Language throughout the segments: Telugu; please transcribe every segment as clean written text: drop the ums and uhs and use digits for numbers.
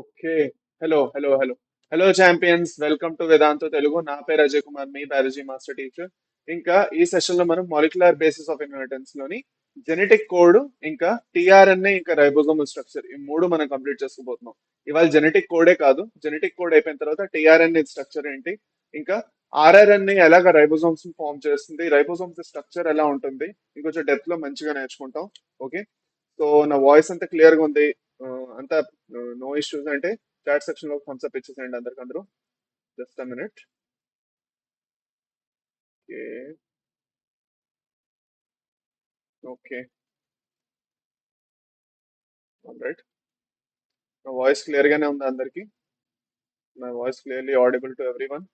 Okay. Hello champions, welcome to Vedantu Telugu. నా పేరు అజయ్ కుమార్, మీ బయాలజీ మాస్టర్ టీచర్. ఇంకా ఈ సెషన్ లో మనం మాలిక్యులర్ బేసిస్ ఆఫ్ ఇన్హెరిటెన్స్ లోని జెనెటిక్ కోడ్, ఇంకా టిఆర్ఎన్ఏ, ఇంకా రైబోజోమల్ స్ట్రక్చర్, ఈ మూడు మనం కంప్లీట్ చేసుకోబోతున్నాం. ఇవాళ జెనెటిక్ కోడే కాదు, జెనెటిక్ కోడ్ అయిపోయిన తర్వాత టిఆర్ఎన్ఏ స్ట్రక్చర్ ఏంటి, ఇంకా ఆర్ఆర్ఎన్ఏ ఎలాగ రైబోజోమ్స్ ఫామ్ చేస్తుంది, రైబోజోమ్స్ స్ట్రక్చర్ ఎలా ఉంటుంది, ఇంకొంచెం డెప్త్ లో మంచిగా నేర్చుకుంటాం. ఓకే. సో నా వాయిస్ అంతా క్లియర్ గా ఉంది, అంతా నో ఇష్యూస్ అంటే చాట్ సెక్షన్ లో థమ్స్ అప్ ఇచ్చేసేయండి అందరికి అందరూ. Just a minute. Okay. Okay. Right. నా వాయిస్ క్లియర్ గానే ఉంది అందరికి. నా voice clearly audible to every one.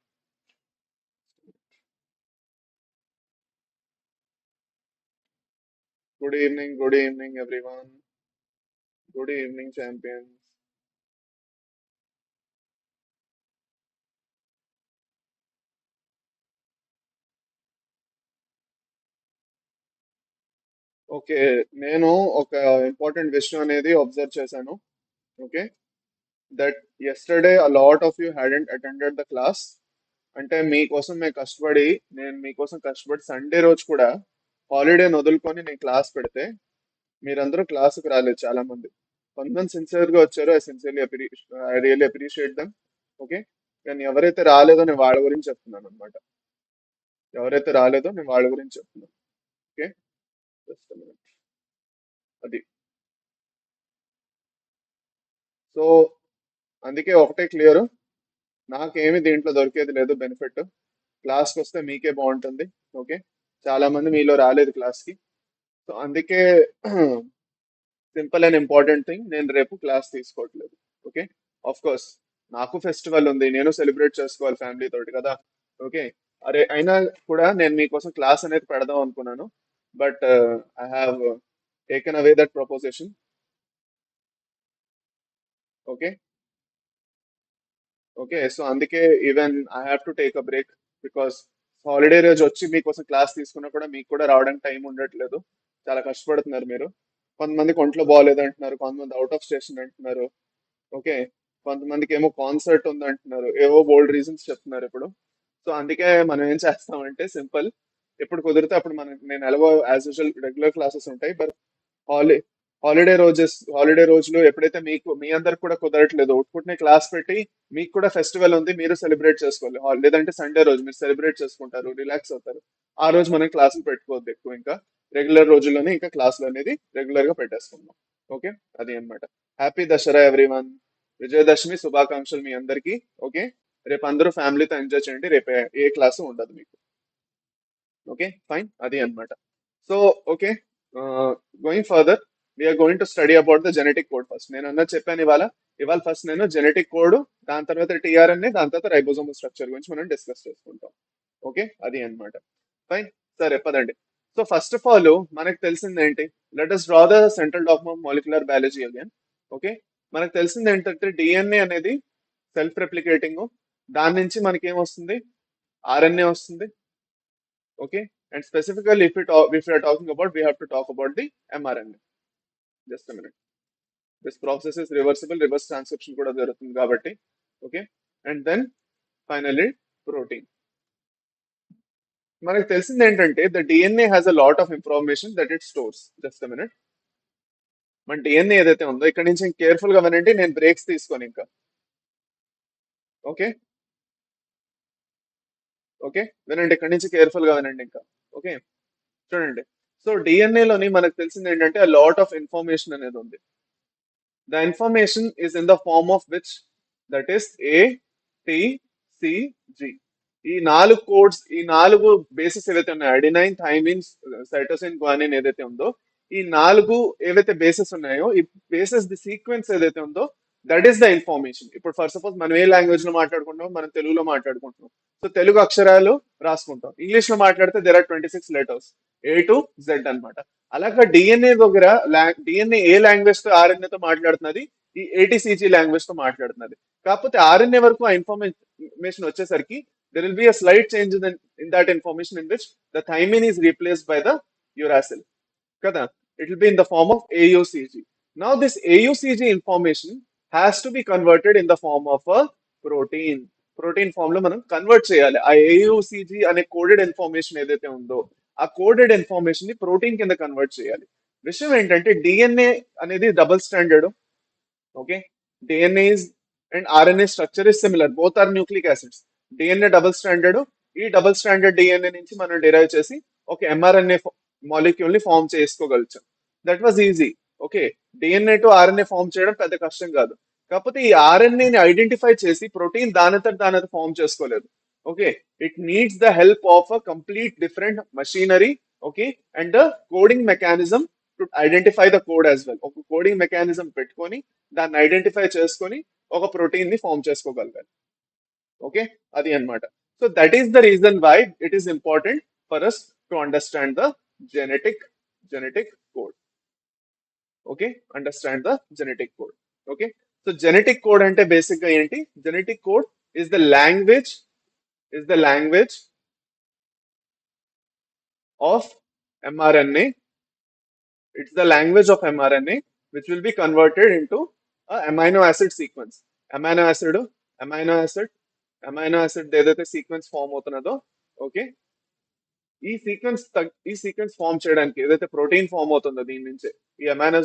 Good evening every one. Good evening champions. Okay. నేను ఒక ఇంపార్టెంట్ విషయం అనేది అబ్జర్వ్ చేశాను. Okay. That yesterday a lot of you hadn't attended the class. అంటే మీకోసం మేము కష్టపడి, నేను మీకోసం కష్టపడి సండే రోజు కూడా హాలిడే వదులుకొని నేను క్లాస్ పెడితే మీరందరూ క్లాసుకు రాలేదు చాలా మంది. కొంతమంది సిన్సియర్ గా వచ్చారు. I really appreciate dum. Okay. కానీ ఎవరైతే రాలేదో నేను వాళ్ళ గురించి చెప్తున్నాను అనమాట. ఎవరైతే రాలేదో నేను వాళ్ళ గురించి చెప్తున్నాను. ఓకే. Just minute. అది. సో అందుకే ఒకటే క్లియర్, నాకేమి దీంట్లో దొరికేది లేదు బెనిఫిట్. క్లాస్కి వస్తే మీకే బాగుంటుంది. ఓకే. చాలా మంది మీలో రాలేదు క్లాస్కి. సో అందుకే సింపుల్ అండ్ ఇంపార్టెంట్ థింగ్, నేను రేపు క్లాస్ తీసుకోవట్లేదు. ఓకే. ఆఫ్ కోర్స్ నాకు ఫెస్టివల్ ఉంది, నేను సెలబ్రేట్ చేసుకోవాలి ఫ్యామిలీ తోటి కదా. ఓకే. అరే అయినా కూడా నేను మీకోసం క్లాస్ అనేది పెడదాం అనుకున్నాను. But I have taken away that proposition. Okay. Okay. So అందుకే even I have to take a break, because holiday రోజు వచ్చి మీకోసం క్లాస్ తీసుకున్నా కూడా మీకు కూడా రావడానికి టైం ఉండట్లేదు. చాలా కష్టపడుతున్నారు మీరు. కొంతమందికి ఒంట్లో బాగాలేదు అంటున్నారు, కొంతమంది అవుట్ ఆఫ్ స్టేషన్ అంటున్నారు. ఓకే. కొంతమందికి ఏమో కాన్సర్ట్ ఉంది అంటున్నారు, ఏవో బోల్డ్ రీజన్స్ చెప్తున్నారు ఇప్పుడు. సో అందుకే మనం ఏం చేస్తామంటే సింపుల్, ఎప్పుడు కుదిరితే అప్పుడు నేను ఎలాగో యాజ్ యూజువల్ రెగ్యులర్ క్లాసెస్ ఉంటాయి. బట్ హాలి హాలిడే రోజులు ఎప్పుడైతే మీకు మీ అందరికి కూడా కుదరట్లేదు, ఉట్టుకుంటే క్లాస్ పెట్టి మీకు కూడా ఫెస్టివల్ ఉంది, మీరు సెలబ్రేట్ చేసుకోవాలి. లేదంటే సండే రోజు మీరు సెలబ్రేట్ చేసుకుంటారు, రిలాక్స్ అవుతారు. ఆ రోజు మనం క్లాసులు పెట్టుకోవద్దు ఎక్కువ. ఇంకా రెగ్యులర్ రోజుల్లోనే ఇంకా క్లాసులు అనేది రెగ్యులర్ గా పెట్టేసుకుందాం. ఓకే. అది అన్నమాట. Happy Dasara everyone. విజయదశమి శుభాకాంక్షలు మీ అందరికీ. ఓకే. రేపు అందరూ ఫ్యామిలీతో ఎంజాయ్ చేయండి. రేపు ఏ క్లాసు ఉండదు మీకు. ఓకే. ఫైన్. అది అన్నమాట. So okay. Going further, we're going to study about the genetic code first. నేను అన్నది చెప్పాను ఇవాళ. ఇవాళ ఫస్ట్ నేను జెనెటిక్ కోడ్, దాని తర్వాత టిఆర్ఎన్ఏ, దాని తర్వాత రైబోజోమల్ స్ట్రక్చర్ గురించి మనం డిస్కస్ చేసుకుంటాం. ఓకే. అది అన్నమాట. ఫైన్. సరే పదండి. సో ఫస్ట్ ఆఫ్ ఆల్ మనకు తెలిసింది ఏంటి? Let us draw the central dogma of molecular biology again. Okay. మనకు తెలిసింది ఏంటంటే డిఎన్ఏ అనేది సెల్ఫ్ రెప్లికేటింగ్. దాని నుంచి మనకి ఏమొస్తుంది? ఆర్ఎన్ఏ వస్తుంది. Okay. And specifically if we are talking about, we have to talk about the mRNA. Just a minute. This process is reversible, reverse transcription కూడా జరుగుతుంది కాబట్టి. Okay. And then finally protein. మనకు తెలిసింది ఏంటంటే the DNA has a lot of information that it stores. Just a minute. మన డిఎన్ఏ ఏదైతే ఉందో, ఇక్కడ నుంచి కేర్ఫుల్ గా వినండి, నేను బ్రేక్స్ తీసుకొని ఇంకా. ఓకే. ఓకే. వినండి, ఇక్కడ నుంచి కేర్ఫుల్ గా వినండి ఇంకా. ఓకే. చూడండి. సో డిఎన్ఏలోని మనకు తెలిసింది ఏంటంటే ఆ లాట్ ఆఫ్ ఇన్ఫర్మేషన్ అనేది ఉంది. The information is in the form of which, that is A, T, C, G. ఈ నాలుగు కోడ్స్, ఈ నాలుగు బేసిస్ ఏవైతే ఉన్నాయో, అడినైన్, థైమిన్, సైటోసిన్, గ్వానిన్ ఏదైతే ఉందో, ఈ నాలుగు ఏవైతే బేసిస్ ఉన్నాయో, ఈ బేసిస్ ది సీక్వెన్స్ ఏదైతే ఉందో, దట్ ఈస్ ద ఇన్ఫర్మేషన్. ఇప్పుడు ఫర్ సపోజ్ మనం ఏ లాంగ్వేజ్ లో మాట్లాడుకుంటాం, మనం తెలుగులో మాట్లాడుకుంటున్నాం. సో తెలుగు అక్షరాలు రాసుకుంటాం. ఇంగ్లీష్ లో మాట్లాడితే there are 26 letters, A to Z అన్నమాట. అలాగా డిఎన్ఏ దగ్గర, డిఎన్ఏ ఏ లాంగ్వేజ్ తో ఆర్ఎన్ఏ తో మాట్లాడుతున్నది, ఈ ఏటీసీజీ లాంగ్వేజ్ తో మాట్లాడుతున్నది. కాకపోతే ఆర్ఎన్ఏ వరకు ఆ ఇన్ఫర్మేషన్ వచ్చేసరికి there will be a slight change in that information, in which the thymine is replaced by the uracil. Kada? It will be in the form of AUCG. Now this AUCG information has to be converted in the form of a protein. Protein form లో మనం కన్వర్ట్ చేయాలి. ఆ ఏయుసిజి అనే కోడెడ్ ఇన్ఫర్మేషన్ ఏదైతే ఉందో ఆ కోడెడ్ ఇన్ఫర్మేషన్ ని ప్రోటీన్ కింద కన్వర్ట్ చేయాలి. విషయం ఏంటంటే డిఎన్ఏ అనేది double standard. Okay, DNA and RNA structure is similar, both are nucleic acids. DNA double standard, ఈ డబుల్ స్టాండర్డ్ డిఎన్ఏ నుంచి మనం డిరైవ్ చేసి ఒక ఎంఆర్ఎన్ఏ మాలిక్యూల్ ని ఫామ్ చేసుకోగలుగుతాం. That was easy. Okay, DNA to RNA form చేయడం పెద్ద కష్టం కాదు. కాకపోతే ఈ ఆర్ఎన్ఏని ఐడెంటిఫై చేసి ప్రోటీన్ దానంతట ఫామ్ చేసుకోలేదు. Okay, it needs the help of a complete different machinery. Okay, and the coding mechanism to identify the code as well. ఒక కోడింగ్ మెకానిజం పెట్టుకొని దాన్ని ఐడెంటిఫై చేసుకొని ఒక ప్రోటీన్ ని ఫామ్ చేసుకోగలగాలి. ఓకే, అది అన్నమాట. So that is the reason why it is important for us to understand the genetic code. Okay, understand the genetic code. Okay, so genetic code అంటే బేసిక్ గా ఏంటి? Genetic code is the language is the language of mRNA. It's the language of mRNA which will be converted into a amino acid sequence. Amino acid, amino acid, amino acid ఏదైతే సీక్వెన్స్ ఫామ్ అవుతున్నదో, ఓకే, ఈ సీక్వెన్స్ ఫామ్ చేయడానికి ఏదైతే ప్రోటీన్ ఫామ్ అవుతుందో దీని నుంచి, ఈ అమైనో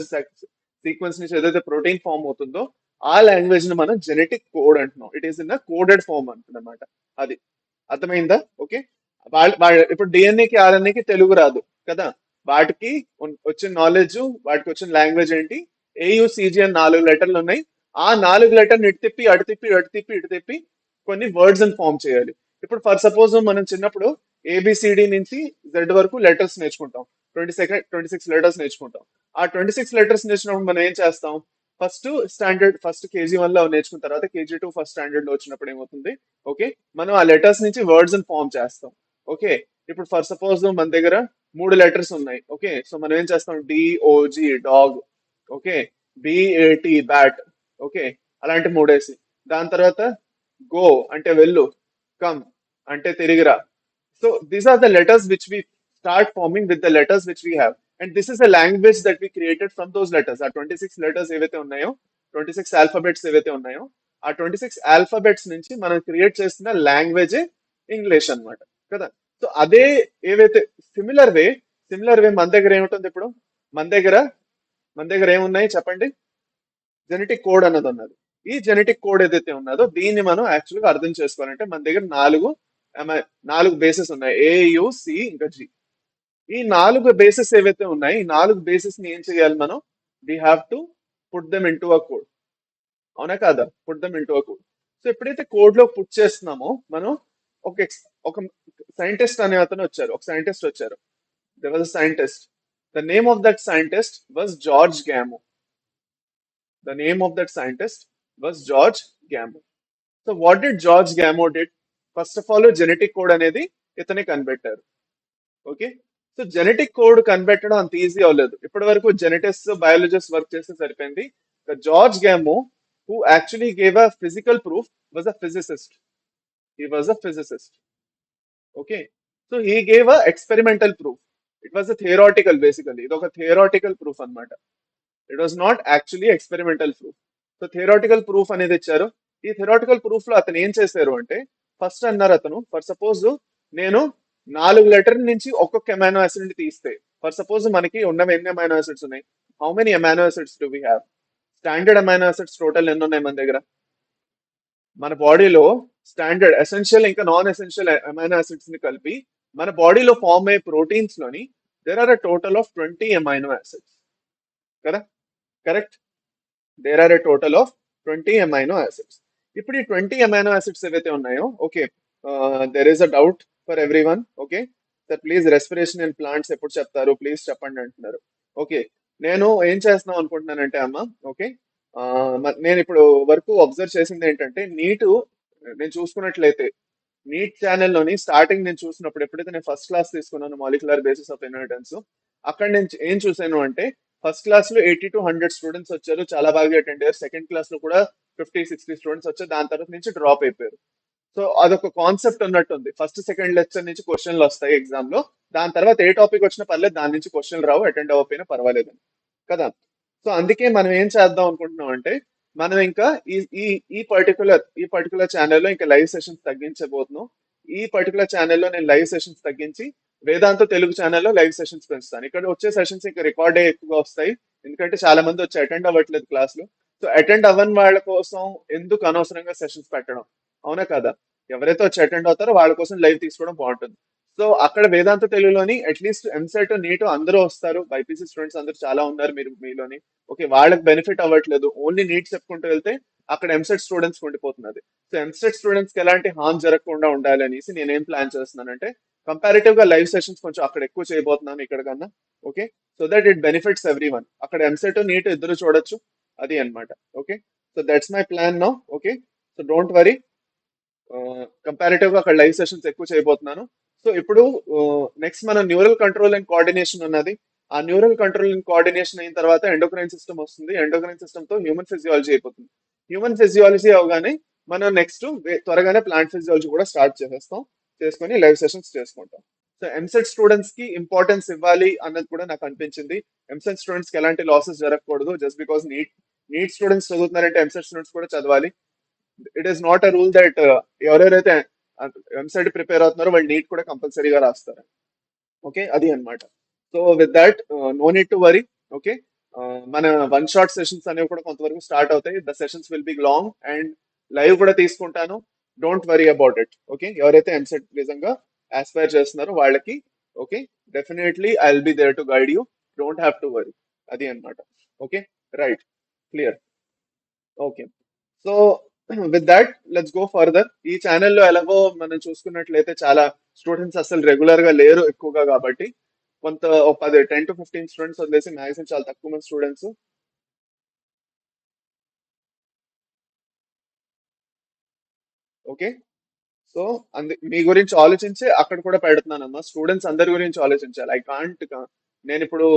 సీక్వెన్స్ నుంచి ఏదైతే ప్రోటీన్ ఫామ్ అవుతుందో ఆ లాంగ్వేజ్ ని మనం జెనెటిక్ కోడ్ అంటున్నాం. It is encoded form అంటున్నమాట. అది అర్థమైందా? ఓకే, ఇప్పుడు డిఎన్ఏకి ఆర్ఎన్ఏకి తెలుగు రాదు కదా, వాటికి వచ్చిన నాలెడ్జ్, వాటికి వచ్చిన లాంగ్వేజ్ ఏంటి? ఏయుసిజి అని 4 లెటర్లు ఉన్నాయి. ఆ 4 లెటర్ని ఇటు తిప్పి అటు తిప్పి అటు తిప్పి ఇటు తిప్పి కొన్ని వర్డ్స్ అని ఫామ్ చేయాలి. ఇప్పుడు ఫర్ సపోజ్ మనం చిన్నప్పుడు ఏబిసిడి నుంచి జెడ్ వరకు లెటర్స్ నేర్చుకుంటాం. 26 లెటర్స్ నేర్చుకుంటాం. ఆ 26 లెటర్స్ నేర్చుకున్నప్పుడు మనం ఏం చేస్తాం? ఫస్ట్ కేజీ 1 లో నేర్చుకున్న తర్వాత కేజీ 2 ఫస్ట్ స్టాండర్డ్ లో వచ్చినప్పుడు ఏమవుతుంది? ఓకే, మనం ఆ లెటర్స్ నుంచి వర్డ్స్ ఫామ్ చేస్తాం. ఓకే, ఇప్పుడు ఫర్ సపోజ్ మన దగ్గర 3 లెటర్స్ ఉన్నాయి. ఓకే, సో మనం ఏం చేస్తాం? DOG dog, okay, BAT bat, okay, అలాంటి 3 వేసి దాని తర్వాత గో అంటే వెళ్ళు, కమ్ అంటే తిరిగిరా. So these are the letters which we start forming with the letters which we have. And this is the language that we created from those letters. ఆ 26 లెటర్స్ ఏవైతే ఉన్నాయో, 26 ఆల్ఫాబెట్స్ ఏవైతే ఉన్నాయో, ఆ 26 ఆల్ఫాబెట్స్ నుంచి మనం క్రియేట్ చేస్తున్న లాంగ్వేజే ఇంగ్లీష్ అన్నమాట కదా. సో అదే ఏవైతే సిమిలర్ వే మన దగ్గర ఏముంటుంది ఇప్పుడు? మన దగ్గర మన దగ్గర ఏమున్నాయి చెప్పండి? జెనెటిక్ కోడ్ అన్నది ఉన్నది. ఈ జెనెటిక్ కోడ్ ఏదైతే ఉన్నదో దీన్ని మనం యాక్చువల్ గా అర్థం చేసుకోవాలంటే మన దగ్గర 4 బేసెస్ ఉన్నాయి, ఏయుసి ఇంకా జి. ఈ 4 బేసెస్ ఏవైతే ఉన్నాయి, ఈ 4 బేసెస్ ని ఏం చేయాలి మనం? We have to put them in to a code. అవునా కాదా? Put them in to a code. So ఎప్పుడైతే కోడ్ లో పుట్ చేస్తున్నామో మనం ఒక సైంటిస్ట్ అనే అతను వచ్చారు, ఒక సైంటిస్ట్ వచ్చారు. There was a scientist. The name of that scientist was George Gamow. The name of that scientist was George Gamow. So what did George Gamow did? First of all, genetic code అనేది ఇతనే కనిపెట్టారు. ఓకే, సో జెనెటిక్ కోడ్ కనిపెట్టడం అంత ఈజీ అవ్వలేదు. ఇప్పటి వరకు జెనెటిస్ట్ బయాలజిస్ట్ వర్క్ చేస్తే సరిపోయింది. George Gamow who actually gave a physical proof was a physicist. He was a physicist. Okay, so he gave a experimental proof. It was a theoretical, basically ఇది ఒక థియరాటికల్ ప్రూఫ్ అన్నమాట. It was not actually experimental proof. So theoretical proof అనేది ఇచ్చారు. ఈ థియరాటికల్ ప్రూఫ్ లో అతను ఏం చేశారు అంటే, ఫస్ట్ అన్నారు అతను, ఫర్ సపోజ్ నేను 4 లెటర్ నుంచి ఒక్కొక్క అమైనో యాసిడ్ ని తీస్తే, ఫర్ సపోజ్ మనకి ఉన్నవి ఎన్ని అమైనో యాసిడ్స్ ఉన్నాయి? How many amino acids do we have? Standard amino acids total ఎన్ని ఉన్నాయి మన దగ్గర? మన బాడీలో స్టాండర్డ్, ఎసెన్షియల్ ఇంకా నాన్ ఎసెన్షియల్ అమైనో యాసిడ్స్ ని కలిపి మన బాడీలో ఫామ్ అయ్యే ప్రోటీన్స్ లోని there are a total of 20 amino acids కదా. Correct, there are a total of 20 amino acids. ఇప్పుడు ఈ 20 అమైనో యాసిడ్స్ ఏవైతే ఉన్నాయో, okay, there is a doubt for every one. Okay, sir please respiration in plants ఎప్పుడు చెప్తారు ప్లీజ్ చెప్పండి అంటున్నారు. ఓకే, నేను ఏం చేస్తున్నాం అనుకుంటున్నానంటే అమ్మ, ఓకే, నేను ఇప్పుడు వరకు అబ్జర్వ్ చేసింది ఏంటంటే నేను చూసుకున్నట్లయితే నీట్ ఛానల్లోని స్టార్టింగ్ నేను చూసినప్పుడు, ఎప్పుడైతే నేను ఫస్ట్ క్లాస్ తీసుకున్నాను మాలిక్యులర్ బేసిస్ ఆఫ్ ఇన్హెరిటెన్స్, అక్కడ నేను ఏం చూసాను అంటే ఫస్ట్ క్లాస్ లో 80 to 100 స్టూడెంట్స్ వచ్చారు, చాలా బాగా అటెండ్ అయ్యారు. సెకండ్ క్లాస్ లో కూడా 50-60 స్టూడెంట్స్ వచ్చారు. దాని తర్వాత నుంచి డ్రాప్ అయిపోయారు. సో అదొక కాన్సెప్ట్ ఉన్నట్టుంది, ఫస్ట్ సెకండ్ లెక్చర్ నుంచి క్వశ్చన్లు వస్తాయి ఎగ్జామ్ లో, దాని తర్వాత ఏ టాపిక్ వచ్చినా పర్లేదు, దాని నుంచి క్వశ్చన్లు రావు, అటెండ్ అవ్వకపోయినా పర్వాలేదు కదా. సో అందుకే మనం ఏం చేద్దాం అనుకుంటున్నాం అంటే, మనం ఇంకా ఈ ఈ ఈ పర్టికులర్ ఛానల్లో ఇంకా లైవ్ సెషన్స్ తగ్గించబోతున్నాం. ఈ పర్టికులర్ ఛానల్లో నేను లైవ్ సెషన్స్ తగ్గించి వేదాంత తెలుగు ఛానల్లో లైవ్ సెషన్స్ పెంచుతాను. ఇక్కడ వచ్చే సెషన్స్ ఇంకా రికార్డే ఎక్కువగా వస్తాయి, ఎందుకంటే చాలా మంది వచ్చి అటెండ్ అవ్వట్లేదు క్లాసులు. సో అటెండ్ అవ్వని వాళ్ళ కోసం ఎందుకు అనవసరంగా సెషన్స్ పెట్టడం, అవునా కదా? ఎవరైతే వచ్చి అటెండ్ అవుతారో వాళ్ళ కోసం లైవ్ తీసుకోవడం బాగుంటుంది. సో అక్కడ వేదాంత తెలుగులోని అట్లీస్ట్ ఎంసెట్ నీట్ అందరూ వస్తారు, బైపీసీ స్టూడెంట్స్ అందరూ చాలా ఉన్నారు మీరు మీలోని. ఓకే, వాళ్ళకి బెనిఫిట్ అవ్వట్లేదు, ఓన్లీ నీట్ చెప్పుకుంటూ వెళ్తే అక్కడ ఎంసెట్ స్టూడెంట్స్ ఉండిపోతున్నది. సో ఎంసెట్ స్టూడెంట్స్ కి ఎలాంటి హార్మ్ జరగకుండా ఉండాలి అనేసి నేనేం ప్లాన్ చేస్తున్నానంటే కంపారిటివ్ గా లైవ్ సెషన్స్ కొంచెం అక్కడ ఎక్కువ చేయబోతున్నాను ఇక్కడ కన్నా. Okay, so that it benefits every one. అక్కడ ఎంసెట్ నీట్ ఇద్దరు చూడొచ్చు, అది అన్నమాట. Okay, so that's my plan now. Okay, so don't worry, comparative గా అక్కడ లైవ్ సెషన్స్ ఎక్కువ చేయబోతున్నాను. సో ఇప్పుడు నెక్స్ట్ మన న్యూరల్ కంట్రోల్ అండ్ కోఆర్డినేషన్ ఉన్నది. ఆ న్యూరల్ కంట్రోల్ అండ్ కోఆర్డినేషన్ అయిన తర్వాత ఎండోక్రైన్ సిస్టమ్ వస్తుంది. ఎండోక్రైన్ సిస్టమ్ తో హ్యూమన్ ఫిజియాలజీ అయిపోతుంది. హ్యూమన్ ఫిజియాలజీ అవగానే మనం నెక్స్ట్ త్వరగానే ప్లాంట్ ఫిజియాలజీ కూడా స్టార్ట్ చేసేస్తాం, చేసుకొని లైవ్ సెషన్స్ చేసుకుంటాం. సో ఎంసెట్ స్టూడెంట్స్ కి ఇంపార్టెన్స్ ఇవ్వాలి అన్నది కూడా నాకు అనిపించింది. ఎంసెట్ స్టూడెంట్స్ కి ఎలాంటి లాసెస్ జరగకూడదు. జస్ట్ బికాస్ నీట్ స్టూడెంట్స్ చదువుతున్నారంటే ఎంసెట్ స్టూడెంట్స్ కూడా చదవాలి. It is not a rule that ఎవరెవరైతే ఎంసెట్ ప్రిపేర్ అవుతున్నారో వాళ్ళు నీట్ కూడా కంపల్సరీగా రాస్తారు. ఓకే, అది అన్నమాట. So with that no need to worry. Okay, మన వన్ షాట్ సెషన్స్ అనేవి కూడా కొంతవరకు స్టార్ట్ అవుతాయి. The sessions will be long and live కూడా తీసుకుంటాను. Don't worry about it. Okay, ఎవరైతే ఎంసెట్ నిజంగా ఆస్పైర్ చేస్తున్నారో వాళ్ళకి okay definitely I will be there to guide you. Don't have to worry, అది అన్నమాట. Okay, right, clear. Okay, so with that let's go further. ఈ ఛానల్లో ఎలాగో మనం చూసుకున్నట్లయితే చాలా స్టూడెంట్స్ అసలు రెగ్యులర్ గా లేరు ఎక్కువగా, కాబట్టి కొంత ఒక 10 to 15 స్టూడెంట్స్ వదిలేసి మ్యాక్సిమం చాలా తక్కువ మంది స్టూడెంట్స్. ఓకే, సో మీ గురించి ఆలోచించి అక్కడ కూడా పెడుతున్నానమ్మా. స్టూడెంట్స్ అందరి గురించి ఆలోచించాలి. ఐ కాంట్, నేను ఇప్పుడు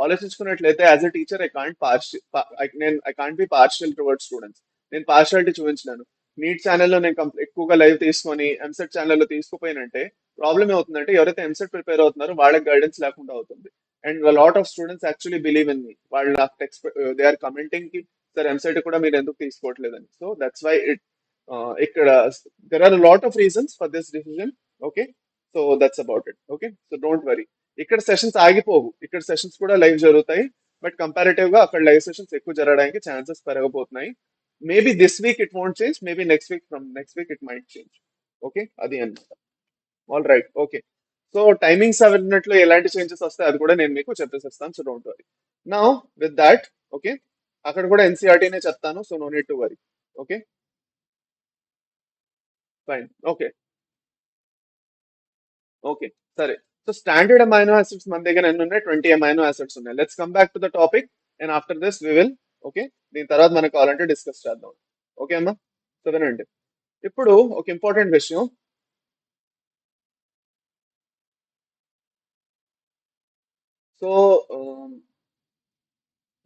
ఆలోచించుకున్నట్లయితే as a teacher I can't be partial towards students. నేను పార్షియాలిటీ చూపించలేను. నీట్ ఛానల్లో నేను ఎక్కువగా లైవ్ తీసుకొని ఎంసెట్ ఛానల్లో తీసుకుపోయినంటే ప్రాబ్లమ్ ఏమవుతుందంటే ఎవరైతే ఎంసెట్ ప్రిపేర్ అవుతున్నారో వాళ్ళకి గైడెన్స్ లేకుండా అవుతుంది. And lot of students actually believe in me. వాళ్ళు నాకు టెక్స్ట్ దే ఆర్ కమెంటింగ్ కి సార్ ఎంసెట్ కూడా మీరు ఎందుకు తీసుకోవట్లేదని. సో దట్స్ వై ఇక్కడ there are a lot of reasons for this decision. Okay, so that's about it. Okay, so don't worry. ఇక్కడ సెషన్స్ ఆగిపోవు, ఇక్కడ సెషన్స్ కూడా లైవ్ జరుగుతాయి. బట్ కంపారిటివ్ గా అక్కడ లైవ్ సెషన్స్ ఎక్కువ జరగడానికి ఛాన్సెస్ పెరగబోతున్నాయి. Maybe this week it won't change, maybe next week it might change. Okay, అది అన్నమాట. All right, okay. So timings అవినట్లు ఎలాంటి చేంజెస్ వస్తాయి అది కూడా నేను మీకు చెప్పేసేస్తాను. So don't worry. Now with that okay, అక్కడ కూడా ఎన్సీఆర్టీనే చెప్తాను. So no need to worry. Okay, fine. Okay, okay, సరే. సో స్టాండర్డ్ అమైనో యాసిడ్స్ మన దగ్గర ఎన్ని ఉన్నాయి? 20 అమైనో యాసిడ్స్ ఉన్నాయి. Let's come back to the topic and after this we will okay, దీని తర్వాత మనకు కావాలంటే డిస్కస్ చేద్దాం. ఓకే అమ్మా, చదవండి. ఇప్పుడు ఒక ఇంపార్టెంట్ విషయం. So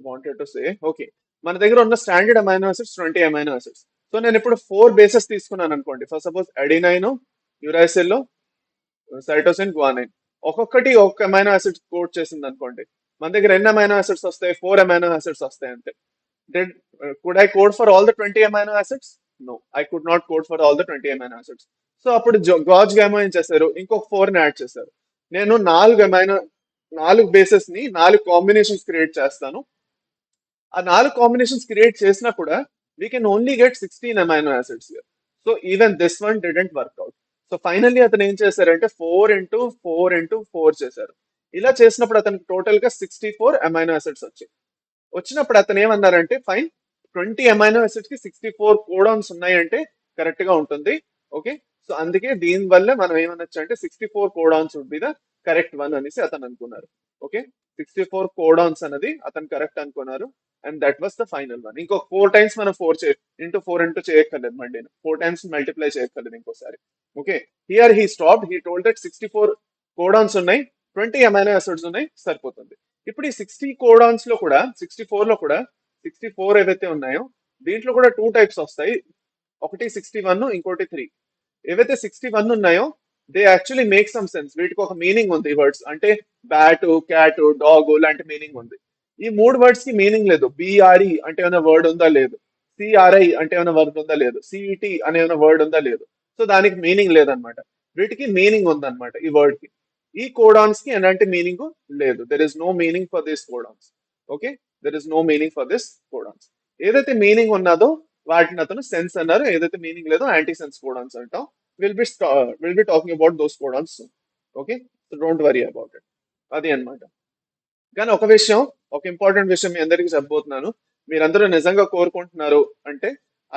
wanted to say okay, మన దగ్గర ఉన్న standard amino acids 20 amino acids. So నేను ఇప్పుడు 4 బేసెస్ తీసుకున్నాను అనుకోండి. For suppose adenine, uracil, cytosine, guanine. ఒక్కొక్కటి ఒక్క అమైనో యాసిడ్ కోడ్ చేసింది అనుకోండి. మన దగ్గర ఎన్ని అమైనో యాసిడ్స్ వస్తాయి? 4 అమైనో యాసిడ్స్ వస్తాయి అంతే. Did could I code for all the 20 amino acids? No, I could not code for all the 20 amino acids. So అప్పుడు గాజ్ గామో ఏం చేశారు? ఇంకొక 4 ని యాడ్ చేశారు. నేను 4 బేసెస్ ని 4 కాంబినేషన్స్ క్రియేట్ చేస్తాను. ఆ 4 కాంబినేషన్స్ క్రియేట్ చేసినా కూడా we can only get 16 amino acids. So even this one didn't work out. So finally అతను ఏం చేశారంటే 4 into 4 into 4 చేశారు. ఇలా చేసినప్పుడు అతనికి టోటల్ గా 64 అమైనో యాసిడ్స్ వచ్చాయి. వచ్చినప్పుడు అతను ఏమన్నారంటే ఫైన్, 20 అమైనో యాసిడ్స్ కి 64 కోడాన్స్ ఉన్నాయంటే కరెక్ట్ గా ఉంటుంది. ఓకే, సో అందుకే దీని వల్ల మనం ఏమనొచ్చు అంటే 64 codons would be the correct one అనేసి అతను అనుకున్నారు. ఓకే, 64 కోడాన్స్ అనేది అతను కరెక్ట్ అనుకున్నారు. And that was the final one. ఇంకో 4 టైమ్స్ మనం 4 into 4 into చేయక్కర్లేదు, మళ్ళీ 4 టైమ్స్ మల్టిప్లై చేయక్కర్లేదు ఇంకోసారి. Okay, here he stop. He told that 64 codons ఉన్నాయి, 20 అమైనో యాసిడ్స్ ఉన్నాయి, సరిపోతుంది. ఇప్పుడు ఈ 60 కోడాన్స్ లో కూడా 64 లో కూడా 64 ఏవైతే ఉన్నాయో దీంట్లో కూడా 2 టైప్స్ వస్తాయి. ఒకటి 61, ఇంకోటి 3. ఏవైతే 61 ఉన్నాయో they actually make some sense. వీటికి ఒక మీనింగ్ ఉంది. ఈ వర్డ్స్ అంటే బ్యాట్, క్యాట్, డాగ్ లాంటి మీనింగ్ ఉంది. ఈ 3 వర్డ్స్ కి మీనింగ్ లేదు. బిఆర్ఈ అంటే ఏమైనా వర్డ్ ఉందా? లేదు. సిఆర్ఐ అంటే ఏమైనా వర్డ్ ఉందా లేదు, సిఈటి అనే ఏమైనా వర్డ్ ఉందా లేదు. సో దానికి మీనింగ్ లేదనమాట. వీటికి మీనింగ్ ఉందన్నమాట ఈ వర్డ్ కి. ఈ కోడాన్స్ కి ఎలాంటి మీనింగ్ లేదు. There is no meaning for this codons. Okay, there is no meaning for this codons. ఏదైతే మీనింగ్ ఉన్నదో వాటిని అతను సెన్స్ అన్నారు, ఏదైతే మీనింగ్ లేదో యాంటీ సెన్స్ కోడాన్స్ అంటాం. Will be talking about those codons. Okay, so don't worry about it. అది అన్నమాట. కానీ ఒక విషయం, ఒక ఇంపార్టెంట్ విషయం మీ అందరికీ చెప్పబోతున్నాను. మీరందరూ నిజంగా కోరుకుంటున్నారు అంటే,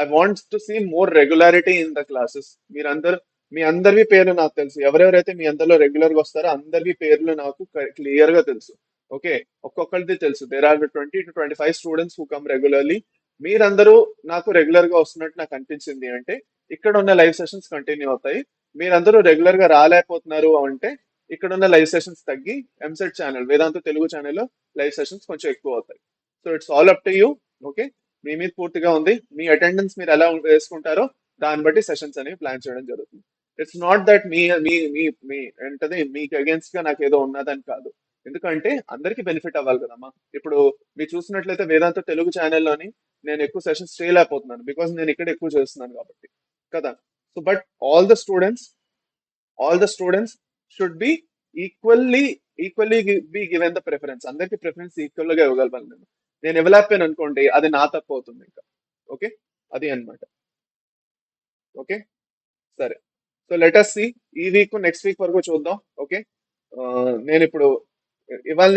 I want to see more regularity in the classes. మీరందరూ, మీ అందరివి పేర్లు నాకు తెలుసు. ఎవరెవరైతే మీ అందరిలో రెగ్యులర్ గా వస్తారో అందరివి పేర్లు నాకు క్లియర్ గా తెలుసు. ఓకే, ఒక్కొక్కరిది తెలుసు. There are 20 to 25 students who come regularly. మీరందరూ నాకు రెగ్యులర్ గా వస్తున్నట్టు నాకు అనిపించింది అంటే, ఇక్కడ ఉన్న లైవ్ సెషన్స్ కంటిన్యూ అవుతాయి. మీరందరూ రెగ్యులర్ గా రాలేకపోతున్నారు అంటే, ఇక్కడ ఉన్న లైవ్ సెషన్స్ తగ్గి ఎంసెట్ ఛానల్, వేదాంత తెలుగు ఛానల్లో లైవ్ సెషన్స్ కొంచెం ఎక్కువ అవుతాయి. So it's all up to you. Okay, మీ మీద పూర్తిగా ఉంది. మీ అటెండెన్స్ మీరు ఎలా వేసుకుంటారో దాన్ని బట్టి సెషన్స్ అనేవి ప్లాన్ చేయడం జరుగుతుంది. ఇట్స్ నాట్ దట్ మీ మీ మీ మీ ఏంటది మీకు అగేన్స్ట్ గా నాకు ఏదో ఉన్నదని కాదు. ఎందుకంటే అందరికీ బెనిఫిట్ అవ్వాలి కదమ్మా. ఇప్పుడు మీరు చూసినట్లయితే వేదాంత తెలుగు ఛానల్లోని నేను ఎక్కువ సెషన్స్ చేయలేకపోతున్నాను, బికాస్ నేను ఇక్కడ ఎక్కువ చేస్తున్నాను కాబట్టి కదా. So but all the students should be equally equally be given the preference. అందరికి ప్రిఫరెన్స్ ఈక్వల్ గా ఇవ్వగలగాలి. నేను ఇవ్వలేకపోయాను అనుకోండి, అది నా తప్పు అవుతుంది ఇంకా. ఓకే, అది అన్నమాట. ఓకే, సరే. సో లెట్ అస్ సి, ఈ వీక్ నెక్స్ట్ వీక్ వరకు చూద్దాం. ఓకే, నేను ఇప్పుడు ఇవాళ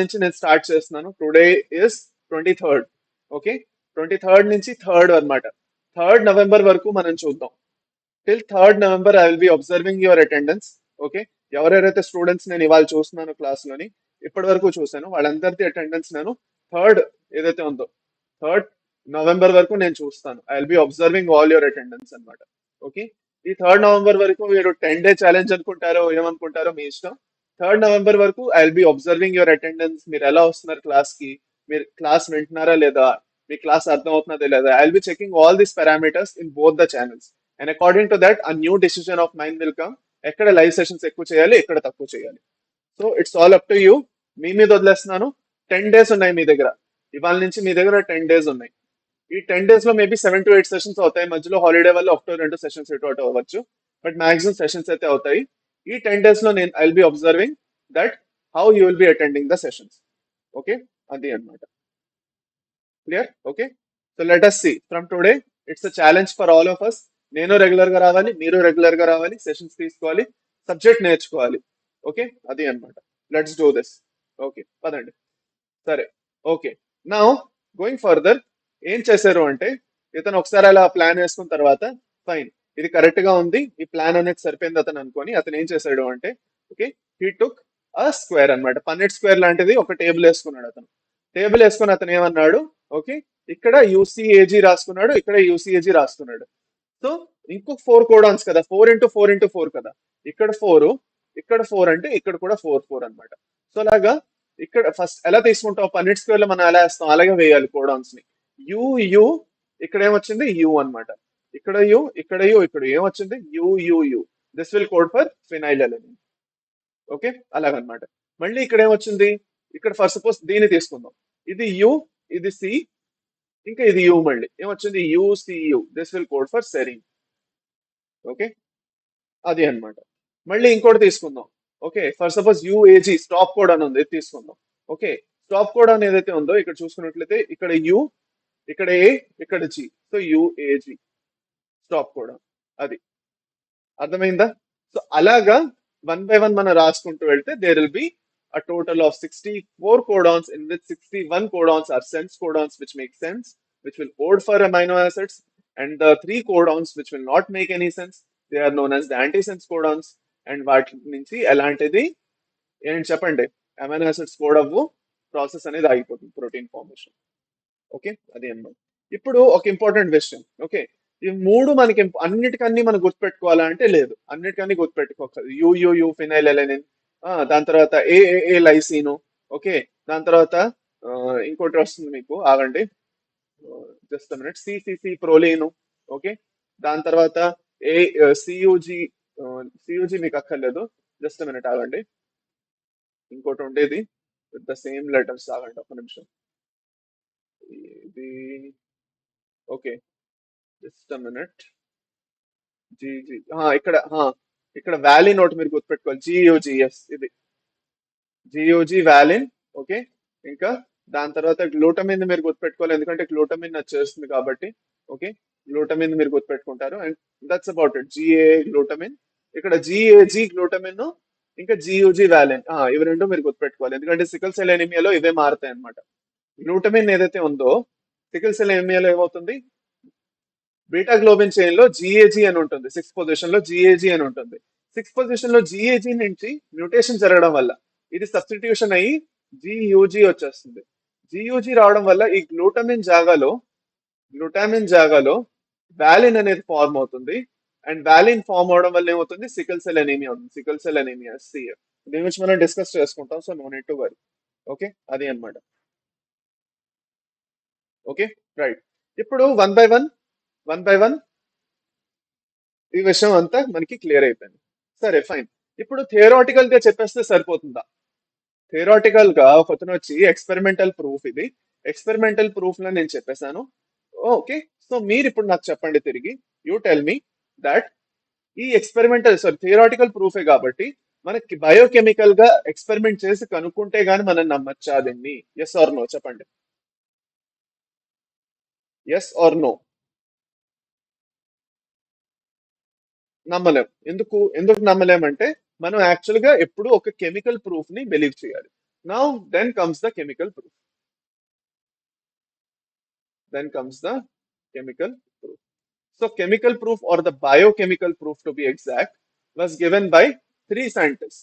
నుంచి నేను స్టార్ట్ చేస్తున్నాను. Today is 23rd. Okay, 23rd నుంచి థర్డ్ అన్నమాట. 3rd నవంబర్ వరకు మనం చూద్దాం. Till 3rd November I will be observing your attendance. Okay, ఎవరెవరైతే స్టూడెంట్స్ నేను ఇవాళ చూస్తున్నాను క్లాస్ లోని, ఇప్పటి వరకు చూశాను వాళ్ళందరిది అటెండెన్స్ నేను థర్డ్ ఏదైతే ఉందో 3rd నవంబర్ వరకు నేను చూస్తాను. I will be observing all your attendance అన్నమాట. ఓకే, ఈ 3rd నవంబర్ వరకు మీరు 10 డే ఛాలెంజ్ అనుకుంటారో ఏమనుకుంటారో మీ ఇష్టం. 3rd నవంబర్ వరకు I will be observing your attendance. మీరు ఎలా వస్తున్నారు క్లాస్ కి, మీరు క్లాస్ వింటున్నారా లేదా, మీ క్లాస్ అర్థం అవుతున్నదా లేదా. I will be checking all these parameters in both the channels. And according to that a new decision of mind will come. ఎక్కడ లైవ్ సెషన్స్ ఎక్కువ చేయాలి, ఎక్కడ తక్కువ చేయాలి. So it's all up to you. మీ మీద వదిలేస్తున్నాను. 10 డేస్ ఉన్నాయి మీ దగ్గర. ఇవాళ నుంచి మీ దగ్గర 10 డేస్ ఉన్నాయి. ఈ 10 డేస్ లో మేబీ 7 to 8 సెషన్స్ అవుతాయి. మధ్యలో హాలిడే వల్ల ఒకటో రెండు సెషన్స్ ఇటు అటు అవ్వచ్చు. బట్ మాక్సిమం సెషన్స్ అయితే అవుతాయి. ఈ 10 డేస్ లో నేను I will be observing that how you will be attending the sessions. Okay, అది అన్నమాట. Clear? Okay, so let us see from today. It's a challenge for all of us. నేను రెగ్యులర్ గా రావాలి, మీరు రెగ్యులర్ గా రావాలి, సెషన్స్ తీసుకోవాలి, సబ్జెక్ట్ నేర్చుకోవాలి. ఓకే, అది అన్నమాట. Let's do this. ఓకే, పదండి. సరే. ఓకే, నా గోయింగ్ ఫర్దర్ ఏం చేశారు అంటే, ఇతను ఒకసారి అలా ప్లాన్ వేసుకున్న తర్వాత ఫైన్, ఇది కరెక్ట్ గా ఉంది, ఈ ప్లాన్ అనేది సరిపోయింది అతను అనుకొని అతను ఏం చేశాడు అంటే, okay, he took a square అన్నమాట. పన్నెట్ స్క్వేర్ లాంటిది ఒక టేబుల్ వేసుకున్నాడు అతను. టేబుల్ వేసుకొని అతను ఏమన్నాడు, ఓకే, ఇక్కడ యూసీఏజీ రాసుకున్నాడు, ఇక్కడ యూసీఏజీ రాసుకున్నాడు. సో ఇంకొక 4 కోడాన్స్ కదా, 4 into 4 into 4 కదా. ఇక్కడ 4, ఇక్కడ 4 అంటే ఇక్కడ కూడా 4 అన్నమాట. సో అలాగా ఇక్కడ ఫస్ట్ ఎలా తీసుకుంటాం, పన్నెట్ స్క్వేర్ లో మనం ఎలా వేస్తాం అలాగే వేయాలి కోడాన్స్ ని. యు యు, ఇక్కడ ఏమొచ్చింది యు అన్నమాట. ఇక్కడ యు, ఇక్కడ యు, ఇక్కడ ఏమొచ్చింది U U U. This will code for phenylalanine. Okay, అలాగనమాట. మళ్ళీ ఇక్కడ ఏమొచ్చింది, ఇక్కడ ఫస్ట్ సపోజ్ దీన్ని తీసుకుందాం. ఇది యు, ఇది సి, ఇంకా ఇది యు. మళ్ళీ ఏమొచ్చింది UCU. This will code for serine. Okay, అది అన్నమాట. మళ్ళీ ఇంకోటి తీసుకుందాం. Okay, for suppose UAG stop code అని ఉంది, ఇది తీసుకుందాం. ఓకే, స్టాప్ కోడ్ అని ఏదైతే ఉందో ఇక్కడ చూసుకున్నట్లయితే ఇక్కడ యు, ఇక్కడ ఏ, ఇక్కడ G. So UAG stop code. అది అర్థమైందా? సో అలాగా వన్ బై వన్ మనం రాసుకుంటూ వెళ్తే there will be a total of 64 codons, in which 61 codons are sense codons which make sense, which will code for amino acids, and the 3 codons which will not make any sense, they are known as the antisense codons. And వాటి నుంచి ఎలాంటిది ఏంటి చెప్పండి, అమైనో ఆసిడ్స్ కోడ్ అవ్వు, ప్రాసెస్ అనేది ఆగిపోతుంది, ప్రోటీన్ ఫార్మేషన్. ఓకే, అది అన్నమాట. ఇప్పుడు ఒక ఇంపార్టెంట్ విషయం. ఓకే, ఈ మూడు మనకి అన్నిటికన్నీ మనం గుర్తుపెట్టుకోవాలా అంటే లేదు, అన్నిటికన్నీ గుర్తుపెట్టుకోవాలి. యు ఫినైల్ ఎలెనిన్, దాని తర్వాత ఏ లైసిన్. ఓకే, దాని తర్వాత ఆ, ఇంకోటి వస్తుంది మీకు, ఆగండి జస్ట్ మినిట్, సిసిసి ప్రోలీన్. ఓకే, దాని తర్వాత ఏ సియుజి. సియుజి మీకు అక్కర్లేదు, జస్ట్ మినిట్ ఆగండి. ఇంకోటి ఉండేది విత్ ద సేమ్ లెటర్స్, ఆగండి ఒక నిమిషం. ఇది okay, just a minute. GG, ఇక్కడ వ్యాలిన్ ఒకటి మీరు గుర్తుపెట్టుకోవాలి, జియూజిఎస్ ఇది, జియూజీ వ్యాలిన్. ఓకే, ఇంకా దాని తర్వాత గ్లూటమిన్ మీరు గుర్తుపెట్టుకోవాలి, ఎందుకంటే గ్లూటమిన్ వచ్చేస్తుంది కాబట్టి. ఓకే, గ్లూటమిన్ మీరు గుర్తుపెట్టుకుంటారు, and that's about it. GA glutamine, ఇక్కడ జిఏజీ గ్లూటమిన్, ఇంకా జియూజీ వ్యాలిన్, ఇవి రెండు మీరు గుర్తుపెట్టుకోవాలి, ఎందుకంటే సికిల్ సెల్ ఎనిమియాలో ఇవే మారుతాయి అనమాట. గ్లూటమిన్ ఏదైతే ఉందో సికిల్ సెల్ ఎనిమియాలో ఏమవుతుంది, బీటా గ్లోబిన్ చైన్ లో జిఏజీ అని ఉంటుంది, సిక్స్త్ పొజిషన్ లో జిఏజీ అని ఉంటుంది. సిక్స్త్ పొజిషన్ లో జిఏజీ నుంచి మ్యూటేషన్ జరగడం వల్ల ఇది సబ్స్టిట్యూషన్ అయ్యి జియూజీ వచ్చేస్తుంది. జియూజీ రావడం వల్ల ఈ గ్లూటామిన్ జాగాలో వ్యాలిన్ అనేది ఫార్మ్ అవుతుంది. అండ్ వ్యాలిన్ ఫార్మ్ అవడం వల్ల ఏమవుతుంది, సికిల్ సెల్ ఎనీమియా అవుతుంది. సికిల్ సెల్ ఎనీమియా సిఎఫ్, దీని గురించి మనం డిస్కస్ చేసుకుంటాం, so no need to worry. Okay, అది అన్నమాట. Okay, right. ఇప్పుడు వన్ బై వన్ ఈ విషయం అంతా మనకి క్లియర్ అయిపోయింది. సరే, ఫైన్. ఇప్పుడు థియరాటికల్ గా చెప్పేస్తే సరిపోతుందా? థియరాటికల్ గా ఒకతను వచ్చి ఎక్స్పెరిమెంటల్ ప్రూఫ్ ఇది, ఎక్స్పెరిమెంటల్ ప్రూఫ్ లో నేను చెప్పేశాను. ఓకే, సో మీరు ఇప్పుడు నాకు చెప్పండి తిరిగి, యూ టెల్ మీ దట్ ఈ ఎక్స్పెరిమెంటల్ సారీ థియరాటికల్ ప్రూఫే కాబట్టి మనకి బయోకెమికల్ గా ఎక్స్పెరిమెంట్ చేసి కనుక్కుంటే గానీ మనం నమ్మచ్చా దీన్ని? ఎస్ ఆర్ నో చెప్పండి. Yes or no? నమ్మలేం. ఎందుకు నమ్మలేమంటే మనం యాక్చువల్ గా ఎప్పుడు ఒక కెమికల్ ప్రూఫ్ ని బిలీవ్ చేయాలి. Now then comes the chemical proof. Then comes the chemical proof. So chemical proof, or the biochemical proof to be exact, was given by three scientists.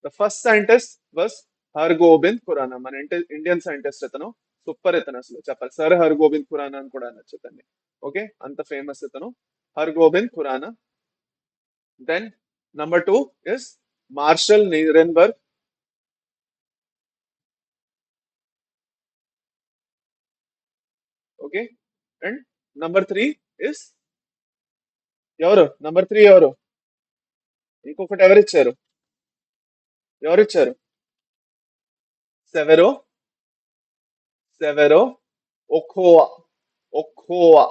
The first scientist was Hargobind Khorana, మన ఇండియన్ సైంటిస్ట్ ఇతను. సూపర్ ఇతను, అసలు చెప్పాలి, సర్ హర్గోబింద్ ఖురానా అని కూడా అనొచ్చు ఇతన్ని. ఓకే, అంత ఫేమస్ ఇతను Hargobind Khorana. Then number two is Marshall Nirenberg. Okay, and number three is ఎవరు? ఇంకొకటి ఎవరిచ్చారు? Severo Severo Ochoa. ఒఖోవా,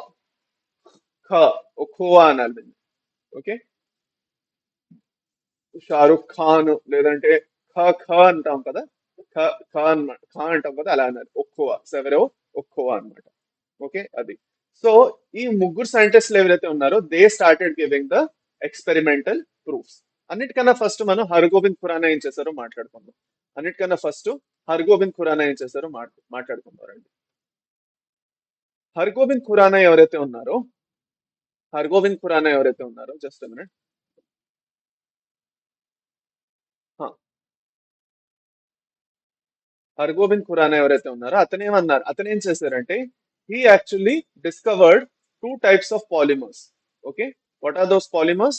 ఖ, ఒఖోవా అనాలి దీన్ని. ఓకే, షారుఖ్ ఖాన్ లేదంటే ఖ అంటాం కదా, ఖ అంటాం కదా, అలా అన్నారు. ఒఖోవా, సెవెరో ఒఖోవా అన్నమాట. ఓకే, అది. సో ఈ ముగ్గురు సైంటిస్టులు ఎవరైతే ఉన్నారో they started giving the experimental proofs. అన్నిటికన్నా ఫస్ట్ మనం హర్గోబింద్ ఖురానా ఏం చేశారో మాట్లాడుకుందాం. అన్నిటికన్నా ఫస్ట్ హర్గోబింద్ ఖురానా ఏం చేశారో మాట్లాడుకుందాం. హర్గోబింద్ ఖురానా ఎవరైతే ఉన్నారో జస్ట్ మినిట్. హర్గోబింద్ ఖురానా ఎవరైతే ఉన్నారో అతను ఏం చేశారంటే he actually discovered two types of polymers. Okay, what are those polymers?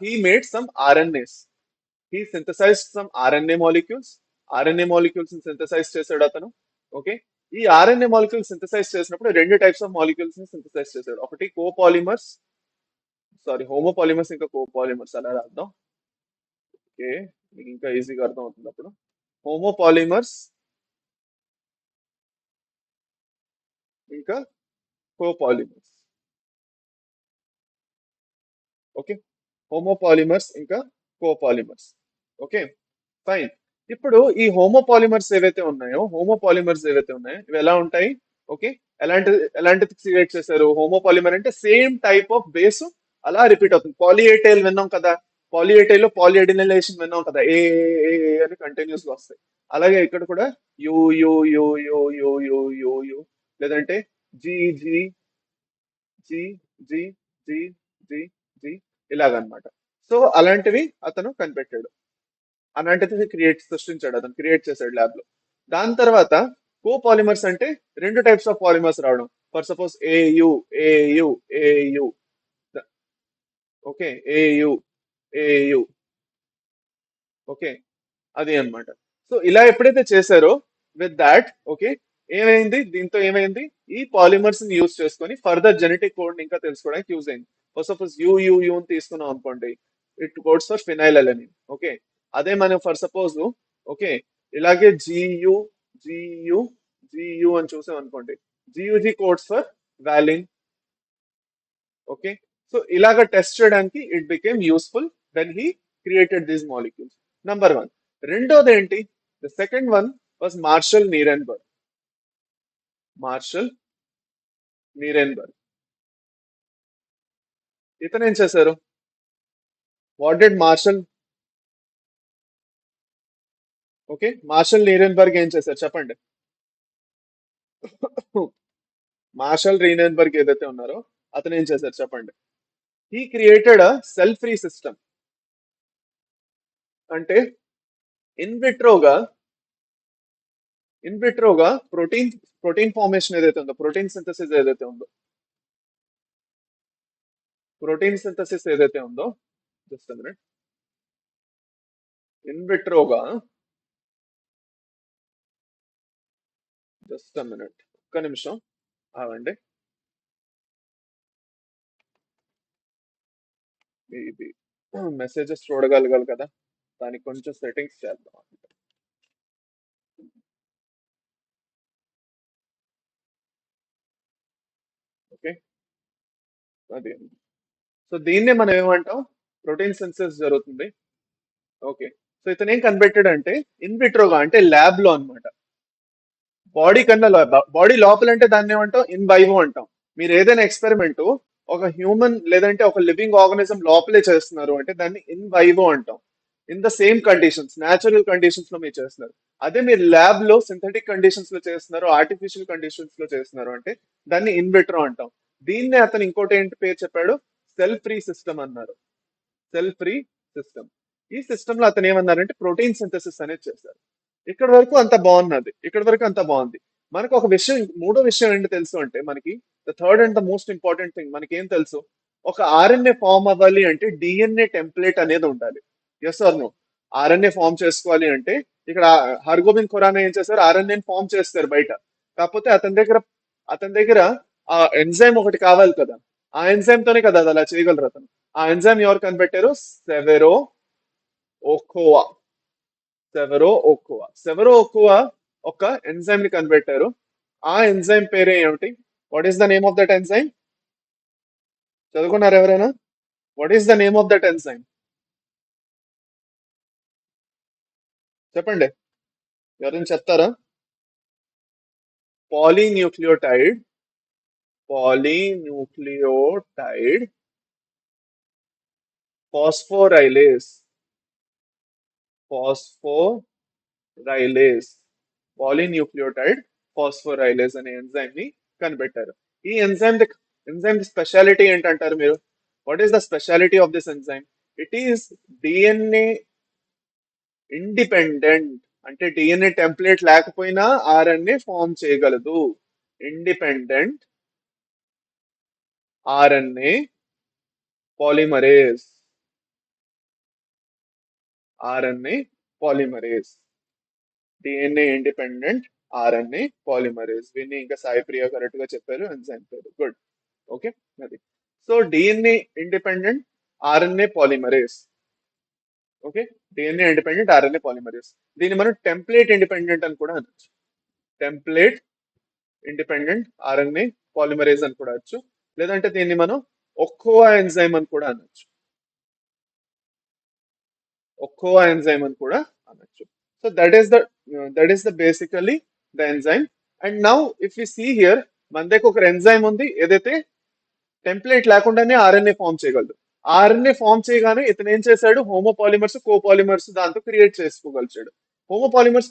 He made some RNAs. He synthesised some RNA molecules. RNA molecules synthesise చేశాడు అతను. ఓకే, ఈ ఆర్ఎన్ఏ మాలిక్యూల్ సింథసైజ్ చేసినప్పుడు రెండు టైప్స్ ఆఫ్ మాలిక్యూల్స్ ని సింథసైజ్ చేశాడు. ఒకటి కోపాలిమర్స్, సారీ హోమోపాలిమర్స్, ఇంకా కోపాలిమర్స్ అలా రాద్దాం. ఓకే, మీకు ఇంకా ఈజీగా అర్థం అవుతుంది అప్పుడు. హోమోపాలిమర్స్ ఇంకా కోపాలిమర్స్. ఓకే, హోమోపాలిమర్స్ ఇంకా కోపాలిమర్స్. Okay, fine. ఇప్పుడు ఈ హోమోపాలిమర్స్ ఏవైతే ఉన్నాయో ఇవి ఎలా ఉంటాయి? ఓకే, ఎలాంటి ఎలాంటిది క్రియేట్ చేశారు? హోమోపాలిమర్ అంటే సేమ్ టైప్ ఆఫ్ బేస్ అలా రిపీట్ అవుతుంది. పాలిఏటైల్ విన్నాం కదా, పాలిఏటైల్ లో పాలిఎడినైలేషన్ విన్నాం కదా, అని కంటిన్యూస్ గా వస్తాయి. అలాగే ఇక్కడ కూడా U U U U U U U U లేదంటే G G G G G G G ఇలాగనమాట. సో అలాంటివి అతను కనిపెట్టాడు, అలాంటిది సృష్టించాడు, అతను క్రియేట్ చేశాడు ల్యాబ్ లో. దాని తర్వాత కోపాలిమర్స్ అంటే రెండు టైప్స్ ఆఫ్ పాలిమర్స్ రావడం. For suppose AU AU AU okay, AU AU okay, అది అన్నమాట. సో ఇలా ఎప్పుడైతే చేశారో విత్ దాట్, ఓకే, దీంతో ఏమైంది, ఈ పాలిమర్స్ ని యూజ్ చేసుకొని ఫర్దర్ జెనెటిక్ కోడ్ ఇంకా తెలుసుకోవడానికి యూజ్ అయింది. ఫర్ సపోజ్ యూ తీసుకున్నాం అనుకోండి, it codes for phenylalanine. Okay, అదే మనం ఫర్ సపోజ్ ఓకే ఇలాగే జియు జియు జియు అని చూసాం అనుకోండి, GUG codes for valine. Okay, so ఇలాగ టెస్ట్ చేయడానికి it became useful when he created these molecules. Number one. రెండోది ఏంటి? The second one was Marshall Nirenberg. Marshall Nirenberg ఇతను ఏం చేశారు? What did Marshall? Okay, Marshall Nirenberg ఏం చేశారు చెప్పండి. మార్షల్ రీనెన్బర్గ్ ఏదైతే ఉన్నారో అతను ఏం చేశారు చెప్పండి. He created a cell free system. అంటే ఇన్ విట్రోగా ప్రోటీన్ ఫార్మేషన్ ఏదైతే ఉందో, ప్రోటీన్ సింథసిస్ ఏదైతే ఉందో, జస్ట్ మినిట్. ఇన్ విట్రోగా జస్ట్ మినిట్, ఒక్క నిమిషం ఆగండి. ఇది మెసేజెస్ చూడగలగాలి కదా, దానికి కొంచెం సెట్టింగ్స్ చేద్దాం. ఓకే, అది. సో దీన్నే మనం ఏమంటాం? ప్రోటీన్ సింథసిస్ జరుగుతుంది. ఓకే, సో ఇతను ఏం కనిపెట్టాడు అంటే ఇన్ విట్రోగా, అంటే ల్యాబ్ లో అన్నమాట. బాడీ కన్నా బాడీ లోపల అంటే దాన్ని ఏమంటాం? ఇన్ వైవో అంటాం. మీరు ఏదైనా ఎక్స్పెరిమెంట్ ఒక హ్యూమన్ లేదంటే ఒక లివింగ్ ఆర్గనిజం లోపలే చేస్తున్నారు అంటే దాన్ని ఇన్ వైవో అంటాం. In the same conditions, natural conditions లో మీరు చేస్తున్నారు. అదే మీరు ల్యాబ్ లో సింథటిక్ కండిషన్స్ లో చేస్తున్నారు, ఆర్టిఫిషియల్ కండిషన్స్ లో చేస్తున్నారు అంటే దాన్ని ఇన్ విట్రో అంటాం. దీన్నే అతను ఇంకోటి ఏంటి పేరు చెప్పాడు? సెల్ ఫ్రీ సిస్టమ్ అన్నారు. Cell free system. ఈ సిస్టమ్ లో అతను ఏమన్నారంటే ప్రోటీన్ సింథసిస్ అనేది చేశారు. ఇక్కడ వరకు అంత బాగున్నది, ఇక్కడ వరకు అంత బాగుంది. మనకు ఒక విషయం, మూడో విషయం ఏంటి తెలుసు అంటే మనకి, the third and the most important thing మనకి ఏం తెలుసు? ఒక ఆర్ఎన్ఏ ఫామ్ అవ్వాలి అంటే డిఎన్ఏ టెంప్లేట్ అనేది ఉండాలి. Yes or no? RNA form చేసుకోవాలి అంటే ఇక్కడ హర్గోబింద్ ఖురానా ఏం చేశారు? ఆర్ఎన్ఏ ఫామ్ చేస్తారు బయట. కాకపోతే అతని దగ్గర ఆ ఎంజైమ్ ఒకటి కావాలి కదా. ఆ ఎంజైమ్ తోనే కదా అది అలా చేయగలరు అతను. ఆ ఎంజైమ్ ఎవరు కనిపెట్టారు? సెవెరో ఓకోవా. సెవెరో ఓకోవా ఒక ఎంజైమ్ ని కనిపెట్టారు. ఆ ఎంజైమ్ పేరే ఏమిటి? What is the name of that enzyme? చదువుకున్నారు ఎవరైనా? What is the name of that enzyme? చెప్పండి, ఎవరైనా చెప్తారా? పాలీన్యూక్లియోటైడ్. పాలీన్యూక్లియోటైడ్ ఫాస్ఫోరైలేస్. ఫాస్ఫోరైలేస్. పాలీన్యూక్లియోటైడ్ ఫాస్ఫోరైలేస్ అనే ఎంజైమ్ ని కనిపెట్టారు. ఈ ఎంజైమ్ స్పెషాలిటీ ఏంటంటారు మీరు? What is the speciality of this enzyme? It is DNA independent. అంటే డిఎన్ఏ టెంప్లేట్ లేకపోయినా ఆర్ఎన్ఏ ఫామ్ చేయగలదు. Independent RNA polymerase. RNA polymerase. DNA independent RNA polymerase. దీన్ని ఇంకా సాయి ప్రియ కరెక్ట్ గా చెప్పారు ఎంజైమ్ పేరు. గుడ్. ఓకే, అది. So DNA independent RNA polymerase. Okay, DNA independent RNA polymerase. దీన్ని మనం టెంప్లేట్ ఇండిపెండెంట్ అని కూడా అనొచ్చు. టెంప్లేట్ ఇండిపెండెంట్ ఆర్ఎన్ఏ పాలిమరేస్ అని కూడా అనొచ్చు. లేదంటే దీన్ని మనం ఒక్కోవా ఎంజైమ్ అని కూడా అనొచ్చు. ఒక్కోవా ఎంజైమ్ అని కూడా అనొచ్చు. So that is the basically the enzyme. And now if you see here, మన దగ్గర ఒక ఎంజైమ్ ఉంది ఏదైతే టెంప్లేట్ లేకుండానే ఆర్ఎన్ఏ ఫామ్ చేయగలదు. ఆర్ఎన్ఏ ఫామ్ చేయగానే ఇతను ఏం చేశాడు? హోమోపాలిమర్స్, కోపాలిమర్స్ దాంతో క్రియేట్ చేసుకోగలిచాడు. హోమోపాలిమర్స్,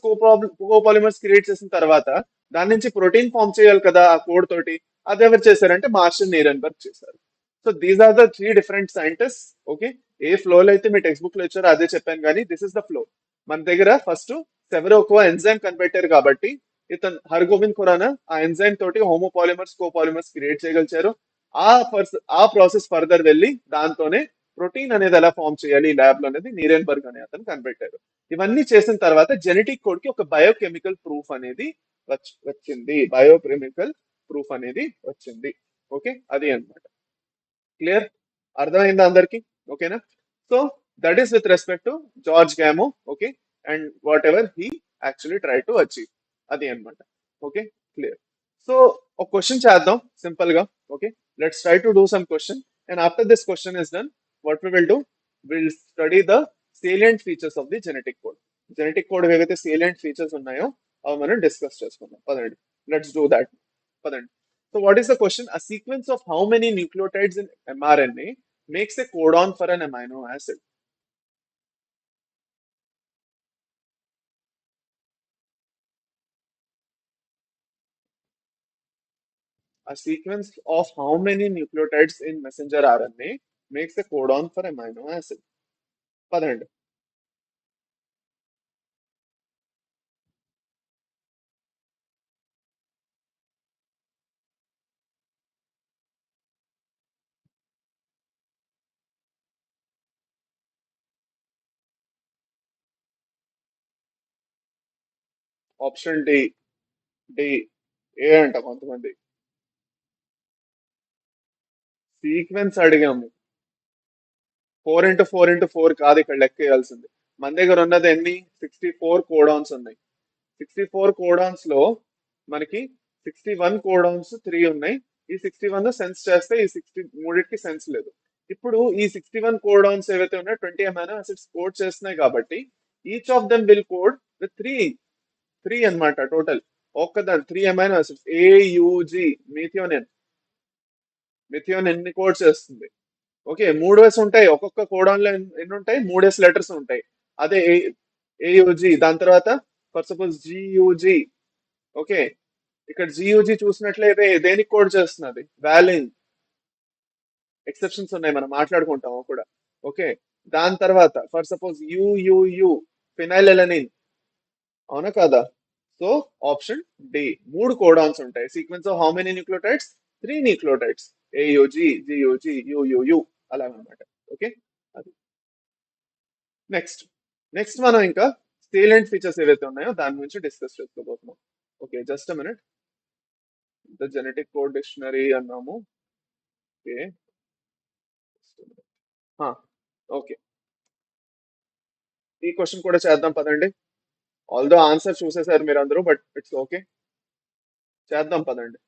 కోపాలిమర్స్ క్రియేట్ చేసిన తర్వాత దాని నుంచి ప్రోటీన్ ఫామ్ చేయాలి కదా ఆ కోడ్ తోటి. అది ఎవరు చేశారంటే మార్షల్ నీరెన్బర్గ్ చేశారు. So these are the three different scientist. Okay, ఏ ఫ్లోలో అయితే మీ టెక్స్ట్ బుక్ లో ఇచ్చారో అదే చెప్పాను, కానీ దిస్ ఇస్ ద ఫ్లో. మన దగ్గర ఫస్ట్ సెవెరోకోవా ఎంజైమ్ కనిపెట్టారు కాబట్టి ఇతను హర్గోబింద్ ఖురానా ఆ ఎంజైమ్ తోటి హోమోపాలిమర్స్, కోపాలిమర్స్ క్రియేట్ చేయగలిచారు. ఆ ప్రాసెస్ ఫర్దర్ వెళ్ళి దాంతోనే ప్రోటీన్ అనేది ఎలా ఫామ్ చేయాలి ల్యాబ్ లో అనేది నీరెన్బర్గ్ అనే అతను కనిపెట్టారు. ఇవన్నీ చేసిన తర్వాత జెనెటిక్ కోడ్ కి ఒక బయోకెమికల్ ప్రూఫ్ అనేది వచ్చింది. బయోకెమికల్ ప్రూఫ్ అనేది వచ్చింది. ఓకే, అది అన్నమాట. క్లియర్? అర్థమైందా అందరికి? ఓకేనా? So that is with respect to George Gamow. Okay, and whatever he actually try to achieve. అది అన్నమాట. Okay, clear. సో ఒక క్వశ్చన్ చేద్దాం సింపుల్ గా. Okay, let's try to do some question. And after this question is done, what we will do, will study the salient features of the genetic code. Genetic code ఏవైతే సేలియంట్ ఫీచర్స్ ఉన్నాయో అవి మనం డిస్కస్ చేసుకుందాం. పదండి, లెట్స్ డూ దాట్. పదండి. So what is the question? A sequence of how many nucleotides in mRNA makes a codon for an amino acid? A sequence of how many nucleotides in messenger RNA makes a codon for amino acid? పదండి. Option D. డి. ఏ అంట కొంతమంది. సీక్వెన్స్ అడిగాము. 4x4x4 కాదు ఇక్కడ లెక్క వేయాల్సింది. మన దగ్గర ఉన్నది ఎన్ని? 64 కోడాన్స్ ఉన్నాయి. 64 కోడాన్స్ లో మనకి 61 కోడాన్స్ 3 ఉన్నాయి. ఈ 61 సెన్స్ చేస్తే ఈ 63కి సెన్స్ లేదు. ఇప్పుడు ఈ 61 కోడాన్స్ ఏవైతే ఉన్నాయో 20 అమైనో యాసిడ్స్ కోడ్ చేస్తున్నాయి కాబట్టి each of them will code with three. Three అన్నమాట టోటల్. ఒక్కదాని 3 అమైనో యాసిడ్స్. ఏయుజి మిథియోనిన్. మిథియోనిన్ ఎన్ని కోడ్ చేస్తుంది? ఓకే, 3s ఉంటాయి ఒక్కొక్క కోడాన్ లో. ఎన్ని ఉంటాయి? 3s లెటర్స్ ఉంటాయి. అదే ఏయుజి. దాని తర్వాత ఫర్ సపోజ్ జియుజి. ఓకే, ఇక్కడ జియుజి చూసినట్లయితే దేనికి కోడ్ చేస్తున్నది? వాలిన్. ఎక్సెప్షన్స్ ఉన్నాయి, మనం మాట్లాడుకుంటాం అవి కూడా. ఓకే, దాని తర్వాత for suppose UUU, phenylalanine. అవునా కదా? So option D. 3 కోడాన్స్ ఉంటాయి. Sequence of how many nucleotides? 3 nucleotides. AUG, GUG, UUU, అలాగనమాట. ఓకే, అది. నెక్స్ట్. నెక్స్ట్ మనం ఇంకా సేలియంట్ ఫీచర్స్ ఏవైతే ఉన్నాయో దాని గురించి డిస్కస్ చేసుకోబోతున్నాం. Okay, just minute. The genetic code dictionary అన్నాము. ఓకే, ఓకే, ఈ క్వశ్చన్ కూడా చేద్దాం పదండి. ఆల్దో ఆన్సర్ చూసేసారు మీరు అందరూ, బట్ ఇట్స్ ఓకే, చేద్దాం పదండి.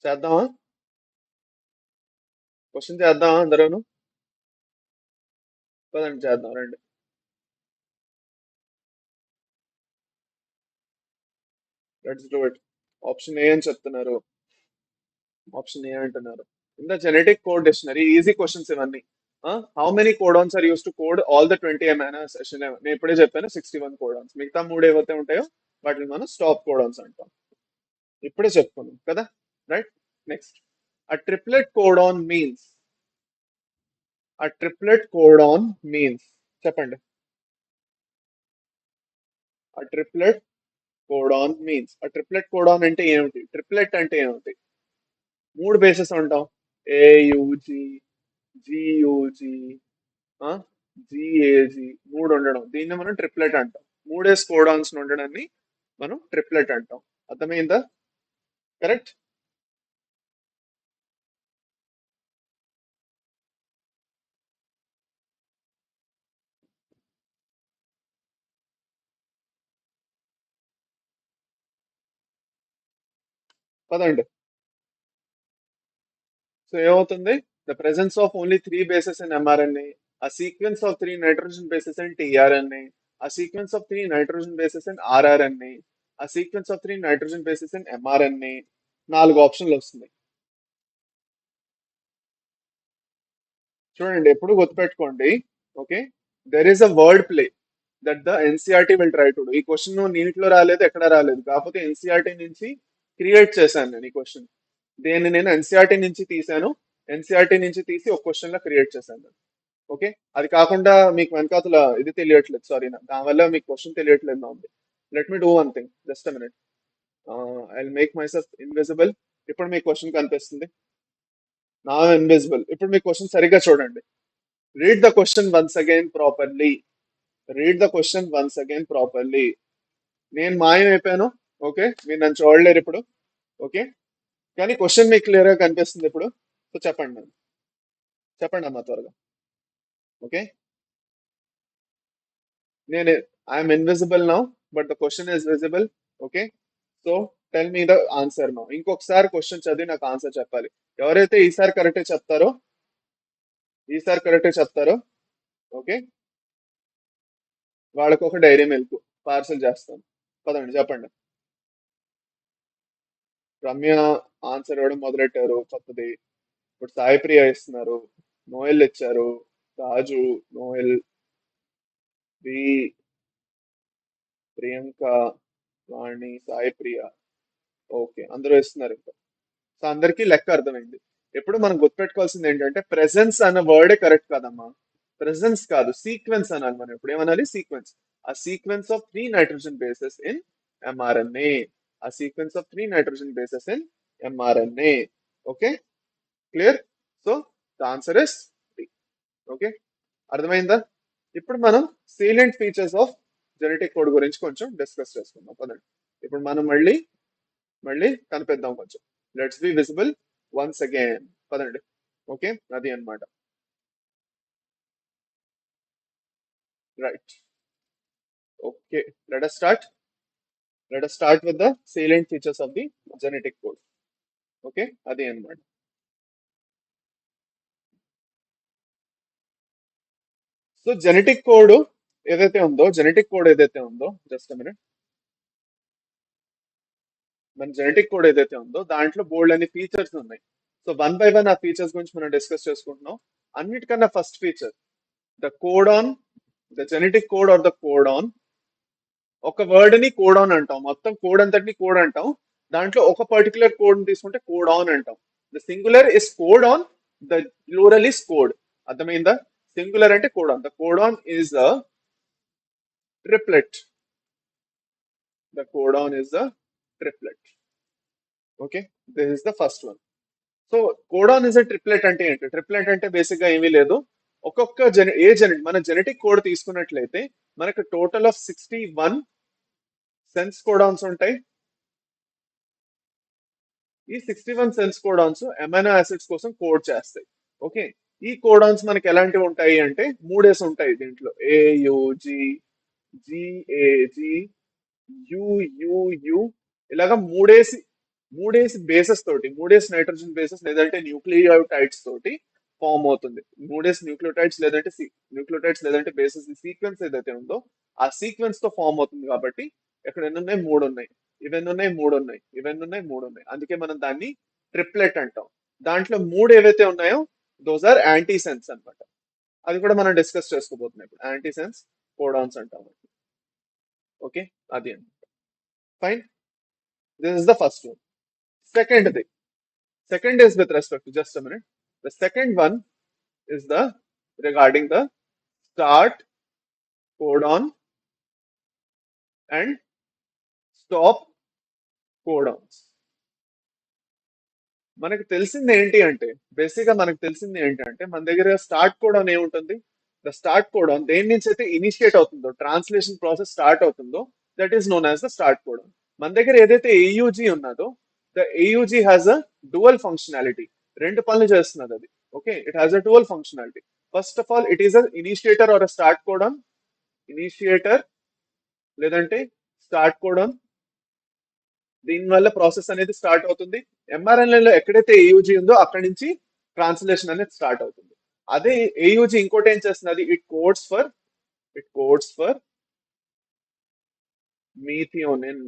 చేద్దామా? క్వశ్చన్ చేద్దామా అందరూను? పదండి చేద్దాం రండి. Let's do it. Option A అని చెప్తున్నారు. ఆప్షన్ ఏ అంటున్నారు. In the genetic code dictionary, easy questions ఇవన్నీ. How many codons are used to code all the 20 amino acids? నేను ఇప్పుడే చెప్పాను 61 కోడాన్స్. మిగతా 3 ఏవైతే ఉంటాయో వాటిని మనం స్టాప్ కోడాన్స్ అంటాం. ఇప్పుడే చెప్పుకున్నాం కదా, రైట్? నెక్స్ట్. అ ట్రిప్లెట్ కోడాన్ మీన్స్. అ ట్రిప్లెట్ కోడాన్ మీన్స్. చెప్పండి. అ ట్రిప్లెట్ కోడాన్ మీన్స్. అ ట్రిప్లెట్ కోడాన్ అంటే ఏమిటి? ట్రిప్లెట్ అంటే ఏమిటి? 3 బేసెస్ ఉంటాం. ఏయుజి, జియుజి, జిఏజి, 3 ఉండడం, దీన్ని మనం ట్రిప్లెట్ అంటాం. 3s కోడాన్స్ ఉండడాన్ని మనం ట్రిప్లెట్ అంటాం. అర్థమైందా? కరెక్ట్. పదండి. సో ఏమవుతుంది? The presence of only 3 bases in mRNA, a sequence of 3 nitrogen bases in tRNA, a sequence of 3 nitrogen bases in rRNA, a sequence of 3 nitrogen bases in mRNA. 4 ఆప్షన్లు వస్తున్నాయి. చూడండి, ఎప్పుడు గుర్తుపెట్టుకోండి. Okay, there is a word play that the NCERT will try to do. ఈ క్వశ్చన్ నీటిలో రాలేదు, ఎక్కడ రాలేదు, కాకపోతే ఎన్సీఆర్టీ నుంచి క్రియేట్ చేశాను నేను ఈ క్వశ్చన్. దీన్ని నేను ఎన్సీఆర్టీ నుంచి తీసాను. ఎన్సీఆర్టీ నుంచి తీసి ఒక క్వశ్చన్ లా క్రియేట్ చేశాను. ఓకే, అది కాకుండా మీకు వెనకాతల ఇది తెలియట్లేదు, సారీ, దానివల్ల మీకు క్వశ్చన్ తెలియట్లేదు నా ఉంది. Let me do one thing, just a minute. I make my self invisible. ఇప్పుడు మీ క్వశ్చన్ కనిపిస్తుంది. నా ఇన్విజిబుల్. ఇప్పుడు మీ క్వశ్చన్ సరిగ్గా చూడండి. Read the question once again properly. Read the question once again properly. నేను మాయం అయిపోయాను. ఓకే, మీరు నన్ను చూడలేరు ఇప్పుడు. ఓకే, కానీ క్వశ్చన్ మీకు క్లియర్ గా కనిపిస్తుంది ఇప్పుడు. సో చెప్పండి నన్ను. చెప్పండి అమ్మా త్వరగా. ఓకే, నేను I'm invisible now, but the question is visible. Okay, so tell me the answer now. ఇంకొకసారి క్వశ్చన్ చదివి నాకు ఆన్సర్ చెప్పాలి. ఎవరైతే ఈసారి కరెక్టే చెప్తారో, ఓకే, వాళ్ళకు ఒక డైరీ మిల్క్ పార్సల్ చేస్తాను. పదండి చెప్పండి. రమ్య ఆన్సర్ ఇవ్వడం మొదలెట్టారు కొత్తది. ఇప్పుడు సాయి ప్రియ ఇస్తున్నారు, నోయల్ ఇచ్చారు, రాజు, నోయల్, వి, ప్రియాంక, వాణి, సాయి ప్రియ. ఓకే, అందరూ ఇస్తున్నారు ఇంకా. సో అందరికీ లెక్క అర్థమైంది. ఎప్పుడు మనం గుర్తుపెట్టుకోవాల్సింది ఏంటంటే ప్రెసెన్స్ అన్న వర్డే కరెక్ట్ కాదమ్మా. ప్రెసెన్స్ కాదు, సీక్వెన్స్ అనాలి. మనం ఎప్పుడు ఏమనాలి? సీక్వెన్స్. ఆ sequence of 3 nitrogen bases in mRNA. ఆ sequence of 3 nitrogen bases in mRNA. Okay, clear? So the answer is D. Okay, అర్థమైందా? ఇప్పుడు మనం salient features of genetic code గురించి కొంచెం డిస్కస్ చేసుకుందాం. పదండి. ఇప్పుడు మనం మళ్ళీ మళ్ళీ కనిపిద్దాం కొంచెం. Let's be visible once again. పదండి. ఓకే, అది అన్నమాట. Right. Okay, let us start. Let us start with the salient features of the genetic code. Okay, అది అన్నమాట. సో జెనెటిక్ కోడ్ ఏదైతే ఉందో జస్ట్ మినిట్. మన జెనెటిక్ కోడ్ ఏదైతే ఉందో దాంట్లో బోల్డ్ అనే ఫీచర్స్ ఉన్నాయి. సో వన్ బై వన్ ఆ ఫీచర్స్ గురించి మనం డిస్కస్ చేసుకుంటున్నాం. అన్నిటికన్నా first feature the codon, the genetic code or the codon. ఒక వర్డ్ ని కోడాన్ అంటాం, మొత్తం కోడ్ అంతటిని కోడ్ అంటాం. దాంట్లో ఒక పర్టికులర్ కోడ్ ని తీసుకుంటే కోడాన్ అంటాం. The singular is codon, the plural is code. అర్థమైందా? సింగులర్ అంటే codon. The codon is a triplet. The codon is a triplet. Okay, this is the first one. So codon is a triplet అంటే ఏంటి? ట్రిప్లెట్ అంటే బేసిక్ గా ఏమీ లేదు. ఒక్కొక్క మన జెనెటిక్ కోడ్ తీసుకున్నట్లయితే మనకు టోటల్ ఆఫ్ 61 సెన్స్ కోడాన్స్ ఉంటాయి. ఈ 61 సెన్స్ కోడాన్స్ అమైనో యాసిడ్స్ కోసం కోడ్ చేస్తాయి. ఓకే, ఈ కోడాన్స్ మనకి ఎలాంటివి ఉంటాయి అంటే మూడేసి ఉంటాయి దీంట్లో. ఏయుజి, జిఏజి, యుయుయు, ఇలాగా మూడేసి మూడేసి బేసెస్ తోటి, మూడేసి నైట్రోజన్ బేసెస్ లేదంటే న్యూక్లియోటైడ్స్ తోటి ఫామ్ అవుతుంది. మూడేసి న్యూక్లియోటైడ్స్ లేదంటే బేసెస్ సీక్వెన్స్ ఏదైతే ఉందో ఆ సీక్వెన్స్ తో ఫామ్ అవుతుంది. కాబట్టి ఇక్కడ ఎన్ని ఉన్నాయి? మూడు ఉన్నాయి. ఇవన్నీ ఉన్నాయి? మూడు ఉన్నాయి. ఇవన్నీ ఉన్నాయి? మూడు ఉన్నాయి. అందుకే మనం దాన్ని ట్రిప్లెట్ అంటాం. దాంట్లో మూడు ఏవైతే ఉన్నాయో దోస్ ఆర్ యాంటీసెన్స్ అన్నమాట. అది కూడా మనం డిస్కస్ చేసుకోబోతున్నాం ఇప్పుడు. యాంటీసెన్స్ కోడాన్స్ అంటాం. ఓకే, అది fine. This is the first one. Second the, second is with respect to, just a minute. The second one is the regarding the start codon and stop codons. మనకు తెలిసింది ఏంటి అంటే బేసిక్ గా మనకు తెలిసింది ఏంటంటే మన దగ్గర స్టార్ట్ కోడాన్ ఏముంటుంది? ద స్టార్ట్ కోడాన్ దేని నుంచి అయితే ఇనిషియేట్ అవుతుందో, ట్రాన్స్లేషన్ ప్రాసెస్ స్టార్ట్ అవుతుందో, that is known as the start codon. మన దగ్గర ఏదైతే ఏయుజీ ఉన్నదో, the AUG has a dual functionality. రెండు పనులు చేస్తున్నది అది. Okay, it has a dual functionality. First of all it is a initiator or a start codon. Initiator లేదంటే స్టార్ట్ కోడాన్. దీని వల్ల ప్రాసెస్ అనేది స్టార్ట్ అవుతుంది. ఎంఆర్ఎన్ఏలో ఎక్కడైతే ఏయుజీ ఉందో అక్కడి నుంచి ట్రాన్స్లేషన్ అనేది స్టార్ట్ అవుతుంది. అదే ఏయుజీ ఇంకోటి ఏం చేస్తున్నది? It codes for methionine.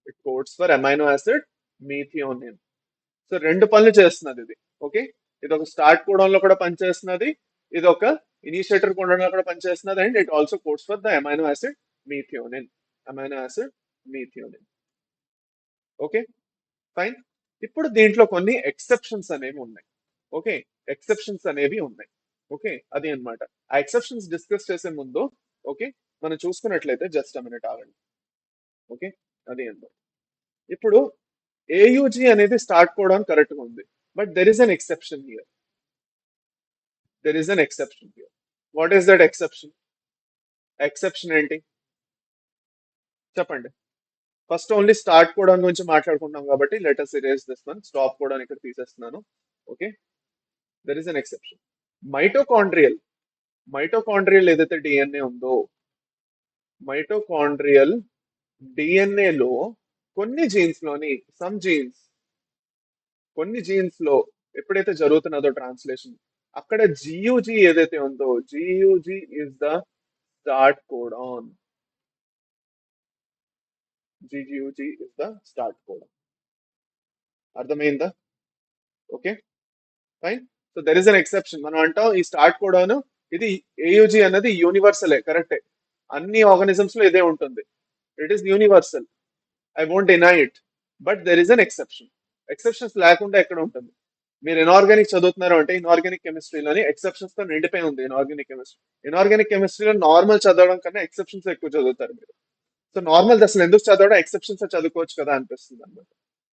It codes for amino acid methionine. So రెండు పనులు చేస్తున్నది ఇది. ఓకే, ఇది ఒక స్టార్ట్ కోడాన్ లో కూడా పనిచేస్తున్నది, ఇది ఒక ఇనిషియేటర్ కోడాన్ లో కూడా పనిచేస్తున్నది. And it also codes for the amino acid methionine. Amino acid methionine. Okay, fine. ఇప్పుడు దీంట్లో కొన్ని ఎక్సెప్షన్స్ అనేవి ఉన్నాయి. ఓకే, ఎక్సెప్షన్స్ అనేవి ఉన్నాయి. ఓకే, అది అన్నమాట. ఆ ఎక్సెప్షన్స్ డిస్కస్ చేసే ముందు ఓకే మనం చూసుకున్నట్లయితే జస్ట్ అ మినిట్ ఆగండి. ఓకే, అది అన్నమాట. ఇప్పుడు ఏయుజీ అనేది స్టార్ట్ కోడాన్ కరెక్ట్ గా ఉంది. But there is an exception here. There is an exception here. What is that exception? Exception ఏంటి చెప్పండి. ఫస్ట్ ఓన్లీ స్టార్ట్ కోడాన్ గురించి మాట్లాడుకుంటున్నాం కాబట్టి let us erase this one. Stop codon ఇక్కడ తీసేస్తున్నాను. Okay, there is an exception. Mitochondrial mitochondrial ఏదైతే డిఎన్ఏ ఉందో, మైటోకాండ్రియల్ డిఎన్ఏలో కొన్ని జీన్స్ లోని సమ్ జీన్స్, కొన్ని జీన్స్ లో ఎప్పుడైతే జరుగుతున్నదో ట్రాన్స్లేషన్, అక్కడ జియుజి ఏదైతే ఉందో, GUG is the start codon. GUG is the start codon. అర్థమైందా? Okay, fine. So there is an exception. మనం అంటాం ఈ స్టార్ట్ కోడాన్, ఇది ఏయుజి అన్నది యూనివర్సలే, కరెక్టే. అన్ని ఆర్గానిజమ్స్ లో ఇదే ఉంటుంది. It is universal. I won't deny it. But there is an exception. Exceptions లేకుండా ఎక్కడ ఉంటుంది? మీరు ఇన్ఆర్గానిక్ చదువుతున్నారు అంటే ఇన్ఆర్గానిక్ కెమిస్ట్రీలోని ఎక్సెప్షన్స్ తో నిండిపోయి ఉంది. ఇన్ఆర్గానిక్ కెమిస్ట్రీ, ఇన్ఆర్గానిక్ కెమిస్ట్రీలో నార్మల్ చదవడం కన్నా ఎక్సెప్షన్స్ ఎక్కువ చదువుతారు మీరు. సో నార్మల్ అసలు ఎందుకు చదవడం, ఎక్సెప్షన్స్ చదువుకోవచ్చు కదా అనిపిస్తుంది అనమాట.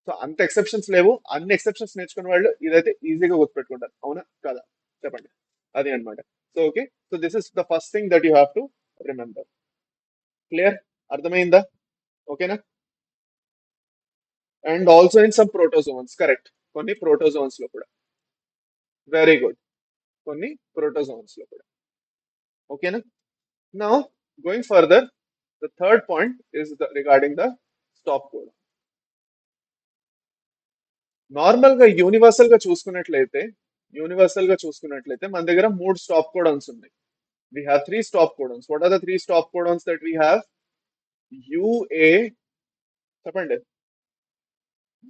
సో అంత ఎక్సెప్షన్స్ లేవు. అన్ని ఎక్సెప్షన్స్ నేర్చుకున్న వాళ్ళు ఇదైతే ఈజీగా గుర్తుపెట్టుకుంటారు. అవునా కదా? చెప్పండి. అది అన్నమాట. So okay, so this is the first thing that you have to remember. Clear? అర్థమైందా? ఓకేనా? And also in some protozoans, correct. కొన్ని ప్రోటోజోన్స్ లో కూడా. Very good. కొన్ని ప్రోటోజోన్స్ లో కూడా. ఓకేనా? Now going further, the third point is regarding the stop code. Normal గా యూనివర్సల్ గా చూసుకున్నట్లయితే మన దగ్గర మూడు స్టాప్ కోడన్స్ ఉన్నాయి. We have three stop codons. What are the three stop codons that we have? UA, చెప్పండి.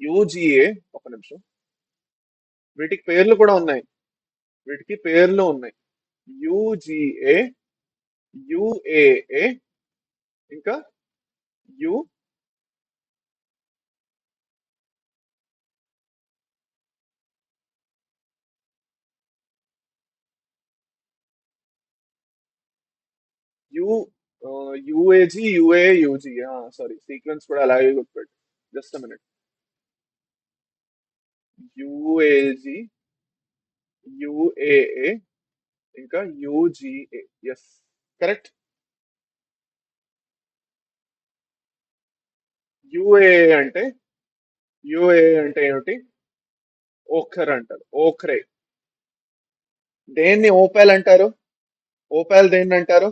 UGA, ఒక నిమిషం. వీటికి పేర్లు కూడా ఉన్నాయి. వీటికి పేర్లు ఉన్నాయి. UGA, UAA, ఇంకా U U UAG, UA, UG. Sorry, sequence కూడా అలాగే గుర్తుపెట్టు. Just a minute. UAG, UAA, ఇంకా UGA. Yes, correct. UAA అంటే, UAA అంటే ఏమిటి? ఓఖర్ అంటారు. ఓఖ్రే. దేన్ని ఓపాల్ అంటారు? ఓపాల్ దేన్ని అంటారు?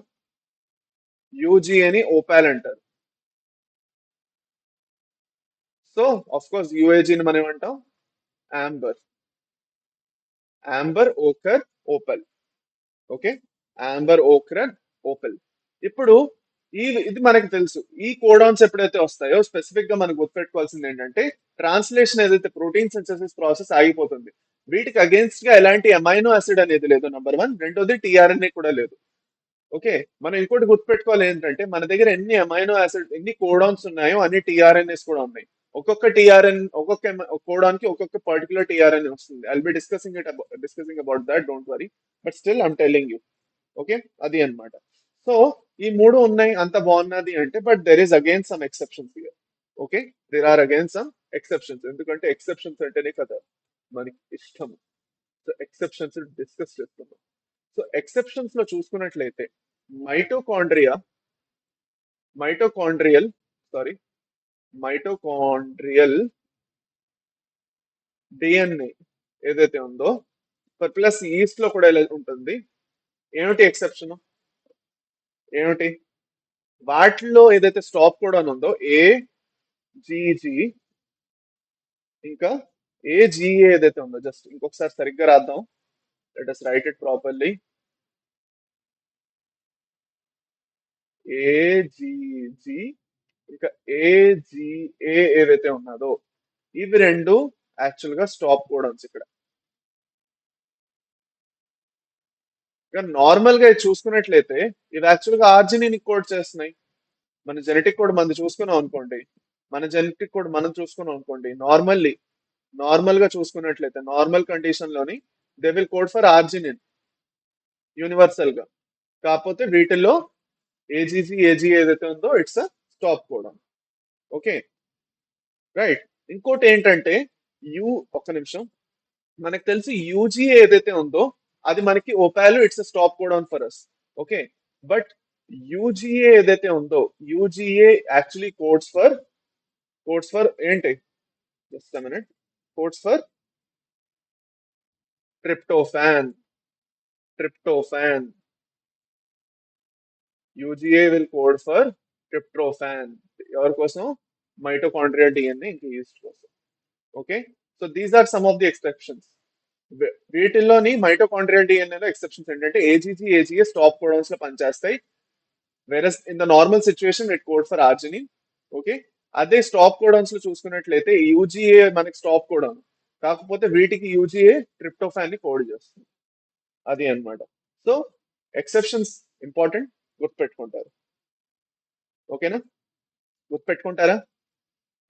యూజీ అని ఓపాల్ అంటారు. సో ఆఫ్ కోర్స్ యూఏజీని మనం ఏమంటాం? Amber. Amber, ochre, opal. Okay, amber, ఓక్రన్, ఓపల్. ఇప్పుడు ఇది మనకు తెలుసు. ఈ కోడాన్స్ ఎప్పుడైతే వస్తాయో స్పెసిఫిక్ గా మనం గుర్తుపెట్టుకోవాల్సింది ఏంటంటే, ట్రాన్స్లేషన్ ఏదైతే ప్రోటీన్ సింథసిస్ ప్రాసెస్ ఆగిపోతుంది. వీటికి అగేన్స్ట్ గా ఎలాంటి అమైనో యాసిడ్ అనేది లేదు, నంబర్ వన్. రెండోది టీఆర్ఎన్ఏ కూడా లేదు. ఓకే, మనం ఇంకోటి గుర్తుపెట్టుకోవాలి ఏంటంటే, మన దగ్గర ఎన్ని అమైనో యాసిడ్, ఎన్ని కోడాన్స్ ఉన్నాయో అన్ని టీఆర్ఎన్ఏస్ కూడా ఉన్నాయి. ఒక్కొక్క కోడాన్ కి ఒక్కొక్క పర్టికులర్ టీఆర్ఎన్ఏ వస్తుంది. I'll be discussing about that, don't worry. But still I'm telling you. Okay, అది అన్నమాట. సో ఈ మూడు ఉన్నాయి, అంత బాగున్నది అంటే, but there is again some exceptions here. Okay, there are again some exceptions. ఎందుకంటే ఎక్సెప్షన్స్ అంటేనే కదా మనకి ఇష్టం. సో ఎక్సెప్షన్స్ డిస్కస్ చేస్తున్నాం. సో ఎక్సెప్షన్స్ లో చూసుకున్నట్లయితే, mitochondria mitochondrial sorry mitochondrial DNA ఏదైతే ఉందో, ప్లస్ ఈస్ట్ లో కూడా ఇలా ఉంటుంది. ఏమిటి ఎక్సెప్షన్? ఏమిటి? వాటిలో ఏదైతే స్టాప్ కోడాన్ ఉందో, ఏజీజీ, ఇంకా ఏజిఏ ఏదైతే ఉందో, జస్ట్ ఇంకొకసారి సరిగ్గా రాద్దాం. Let us write it properly. AGG, ఇంకా ఏజిఏ ఏదైతే ఉన్నదో, ఇవి రెండు యాక్చువల్ గా స్టాప్ కోడన్స్ ఇక్కడ. నార్మల్ గా ఇది చూసుకున్నట్లయితే, ఇవి యాక్చువల్ గా ఆర్జినిన్ కోడ్ చేస్తున్నాయి. మన జెనెటిక్ కోడ్ మనం చూసుకున్నాం అనుకోండి, నార్మల్ గా చూసుకున్నట్లయితే, నార్మల్ కండిషన్ లోని they will code for arginine universal గా. కాకపోతే వీటిల్లో ఏజీజీ, ఏజీ ఏదైతే ఉందో, it's a stop codon. Okay, right. ఇంకోటి ఏంటంటే, యు ఒక్క నిమిషం. మనకు తెలిసి యూజీఏ ఏదైతే ఉందో, అది మనకి opal, it's stop codon for us. Okay, but UGA ఏదైతే ఉందో, యూజీఏ యాక్చువల్లీ కోడ్స్ ఫర్ ఏంటి? Just minute. Codes for tryptophan. tryptophan. UGA will code for tryptophan. ఎవరి కోసం మైటోకాండ్రియల్ డిఎన్ఏ ఇంకా ఈస్ట్ కోసం. Okay, so these are some of the exceptions. వీటిల్లోని మైటోకాండ్రియల్ డిఎన్ఏలో ఎక్సెప్షన్స్ ఏంటంటే ఏజీజీ ఏజీఏ స్టాప్ కోడాన్స్ లో పనిచేస్తాయి. Versus in the normal situation it code for arginine. Okay, అదే స్టాప్ కోడాన్స్ లో చూసుకున్నట్లయితే యూజీఏ మనకి స్టాప్ కోడాన్, కాకపోతే వీటికి యూజీఏ ట్రిప్టోఫాన్ ని కోడ్ చేస్తుంది. అది అన్నమాట. సో ఎక్సెప్షన్స్ ఇంపార్టెంట్, గుర్తుపెట్టుకుంటారు. ఓకేనా, గుర్తుపెట్టుకుంటారా?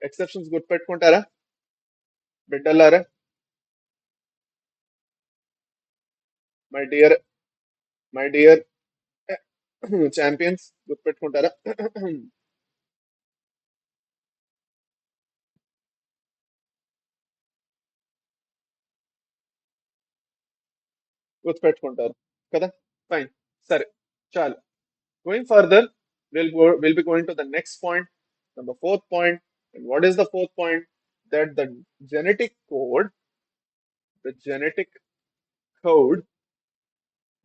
ఎక్సెప్షన్స్ గుర్తుపెట్టుకుంటారా బిడ్డలారా? My dear my dear champions గుర్తుపెట్టుకుంటారా? గుర్తుపెట్టుకుంటారు కదా? ఫైన్, సరే, చాలు. Going further, we'll be going to the next point, number fourth point. And what is the fourth point? That the genetic code, the genetic code,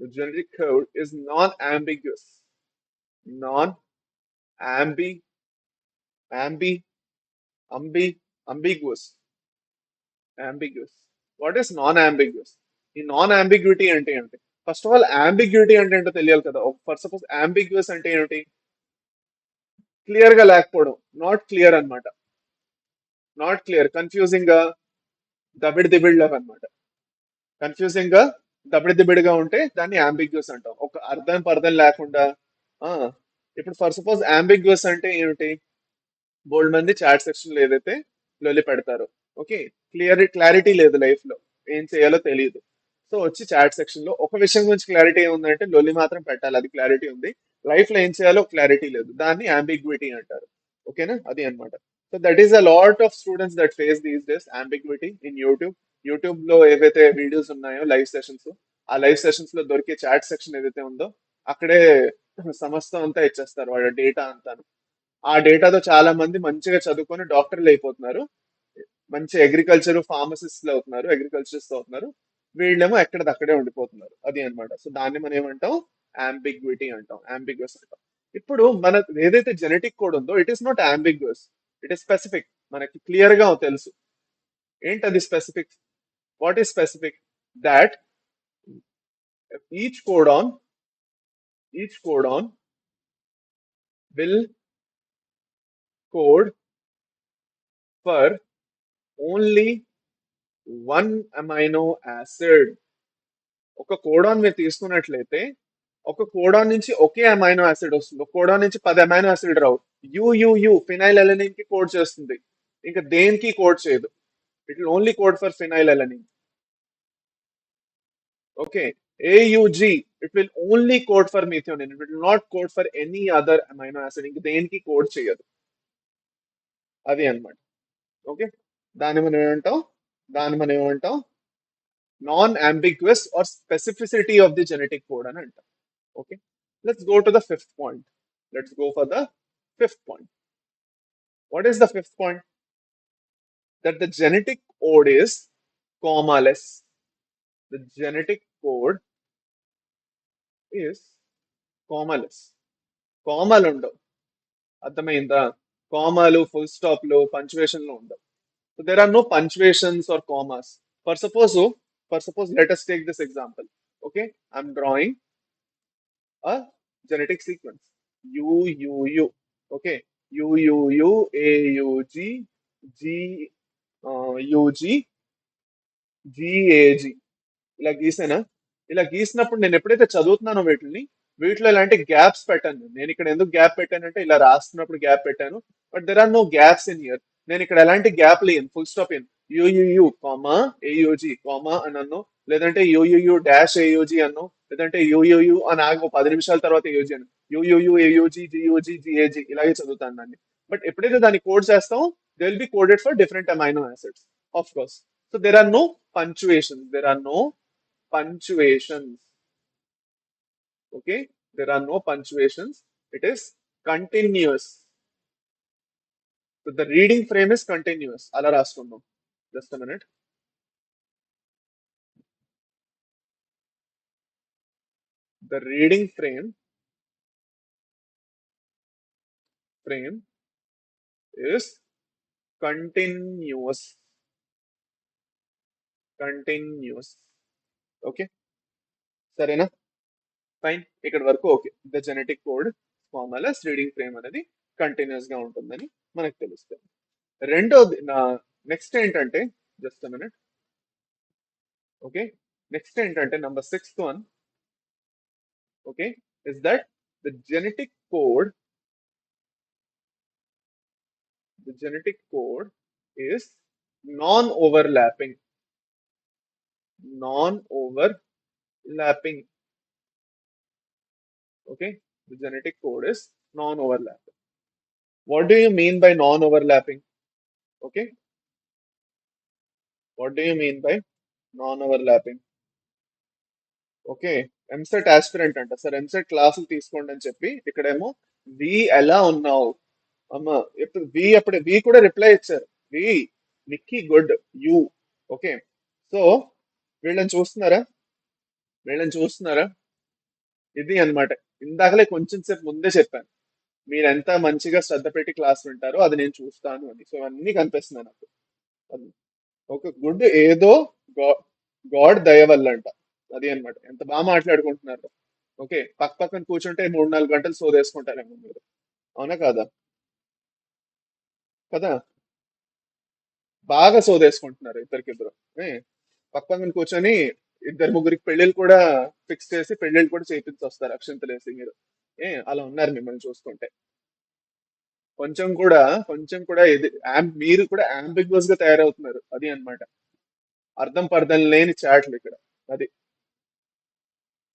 the genetic code is non-ambiguous. Non-ambi, ambi, ambi, ambiguous, ambiguous. What is non-ambiguous? ఈ నాన్ అంబిగ్యూటీ అంటే ఏంటి? ఫస్ట్ ఆఫ్ ఆల్ అంబిగ్యూటీ అంటే ఏంటో తెలియాలి కదా. ఫర్ సపోజ్ అంబిగ్యూస్ అంటే ఏంటి? క్లియర్ గా లేకపోవడం, నాట్ క్లియర్ అన్నమాట. నాట్ క్లియర్, కన్ఫ్యూజింగ్ గా, దబిడి దిబిడిలో అనమాట. కన్ఫ్యూజింగ్ గా, దబిడి దిబిడిగా ఉంటే దాన్ని అంబిగ్యూస్ అంటాం. ఒక అర్థం పర్థం లేకుండా. ఆ ఇప్పుడు ఫర్ సపోజ్ అంబిగ్యూస్ అంటే ఏమిటి? బోల్డ్ మంది చాట్ సెక్షన్ లో ఏదైతే లొల్లి పెడతారు. ఓకే, క్లారిటీ లేదు లైఫ్ లో, ఏం చేయాలో తెలియదు. సో వచ్చి చాట్ సెక్షన్ లో ఒక విషయం గురించి క్లారిటీ ఉందంటే లొల్లి మాత్రం పెట్టాలి, అది క్లారిటీ ఉంది. లైఫ్ లో ఏం చేయాలో క్లారిటీ లేదు, దాన్ని అంబిగ్విటీ అంటారు. ఓకేనా, అది అన్నమాట. So that is a lot of students that face these days ambiguity in YouTube. YouTube లో ఏవైతే వీడియోస్ ఉన్నాయో లైవ్ సెషన్స్, ఆ లైవ్ సెషన్స్ లో దొరికే చాట్ సెక్షన్ ఏదైతే ఉందో అక్కడే సమస్తం అంతా ఇచ్చేస్తారు, వాళ్ళ డేటా అంతా. ఆ డేటాతో చాలా మంది మంచిగా చదువుకొని డాక్టర్లు అయిపోతున్నారు, మంచి అగ్రికల్చర్ ఫార్మసిస్ట్లు అవుతున్నారు, అగ్రికల్చరిస్ట్ అవుతున్నారు. వీళ్ళేమో ఎక్కడిదక్కడే ఉండిపోతున్నారు. అది అన్నమాట. సో దాన్ని మనం ఏమంటాం? అంబిగ్విటీ అంటాం, అంబిగ్యూస్ అంటాం. ఇప్పుడు మన ఏదైతే జెనెటిక్ కోడ్ ఉందో it is not ambiguous, it is specific. మనకి క్లియర్ గా తెలుసు ఏంటది specific. What is specific? That each codon each codon will code for only one amino acid. ఒక కోడాన్ మీరు తీసుకున్నట్లయితే ఒక కోడాన్ నుంచి ఒకే అమైనో యాసిడ్ వస్తుంది, ఒక కోడాన్ నుంచి 10 అమైనో యాసిడ్ రావు. యుయుయు ఫినైల్ ఎలనిన్ కి కోడ్ చేస్తుంది, ఇంకా దేనికి కోడ్ చేయదు. It will only code for phenylalanine. Okay, AUG it will only code for methionine, it will not code for any other amino acid, ఇంక దేనికి కోడ్ చేయదు. అది అన్నమాట. ఓకే, దాన్ని మనం ఏమంటాం? దాన్ని మనం ఏమంటాం? Non ambiguous or specificity of the genetic code అని అంటాం. Okay, let's go to the fifth point. Let's go for the fifth point. What is the fifth point? That the genetic code is commaless. The genetic code is commaless. కామాలు ఉండవు, అర్థమైందా? కామాలు, ఫుల్ స్టాప్లు, పంచువేషన్లు ఉండవు. So there are no punctuations or commas. For suppose, let us take this example. Okay, I'm drawing a genetic sequence. UUU. Okay. UUU, AUG, UG, GAG. ఇలా గీసానా? ఇలా గీసినప్పుడు నేను ఎప్పుడైతే చదువుతున్నానో వీటిలో ఇలాంటి గ్యాప్స్ పెట్టాను. నేను ఇక్కడ ఎందుకు గ్యాప్ పెట్టానంటే ఇలా రాస్తున్నప్పుడు గ్యాప్ పెట్టాను. But there are no gaps in here. నేను ఇక్కడ ఎలాంటి గ్యాప్ లేను, full stop in UUU comma AUG comma అని అన్ను, లేదంటే యుయుయు డాష్ ఏయుజి అన్ను, లేదంటే యుయుయు అని ఆగి 10 నిమిషాల తర్వాత ఏయుజి అను, యుయుయు ఏయుజి జియుజి జిఏజి ఇలాగే చదువుతాను దాన్ని. బట్ ఎప్పుడైతే దాన్ని కోడ్ చేస్తామో they will be coded for different amino acids of course. So there are no punctuations, there are no punctuations. Okay, there are no punctuations, it is continuous. So the reading frame is continuous. Ala raskunnam. Just a minute. The reading frame is continuous. Continuous. Okay, సరేనా? ఫైన్, ఇక్కడ వరకు okay. The genetic code formless reading frame అనేది కంటిన్యూస్ గా ఉంటుందని మనకు తెలుస్తుంది. రెండోది నెక్స్ట్ ఏంటంటే, జస్ట్ మినిట్. ఓకే, నెక్స్ట్ ఏంటంటే number sixth one, okay, is that the genetic code the genetic code is non-overlapping. Non-overlapping. Okay, the genetic code is non-overlapping. What do you mean by non-overlapping? Okay, what do you mean by non-overlapping? Okay, EAMCET aspirant అంట సార్, ఎంసెట్ క్లాసులు తీసుకోండి అని చెప్పి ఇక్కడేమో వి ఎలా ఉన్నావు అమ్మ, ఎప్పుడు వి, అప్పుడే వి కూడా రిప్లై ఇచ్చారు. వి నిక్కీ గుడ్, యూ. ఓకే, సో వీళ్ళని చూస్తున్నారా? వీళ్ళని చూస్తున్నారా? ఇది అన్నమాట. ఇందాకలే కొంచెం సేపు ముందే చెప్పాను, మీరు ఎంత మంచిగా శ్రద్ధ పెట్టి క్లాస్ వింటారో అది నేను చూస్తాను అని. సో అన్ని కనిపిస్తున్నాయి నాకు. అది ఒక గుడ్ ఏదో గాడ్ దయ వల్ల అంట. అది అన్నమాట. ఎంత బాగా మాట్లాడుకుంటున్నారు. ఓకే, పక్క పక్కన కూర్చుంటే 3-4 గంటలు సోదేసుకుంటారేమో మీరు. అవునా కాదా? కదా, బాగా సోదేసుకుంటున్నారు ఇద్దరికిద్దరు. ఏ, పక్క పక్కన కూర్చొని ఇద్దరు ముగ్గురికి పెళ్ళిళ్ళు కూడా ఫిక్స్ చేసి పెళ్ళిళ్ళు కూడా చేయించి వస్తారు అక్షంతలేసి మీరు. అలా ఉన్నారు మిమ్మల్ని చూసుకుంటే. కొంచెం కూడా ఇది మీరు కూడా అంబిగ్వస్ గా తయారవుతున్నారు. అది అన్నమాట. అర్థం పర్థం లేని చాట్లు ఇక్కడ. అది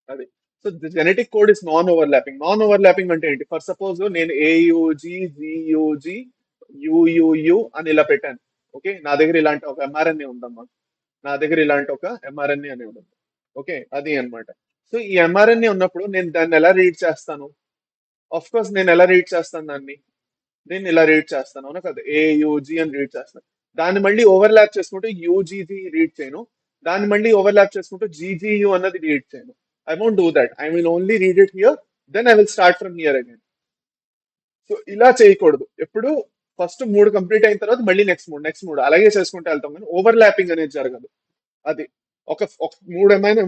అది so the genetic code is non overlapping. Non overlapping అంటే ఏంటి? ఫర్ సపోజ్ నేను ఏయుజి జియుజి యుయుయు అని ఇలా పెట్టాను. ఓకే, నా దగ్గర ఇలాంటి ఒక ఎంఆర్ఎన్ఏ ఉందమ్మా. నా దగ్గర ఇలాంటి ఒక ఎంఆర్ఎన్ఏ అనేది ఉంది. ఓకే, అది అన్నమాట. సో ఈ ఎంఆర్ఎన్ఏ ఉన్నప్పుడు నేను దాన్ని ఎలా రీడ్ చేస్తాను? ఆఫ్ కోర్స్ నేను ఎలా రీడ్ చేస్తాను దాన్ని? నేను ఇలా రీడ్ చేస్తాను, అవునా కదా? ఏయుజి అని రీడ్ చేస్తాను. దాన్ని మళ్ళీ ఓవర్లాప్ చేసుకుంటూ యూజీజీ రీడ్ చేయను. దాన్ని మళ్ళీ ఓవర్లాప్ చేసుకుంటూ జీజీయు అన్నది రీడ్ చేయను. I won't do that. I will only read it here, then I will start from here again. So ఇలా చేయకూడదు ఎప్పుడు. ఫస్ట్ 3 కంప్లీట్ అయిన తర్వాత మళ్ళీ నెక్స్ట్ మూడు అలాగే చేసుకుంటూ వెళ్తాం, కానీ ఓవర్లాపింగ్ అనేది జరగదు. అది ఒక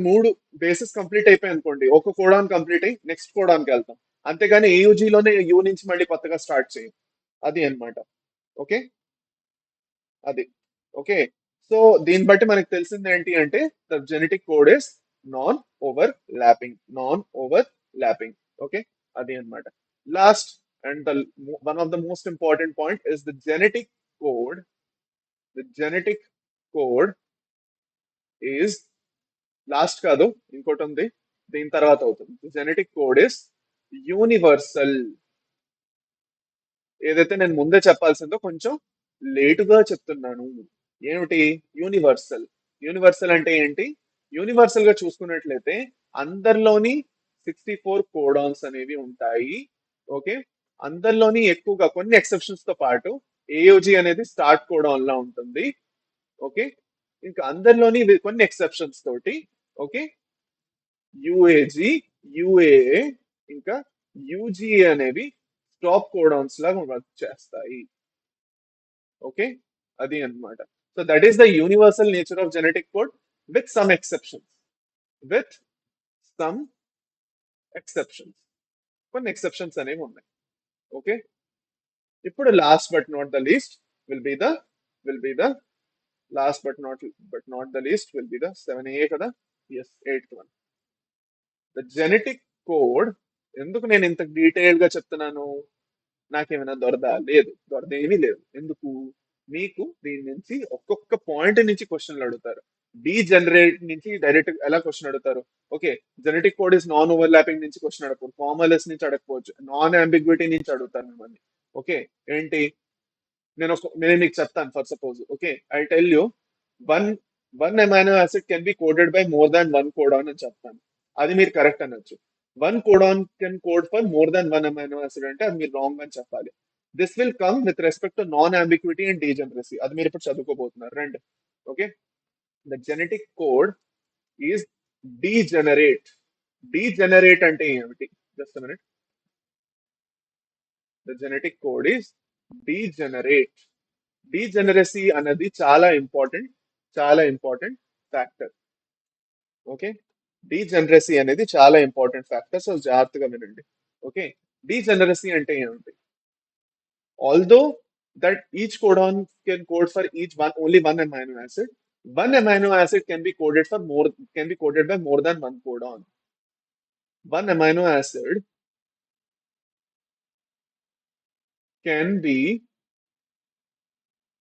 మూడు బేసిస్ కంప్లీట్ అయిపోయి అనుకోండి, ఒక కోడాన్ కంప్లీట్ అయ్యి నెక్స్ట్ కోడాన్కి వెళ్తాం. అంతేగాని ఏయుజీలోనే యూ నుంచి మళ్ళీ కొత్తగా స్టార్ట్ చేయం. అది అన్నమాట. ఓకే, అది ఓకే. సో దీన్ని బట్టి మనకు తెలిసింది ఏంటి అంటే the genetic code is non over lapping. Okay, అది అన్నమాట. Last and the one of the most important point is code the genetic code is lost కాదు, ఇంకోటి ఉంది, దీని తర్వాత అవుతుంది. Genetic code is universal. ఏదైతే నేను ముందే చెప్పాల్సిందో కొంచెం లేటుగా చెప్తున్నాను. ఏమిటి? యూనివర్సల్. యూనివర్సల్ అంటే ఏంటి? యూనివర్సల్ గా చూసుకున్నట్లయితే అందరిలోని 64 కోడాన్స్ అనేవి ఉంటాయి. ఓకే, అందరిలోని ఎక్కువగా కొన్ని ఎక్సెప్షన్స్ తో పాటు ఏఓజీ అనేది స్టార్ట్ కోడాన్ లా ఉంటుంది. ఓకే, ఇంకా అందరిలోని కొన్ని ఎక్సెప్షన్స్ తోటి, ఓకే, యుఏజి, యుఏఏ, ఇంకా యూజీఏ అనేవి స్టాప్ కోడాన్స్ లాగా వర్క్ చేస్తాయి. ఓకే, అది అన్నమాట. So that is the universal nature of genetic code with some exceptions. With some exceptions, కొన్ని ఎక్సెప్షన్స్ అనేవి ఉన్నాయి. ఓకే, ఇప్పుడు last but not the least will be the last but not the least will be the 7A కదా. Yes, 8th one. The genetic code. ఎందుకు నేను ఇంత డీటెయిల్ గా చెప్తున్నాను? నాకేమైనా దొరదా? లేదు, దొరద ఏమీ లేదు. ఎందుకు? మీకు దీని నుంచి ఒక్కొక్క పాయింట్ నుంచి క్వశ్చన్లు అడుగుతారు. డీజనరేట్ నుంచి డైరెక్ట్ ఎలా క్వశ్చన్ అడుగుతారు? Okay, genetic code is non overlapping నుంచి క్వశ్చన్ అడగకపోవచ్చు, ఫార్మలెస్ నుంచి అడగకపోవచ్చు, నాన్ అంబిగ్విటీ నుంచి అడుగుతారు మిమ్మల్ని. ఓకే, ఏంటి? నేను మీకు చెప్తాను. For suppose, okay, I tell you one one amino acid can be coded by more than one codon అని చెప్తాను. అది మీరు కరెక్ట్ అనొచ్చు. One codon can code for more than one amino acid అంటే అది మీరు రాంగ్ అని చెప్పాలి. This will come with respect to non ambiguity and degeneracy. అది మీరు ఇప్పుడు చదువుకోబోతున్నారు. రెండు. Okay, the genetic code is degenerate. Degenerate అంటే ఏమిటి? Just minute. The genetic code is degenerate. Degeneracy అన్నది చాలా ఇంపార్టెంట్ ఫ్యాక్టర్. ఓకే, డీజెనరసీ అనేది చాలా ఇంపార్టెంట్ ఫ్యాక్టర్. సో జాగ్రత్తగా వినండి. ఓకే, డీజెనరసీ అంటే ఏమిటి? Although that each codon can code for each one only one amino acid can be coded by more than one codon. One amino acid can be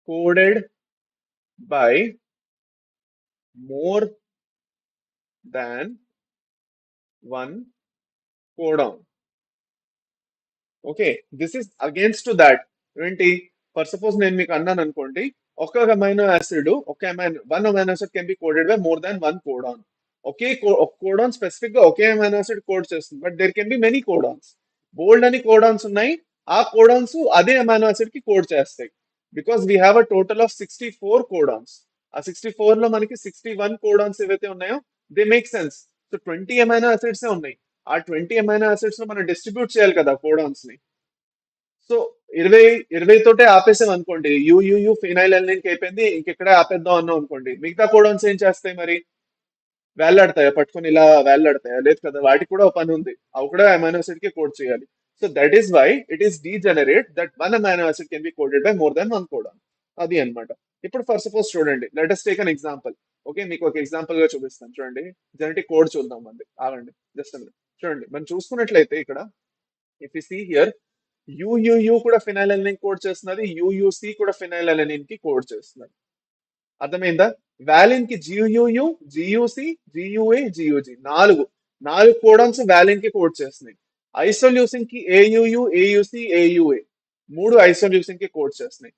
coded by more than one codon. Okay, this is against to that. ఏంటి? ఫర్ సపోజ్ నేను మీకు అన్నాను అనుకోండి, ఒక amino acid one amino acid can be coded by more than one codon. ఒక కోడాన్ స్పెసిఫిక్ గా ఒకే అమైనో యాసిడ్ కోడ్ చేస్తుంది, but there can be many codons. బోల్డ్ అని కోడాన్స్ ఉన్నాయి. ఆ కోడాన్స్ అదే అమైనో యాసిడ్ కి కోడ్ చేస్తాయి. Because we have a total of 64 codons. ఆ 64 లో మనకి 61 కోడాన్స్ ఏవైతే ఉన్నాయో they make sense. So 20 amino acids ఉన్నాయి. ఆ 20 అమైనో యాసిడ్స్ లో మనం డిస్ట్రిబ్యూట్ చేయాలి కదా కోడాన్స్ ని. సో 20 తోటే ఆపేసాం అనుకోండి, ఫినైల్ అలైన్ అయిపోయింది, ఇంకెక్కడే ఆపేద్దాం అన్నాం అనుకోండి, మిగతా కోడాన్స్ ఏం చేస్తాయి మరి? వేలాడతాయా? పట్టుకొని ఇలా వేలాడతాయా? లేదు కదా, వాటికి కూడా ఒక పని ఉంది. అవి కూడా అమైనో యాసిడ్ కి కోడ్ చేయాలి. So that is why it is degenerate that one amino acid can be coded by more than one codon. అది అన్నమాట. ఇప్పుడు ఫర్ సపోజ్ చూడండి, let us take an example. Okay, మీకు ఒక ఎగ్జాంపుల్ గా చూపిస్తాను చూడండి. జెనెటిక్ కోడ్ చూద్దాం అండి. ఆగండి, జస్ట్ చూడండి. మనం చూసుకున్నట్లయితే ఇక్కడ ఇఫ్ యు సీ హియర్, యుయుయు కూడా ఫినైల్ అలైన్ కోడ్ చేస్తున్నది, యుయుసి కూడా ఫినైల్ అలైన్ కి కోడ్ చేస్తున్నది. అర్థమైందా? వాలిన్ కి జియుయు, జియుసి, జియుఏ, జియుజి, నాలుగు కోడాన్స్ వాలిన్ కి కోడ్ చేస్తున్నాయి. ఐసోల్యూసిన్ కి ఏయుయు, ఏయుసి, ఏయుఏ, మూడు ఐసోల్యూసిన్ కి కోడ్ చేస్తున్నాయి.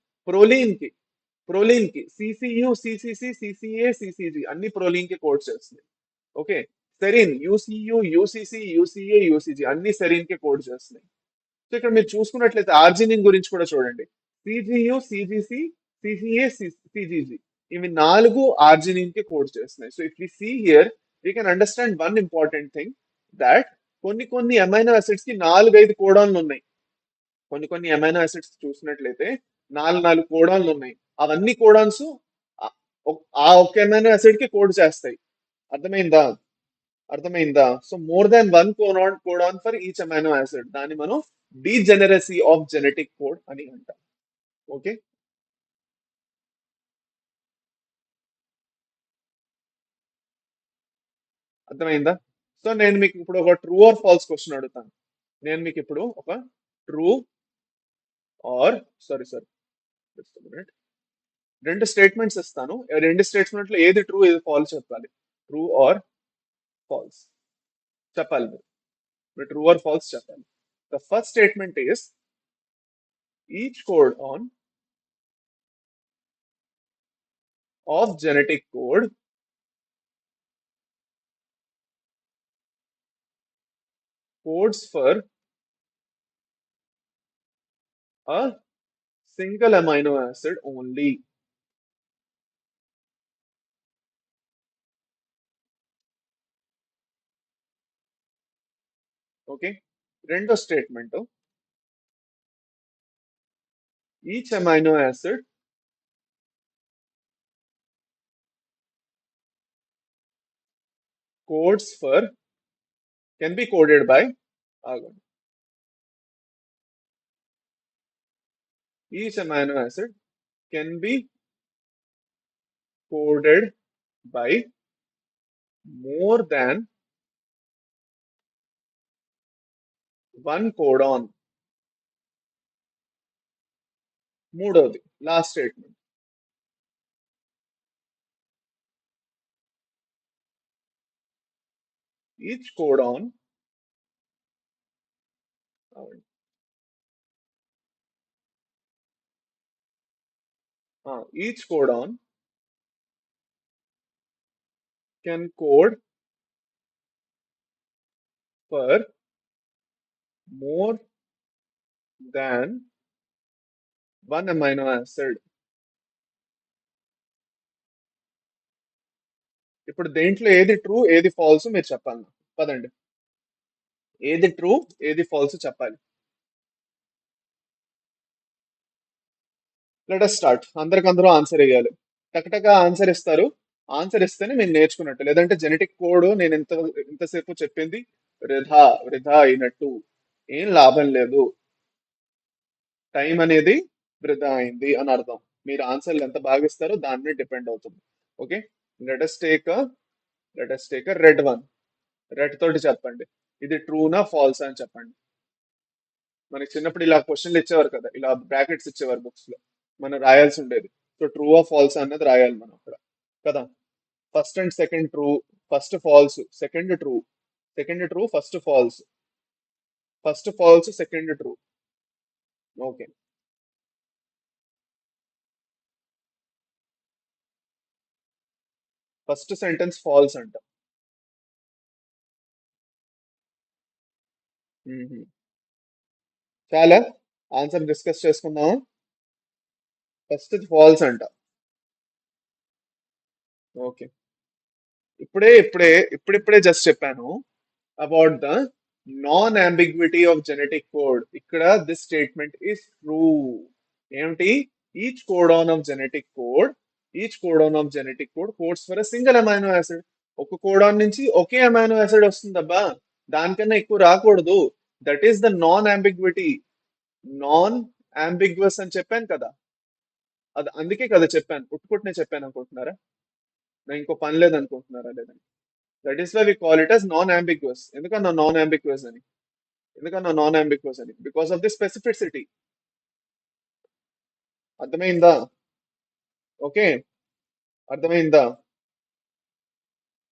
ప్రోలీన్ కి సిసియు, సిసిసి, సిసిఏ, సిసిజి, అన్ని ప్రోలీన్ కి కోడ్ చేస్తున్నాయి. ఓకే, సెరిన్ యూసియు, యూసిసి, యూసిఏ, యూసిజి, అన్ని సెరిన్ కి కోడ్ చేస్తున్నాయి. సో ఇక్కడ మీరు చూసుకున్నట్లయితే ఆర్జినిన్ గురించి కూడా చూడండి. సిజియు, సిజిసి, సిసిఏ, సిజిజి, ఇవి నాలుగు ఆర్జినిన్ కి కోడ్ చేస్తున్నాయి. So if we see here, we can understand one important thing, that కొన్ని అమైనో యాసిడ్స్ కి 4-5 కోడాన్లు ఉన్నాయి. కొన్ని అమైనో యాసిడ్స్ చూసినట్లయితే నాలుగు కోడాన్లు ఉన్నాయి. అవన్నీ కోడాన్స్ ఆ ఒక్క అమైనో యాసిడ్ కి కోడ్ చేస్తాయి. అర్థమైందా? అర్థమైందా? So more than one codon for each amino acid, దాన్ని మనం డీజెనరసీ ఆఫ్ జెనెటిక్ కోడ్ అని అంటాం. ఓకే, అర్థమైందా? సో నేను మీకు ఇప్పుడు ఒక ట్రూ ఆర్ ఫాల్స్ క్వశ్చన్ అడుగుతాను. నేను మీకు ఇప్పుడు ఒక ట్రూ ఆర్ సారీ రెండు స్టేట్మెంట్స్ ఇస్తాను. రెండు స్టేట్మెంట్ లో ఏది ట్రూ ఏది ఫాల్స్ చెప్పాలి. ట్రూ ఆర్ ఫాల్స్ చెప్పాలి మీరు ట్రూ ఆర్ ఫాల్స్ చెప్పాలి. The first statement is each codon of genetic code codes for a single amino acid only. Okay, రెండో statement, each amino acid codes for can be coded by, each amino acid can be coded by more than one codon. మూడోది last statement, each codon each codon can code for more than one amino acid. ఇప్పుడు దేంట్లో ఏది ట్రూ ఏది ఫాల్స్ మీరు చెప్పాలి. పదండి. ఏది ట్రూ ఏది ఫాల్స్ చెప్పాలి. Let us start. అందరికందరూ ఆన్సర్ వేయాలి. టకటక ఆన్సర్ ఇస్తారు. ఆన్సర్ ఇస్తేనే నేను నేర్చుకున్నట్టు, లేదంటే జెనెటిక్ కోడ్ నేను ఇంతసేపు చెప్పింది వృధా వృధా అయినట్టు. ఏం లాభం లేదు. టైం అనేది వృధా అయింది అని అర్థం. మీరు ఆన్సర్లు ఎంత బాగా ఇస్తారో దాని మీద డిపెండ్ అవుతుంది. Okay, let us take red one. Red తోటి చెప్పండి, ఇది ట్రూనా ఫాల్స్ అని చెప్పండి. మనకి చిన్నప్పుడు ఇలా క్వశ్చన్లు ఇచ్చేవారు కదా, ఇలా బ్రాకెట్స్ ఇచ్చేవారు బుక్స్ లో, మనం రాయాల్సి ఉండేది. సో ట్రూ ఆ ఫాల్స్ అన్నది రాయాలి మనం అక్కడ కదా. First and second true, first false, second true, second true, first false, first false, second true. Okay, first sentence false అంట. మ్మ్. చాలా ఆన్సర్ డిస్కస్ చేసుకుందాం. ఫస్ట్ ఫాల్స్ అంట. ఓకే, ఇప్పుడిప్పుడే జస్ట్ చెప్పాను about the non ambiguity of genetic code. ఇక్కడ దిస్ స్టేట్మెంట్ ఈస్ ట్రూ. ఏమిటి? Each codon of genetic code, each codon of genetic code codes for a single amino acid. ఒక కోడాన్ నుంచి ఒకే అమైనో యాసిడ్ వస్తుందబ్బా, దానికన్నా ఎక్కువ రాకూడదు. That is the non ambiguity. Non ambiguous అని చెప్పాను కదా, అది అందుకే కదా చెప్పాను. పుట్టుకుట్నే చెప్పాను అనుకుంటున్నారా? నా ఇంకో పని లేదనుకుంటున్నారా? లేదని that is why we call it as non ambiguous. ఎందుకన్నా నాన్ అంబిగ్వస్ అని? ఎందుకన్నా నాన్ అంబిగ్వస్ అని? Because of the specificity. అర్థమైందా? ఓకే, అర్థమైందా?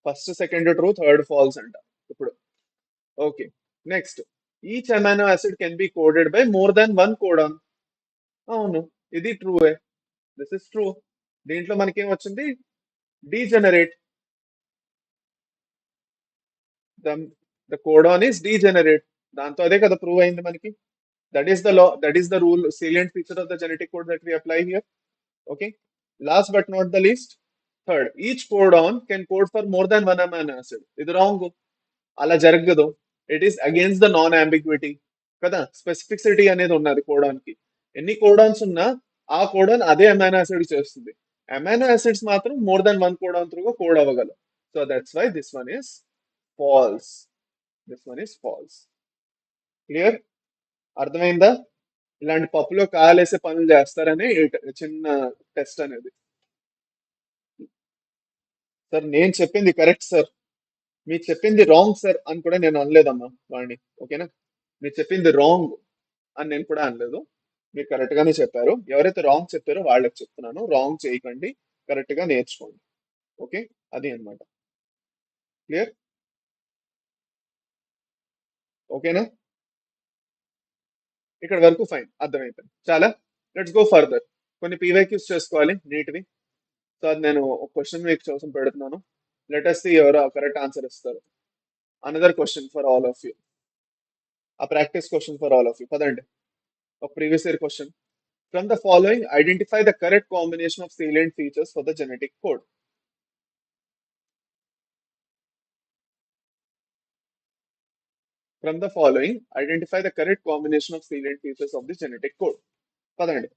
First second true, third false అంట ఇప్పుడు. Okay, next. Each amino acid can be coded by more than one codon. అవును, ఇది ట్రూ. This is true. దీంట్లో మనకి ఏం వచ్చింది? Degenerate. The the codon is degenerate. దాంతో అదే కదా ప్రూవ్ అయింది మనకి. That is the law, that is the rule, salient feature of the genetic code that we apply here. Okay, last but not the least, third, each codon can code for more than one amino acid. ఇది రాంగ్, అలా జరగదు. It is against the non ambiguity కదా. స్పెసిఫిసిటీ అనేది ఉన్నది కోడాన్ కి. ఎన్ని కోడాన్స్ ఉన్నా ఆ కోడాన్ అదే అమైనో యాసిడ్ చేస్తుంది. అమైనో యాసిడ్స్ మాత్రం మోర్ దాన్ వన్ కోడాన్ త్రూగా కోడ్ అవ్వగలవు. So that's why this one is false. This one is false. Clear? అర్థమైందా? ఇలాంటి పప్పులో కాలేసే పనులు చేస్తారని ఈ చిన్న టెస్ట్ అనేది. సార్ నేను చెప్పింది కరెక్ట్ సార్, మీరు చెప్పింది రాంగ్ సార్ అని కూడా నేను అనలేదమ్మా వాడిని. ఓకేనా? మీరు చెప్పింది రాంగ్ అని నేను కూడా అనలేదు. మీరు కరెక్ట్ గానే చెప్పారు. ఎవరైతే రాంగ్ చెప్పారో వాళ్ళకి చెప్తున్నాను, రాంగ్ చేయకండి, కరెక్ట్ గా నేర్చుకోండి. ఓకే, అది అన్నమాట. క్లియర్? ఓకేనా? ఇక్కడ వరకు ఫైన్, అర్థమైపోయింది. చాలా. Let's go further. కొన్ని పీవైక్యూస్ చేసుకోవాలి నీట్వి. సో అది నేను ఒక క్వశ్చన్ మీకు కోసం పెడుతున్నాను. లెటెస్ట్ ఎవరు కరెక్ట్ ఆన్సర్ ఇస్తారు. Another question for all of you. A practice question for all of you. పదండి, ఒక previous year question. From the following identify the correct combination of salient features for the genetic code. From the following identify the correct combination of salient features of the genetic code. పదండి.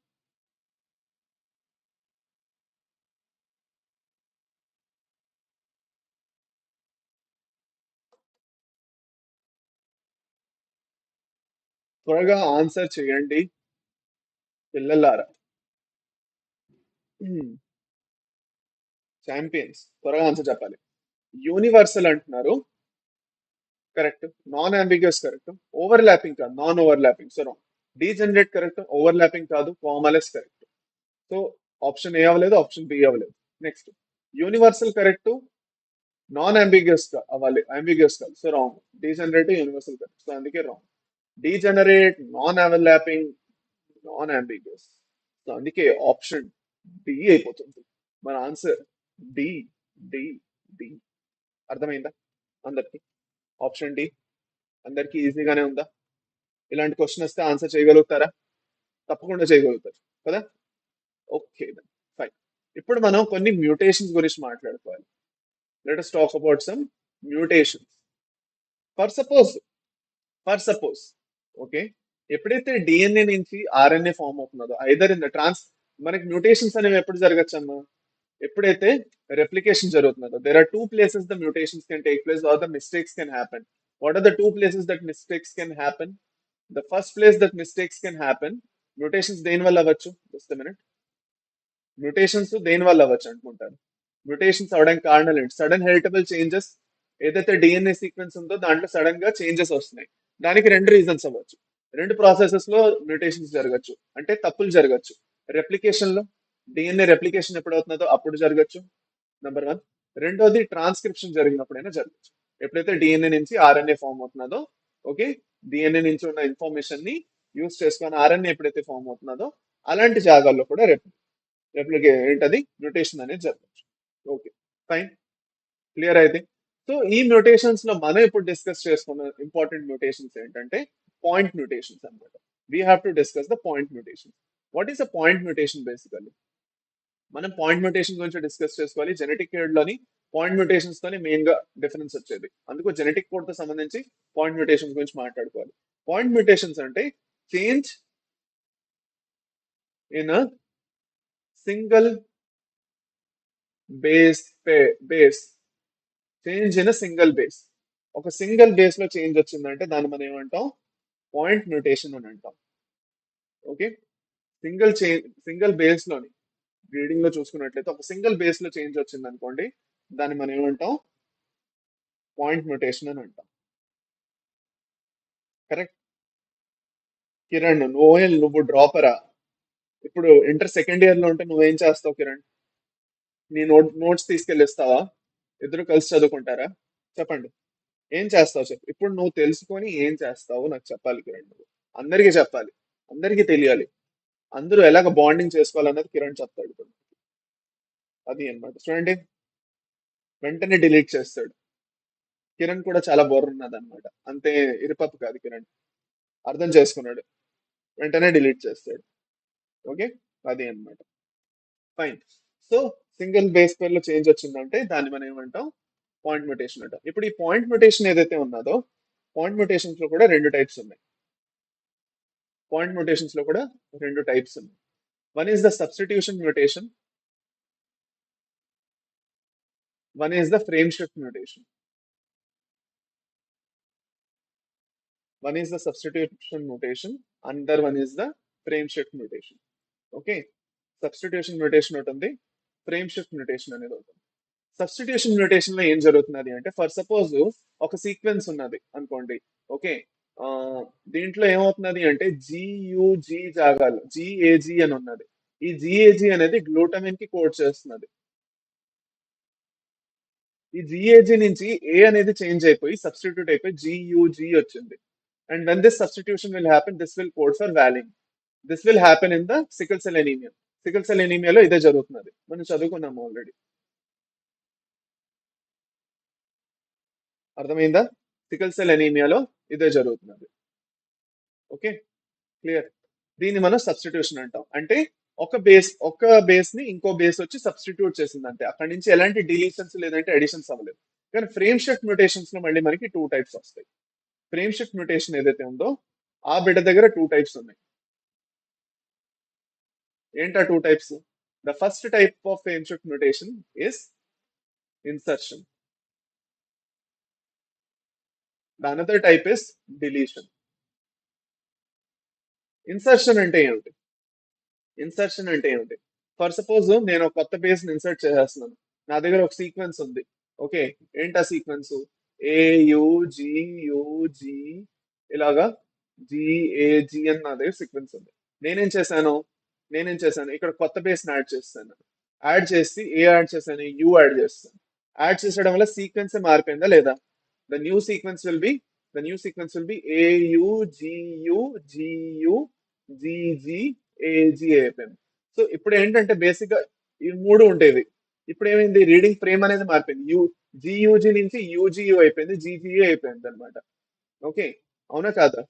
త్వరగా ఆన్సర్ చేయండి పిల్లలారా. ఛాంపియన్స్, త్వరగా ఆన్సర్ చెప్పాలి. యూనివర్సల్ అంటున్నారు, correct. Non ambiguous correct. Overlapping కాదు, non overlapping. So degenerate correct, overlapping కాదు, commaless correct. So option A అవ్వలేదు, ఆప్షన్ బి అవ్వలేదు. Next, universal correct, non ambiguous అవ్వాలి, అంబిగ్యూస్ కాదు. So wrong. Degenerate, universal correct, so అందుకే wrong. Degenerate, non overlapping, non ambiguous, so అందుకే ఆప్షన్ డి అయిపోతుంది మన ఆన్సర్. D, D, D. అర్థమైందా అందరికి? ఆప్షన్ డి అందరికి ఈజీగానే ఉందా? ఇలాంటి క్వశ్చన్ వస్తే ఆన్సర్ చేయగలుగుతారా? తప్పకుండా చేయగలుగుతారు కదా. Okay, fine. ఇప్పుడు మనం కొన్ని మ్యూటేషన్స్ గురించి మాట్లాడుకోవాలి. Let us talk about some mutations. For suppose for suppose, okay, ఎప్పుడైతే డిఎన్ఏ నుంచి ఆర్ఎన్ఏ ఫామ్ అవుతున్నదో ఐదర్ ఇన్ ద మనకి మ్యూటేషన్స్ అనేవి ఎప్పుడు జరగచ్చమ్మా? ఎప్పుడైతే రెప్లికేషన్ జరుగుతున్నదో. There are two places the mutations can take place or the mistakes can happen. What are the two places that mistakes can happen? The first place that mistakes can happen, mutations దేని వల్ల అవ్వచ్చు? Just minute. మ్యూటేషన్స్ దేని వల్ల అవ్వచ్చు అనుకుంటారు? మ్యూటేషన్స్ అవడానికి కారణాలు ఏంటి? సడన్ హెరిటబుల్ చేంజెస్, ఏదైతే డిఎన్ఏ సీక్వెన్స్ ఉందో దాంట్లో సడన్ గా చేంజెస్ వస్తున్నాయి. దానికి రెండు రీజన్స్ అవ్వచ్చు. రెండు ప్రాసెసెస్ లో మ్యూటేషన్స్ జరగచ్చు, అంటే తప్పులు జరగచ్చు. రెప్లికేషన్ లో, డిఎన్ఏ రెప్లికేషన్ ఎప్పుడు అవుతుందో అప్పుడు జరగచ్చు, నెంబర్ వన్. రెండోది ట్రాన్స్క్రిప్షన్ జరిగినప్పుడైనా జరగచ్చు. ఎప్పుడైతే డిఎన్ఏ నుంచి ఆర్ఎన్ఏ ఫామ్ అవుతున్నదో, ఓకే, డిఎన్ఏ నుంచి ఉన్న ఇన్ఫర్మేషన్ ని యూస్ చేసుకొని ఆర్ఎన్ఏ ఎప్పుడైతే ఫామ్ అవుతున్నదో అలాంటి జాగాల్లో కూడా ఏంటది మ్యూటేషన్ అనేది జరగచ్చు. ఓకే, ఫైన్, క్లియర్ అయితే. సో ఈ మ్యూటేషన్స్ లో మనం ఇప్పుడు డిస్కస్ చేసుకున్న ఇంపార్టెంట్ మ్యూటేషన్స్ ఏంటంటే పాయింట్ మ్యూటేషన్స్ అన్నమాట. We have to discuss the point mutation. What is a point mutation? Basically మనం పాయింట్ మ్యూటేషన్ గురించి డిస్కస్ చేసుకోవాలి. జెనెటిక్ కోడ్ లోని పాయింట్ మ్యూటేషన్స్ తోని మెయిన్ గా డిఫరెన్స్ వచ్చేది. అందుకు జెనెటిక్ కోడ్ తో సంబంధించి పాయింట్ మ్యూటేషన్స్ గురించి మాట్లాడుకోవాలి. పాయింట్ మ్యూటేషన్స్ అంటే change in a single base base change in single base. ఒక సింగిల్ బేస్ లో చేంజ్ వచ్చిందంటే దాన్ని మనం ఏమంటాం? పాయింట్ మ్యూటేషన్ అని అంటాం. ఓకే, సింగిల్ బేస్ లోని రీడింగ్ లో చూసుకున్నట్లయితే ఒక సింగిల్ బేస్ లో చేంజ్ వచ్చింది అనుకోండి, దాన్ని మనం ఏమంటాం? పాయింట్ మ్యూటేషన్ అని అంటాం. కరెక్ట్. కిరణ్, నువ్వు డ్రాపరా? ఇప్పుడు ఇంటర్ సెకండ్ ఇయర్ లో ఉంటే నువ్వేం చేస్తావు కిరణ్? నీ నోట్స్ తీసుకెళ్ళి ఇస్తావా? ఇద్దరు కలిసి చదువుకుంటారా? చెప్పండి, ఏం చేస్తావు చెప్పు. ఇప్పుడు నువ్వు తెలుసుకొని ఏం చేస్తావు నాకు చెప్పాలి కిరణ్. నువ్వు అందరికీ చెప్పాలి, అందరికీ తెలియాలి. అందరూ ఎలాగ బాండింగ్ చేసుకోవాలన్నది కిరణ్ చెప్తాడు ఇప్పుడు. అది అన్నమాట. చూడండి, వెంటనే డిలీట్ చేస్తాడు. కిరణ్ కూడా చాలా బోర్ ఉన్నది అనమాట. అంతే ఇరుపప్పు కాదు కిరణ్, అర్థం చేసుకున్నాడు, వెంటనే డిలీట్ చేస్తాడు. ఓకే, అది అన్నమాట. ఫైన్. సో సింగిల్ బేస్ పేర్ లో చేంజ్ వచ్చిందంటే దాన్ని మనం ఏమంటాం? పాయింట్ మ్యూటేషన్ అంటాం. ఇప్పుడు ఈ పాయింట్ మ్యూటేషన్ ఏదైతే ఉన్నదో, పాయింట్ మ్యూటేషన్స్ లో కూడా రెండు టైప్స్ ఉన్నాయి. పాయింట్ మ్యూటేషన్స్ లో కూడా రెండు టైప్స్ ఉన్నాయి. One is the substitution mutation, one is the frame shift mutation. One is the substitution mutation, another one is the frame shift mutation. Okay, substitution mutation ఒకటి ఉంది, ఫ్రేమ్ షిఫ్ట్ మ్యూటేషన్ అనేది ఒకటి. సబ్స్టిట్యూషన్ మ్యూటేషన్ లో ఏం జరుగుతున్నది అంటే, ఫర్ సపోజ్ ఒక సీక్వెన్స్ ఉన్నది అనుకోండి. ఓకే, ఆ, దీంట్లో ఏమవుతున్నది అంటే జియుజి జాగాలు జిఏజి అని ఉన్నది. ఈ జిఏజి అనేది గ్లూటమిన్ కి కోడ్ చేస్తున్నది. ఈ జిఏజి నుంచి ఏ అనేది చేంజ్ అయిపోయి సబ్స్టిట్యూట్ అయిపోయి జియుజి వచ్చింది. And when this substitution will happen, this will code for valine. This will happen in the sickle cell anaemia. Sickle cell ఎనీమియాలో ఇదే జరుగుతున్నది, మనం చదువుకున్నాము ఆల్రెడీ. అర్థమైందా? సికిల్ సెల్ ఎనీమియాలో ఇదే జరుగుతున్నది. Okay, clear. దీన్ని మనం సబ్స్టిట్యూషన్ అంటాం. అంటే ఒక బేస్ ని ఇంకో బేస్ వచ్చి సబ్స్టిట్యూట్ చేసింది అంతే. అక్కడి నుంచి ఎలాంటి డిలీషన్స్ లేదంటే ఎడిషన్స్ అవ్వలేదు. కానీ ఫ్రేమ్ షిఫ్ట్ మ్యూటేషన్స్ లో మళ్ళీ మనకి టూ టైప్స్ వస్తాయి. ఫ్రేమ్ షిఫ్ట్ మ్యూటేషన్ ఏదైతే ఉందో ఆ బిడ్డ దగ్గర టూ టైప్స్ ఉన్నాయి. ఏంటా two types? The first type of frame shift mutation is insertion. The another type is deletion. Insertion అంటే ఏమిటి? ఇన్సర్షన్ అంటే ఏమిటి? ఫర్ సపోజ్ నేను ఒక కొత్త బేస్ ని ఇన్సర్ట్ చేసేస్తున్నాను. నా దగ్గర ఒక సీక్వెన్స్ ఉంది. ఓకే, ఏంటా సీక్వెన్స్? ఏయుజియుజి ఇలాగా జిఏజి అని నా దగ్గర సీక్వెన్స్ ఉంది. నేనేం చేశాను నేనేం చేశాను ఇక్కడ కొత్త బేస్ ని యాడ్ చేస్తాను. యాడ్ చేసి యాడ్ చేశాను, యు యాడ్ చేస్తాను. యాడ్ చేసడం వల్ల సీక్వెన్స్ మారిపోయిందా లేదా? The new sequence will be the new sequence will be AUGUGUGGAG అయిపోయింది. సో ఇప్పుడు ఏంటంటే బేసిక్ గా ఈ మూడు ఉండేవి. ఇప్పుడు ఏమైంది? రీడింగ్ ఫ్రేమ్ అనేది మారిపోయింది. జియుజి నుంచి యూజియు అయిపోయింది, జీజీఏ అయిపోయింది అనమాట. ఓకే, అవునా కాదా?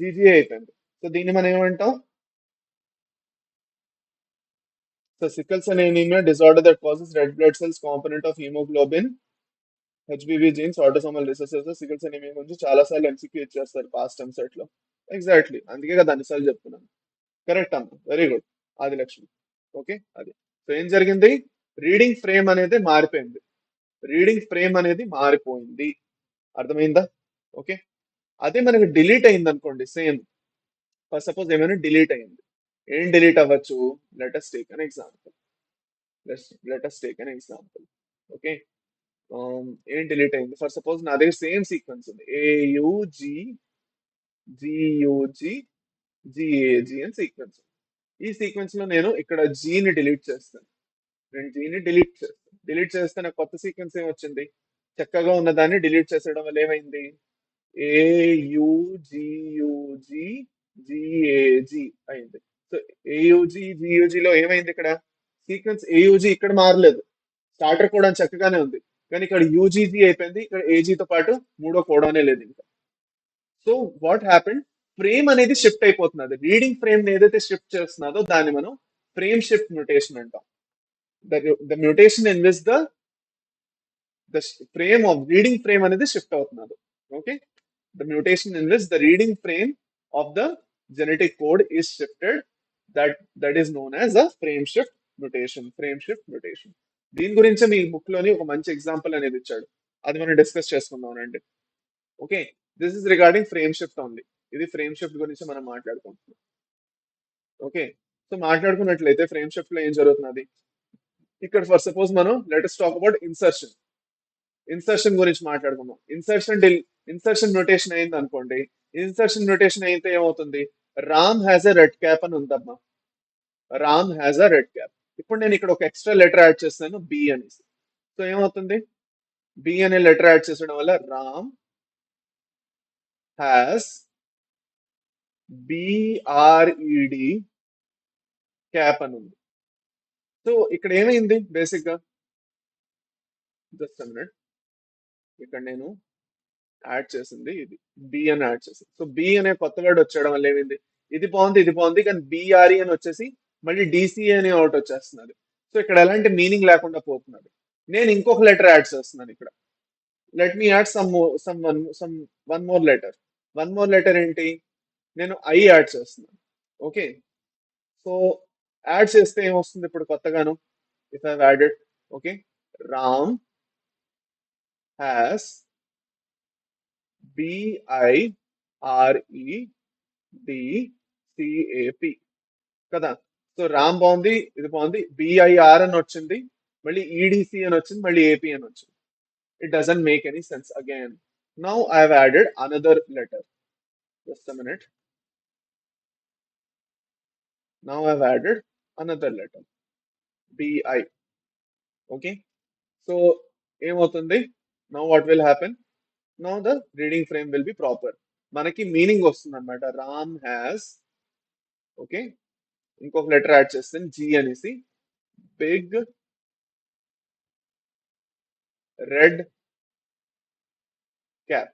జీజీఏ అయిపోయింది. సో దీన్ని మనం ఏమంటాం? So sickle cell anemia, disorder that causes red blood cells component of hemoglobin HBV jeans, autosomal recessive, sickles anaemia గురించి చాలా సార్లు ఎంసీక్యూ ఇచ్చేస్తారు పాస్ట్ ఎంసెట్ లో. ఎగ్జాక్ట్లీ, అందుకే కదా అన్నిసార్లు చెప్తున్నాను. కరెక్ట్ అన్న, వెరీ గుడ్. ఆది లక్ష్మి. ఓకే, అది. సో ఏం జరిగింది? రీడింగ్ ఫ్రేమ్ అనేది మారిపోయింది. రీడింగ్ ఫ్రేమ్ అనేది మారిపోయింది. అర్థమైందా? ఓకే. అదే మనకి డిలీట్ అయింది అనుకోండి, సేమ్. ఫర్ సపోజ్ ఏమైనా డిలీట్ అయింది, ఏం డిలీట్ అవ్వచ్చు? Let us take an example. Let us take an example. Okay. ఏం డిలీట్ అయింది? ఫర్ సపోజ్ నా దగ్గర సేమ్ సీక్వెన్స్ ఉంది, ఏయుజి జియుజి జిఏజి అని సీక్వెన్స్. ఈ సీక్వెన్స్ లో నేను ఇక్కడ జీని డిలీట్ చేస్తాను. నేను జీని డిలీట్ చేస్తాను. డిలీట్ చేస్తే నాకు కొత్త సీక్వెన్స్ ఏం వచ్చింది? చక్కగా ఉన్న దాన్ని డిలీట్ చేసేయడం వల్ల ఏమైంది? ఏయుజియుజి జిఏజి అయింది. సో ఏయుజి జియుజి లో ఏమైంది? ఇక్కడ సీక్వెన్స్ ఏయుజి ఇక్కడ మారలేదు, స్టార్టర్ కూడా చక్కగానే ఉంది, కానీ ఇక్కడ యూజీజీ అయిపోయింది, ఇక్కడ ఏజీతో పాటు మూడో కోడానే లేదు ఇంకా. So what happened? ఫ్రేమ్ అనేది షిఫ్ట్ అయిపోతున్నది. రీడింగ్ ఫ్రేమ్ ఏదైతే షిఫ్ట్ చేస్తున్నదో దాన్ని మనం ఫ్రేమ్ షిఫ్ట్ మ్యూటేషన్ అంటాం. The mutation in which the frame of reading frame అనేది షిఫ్ట్ అవుతున్నది. Okay. The mutation in which the reading frame of the genetic code is shifted, that is known as a frame shift mutation. Frame shift mutation. దీని గురించి మీ బుక్ లోని ఒక మంచి ఎగ్జాంపుల్ అనేది ఇచ్చాడు, అది మనం డిస్కస్ చేసుకుందాం అండి. Okay. This is regarding frame shift only. ఇది ఫ్రేమ్ షిఫ్ట్ గురించి మనం మాట్లాడుకుంటున్నాం. ఓకే. సో మాట్లాడుకున్నట్లయితే ఫ్రేమ్ షిఫ్ట్ లో ఏం జరుగుతున్నది? ఇక్కడ ఫర్ సపోజ్ మనం let us talk about insertion. Insertion గురించి మాట్లాడుకుందాం. ఇన్సర్షన్ నోటేషన్ అయింది అనుకోండి. ఇన్సర్షన్ నోటేషన్ అయితే ఏమవుతుంది? Ram has a red cap అని ఉందమ్మా. Ram has a red cap. ఇప్పుడు నేను ఇక్కడ ఒక ఎక్స్ట్రా లెటర్ యాడ్ చేస్తాను, బి అనేసి. సో ఏమవుతుంది? బి అనే లెటర్ యాడ్ చేసడం వల్ల రామ్ హ్యాస్ బిఆర్ఈడి క్యాప్ అని ఉంది. సో ఇక్కడ ఏమైంది బేసిక్ గా? Just minute. ఇక్కడ నేను యాడ్ చేసింది ఇది, బి అని యాడ్ చేసింది. సో బి అనే కొత్త వర్డ్ వచ్చేయడం వల్ల ఏమైంది? ఇది బాగుంది, ఇది బాగుంది, కానీ బిఆర్ఈ అని వచ్చేసి మళ్ళీ డిసిఏ అనే ఒకటి వచ్చేస్తున్నది. సో ఇక్కడ ఎలాంటి మీనింగ్ లేకుండా పోతున్నది. నేను ఇంకొక లెటర్ యాడ్ చేస్తున్నాను ఇక్కడ. Let me add some one more letter. One more letter ఏంటి? నేను ఐ యాడ్ చేస్తున్నాను. ఓకే. సో యాడ్ చేస్తే ఏమొస్తుంది ఇప్పుడు కొత్తగాను? If I added, okay, Ram has BIREDCAP కదా. సో రామ్ బాగుంది, ఇది బాగుంది, బిఐఆర్ అని వచ్చింది, మళ్ళీ ఈడిసి అని వచ్చింది, మళ్ళీ ఏపీ అని వచ్చింది. It doesn't make any sense again. Now I have added another letter. Just a minute. Now I have added another letter, BI. Okay. So ఏమవుతుంది? Now what will happen? Now the reading frame will be proper. మనకి మీనింగ్ వస్తుంది అనమాట. రామ్ హ్యాస్, ఓకే, ఇంకొక లెటర్ యాడ్ చేస్తాను, జి అనేసి, బిగ్ రెడ్ క్యాప్.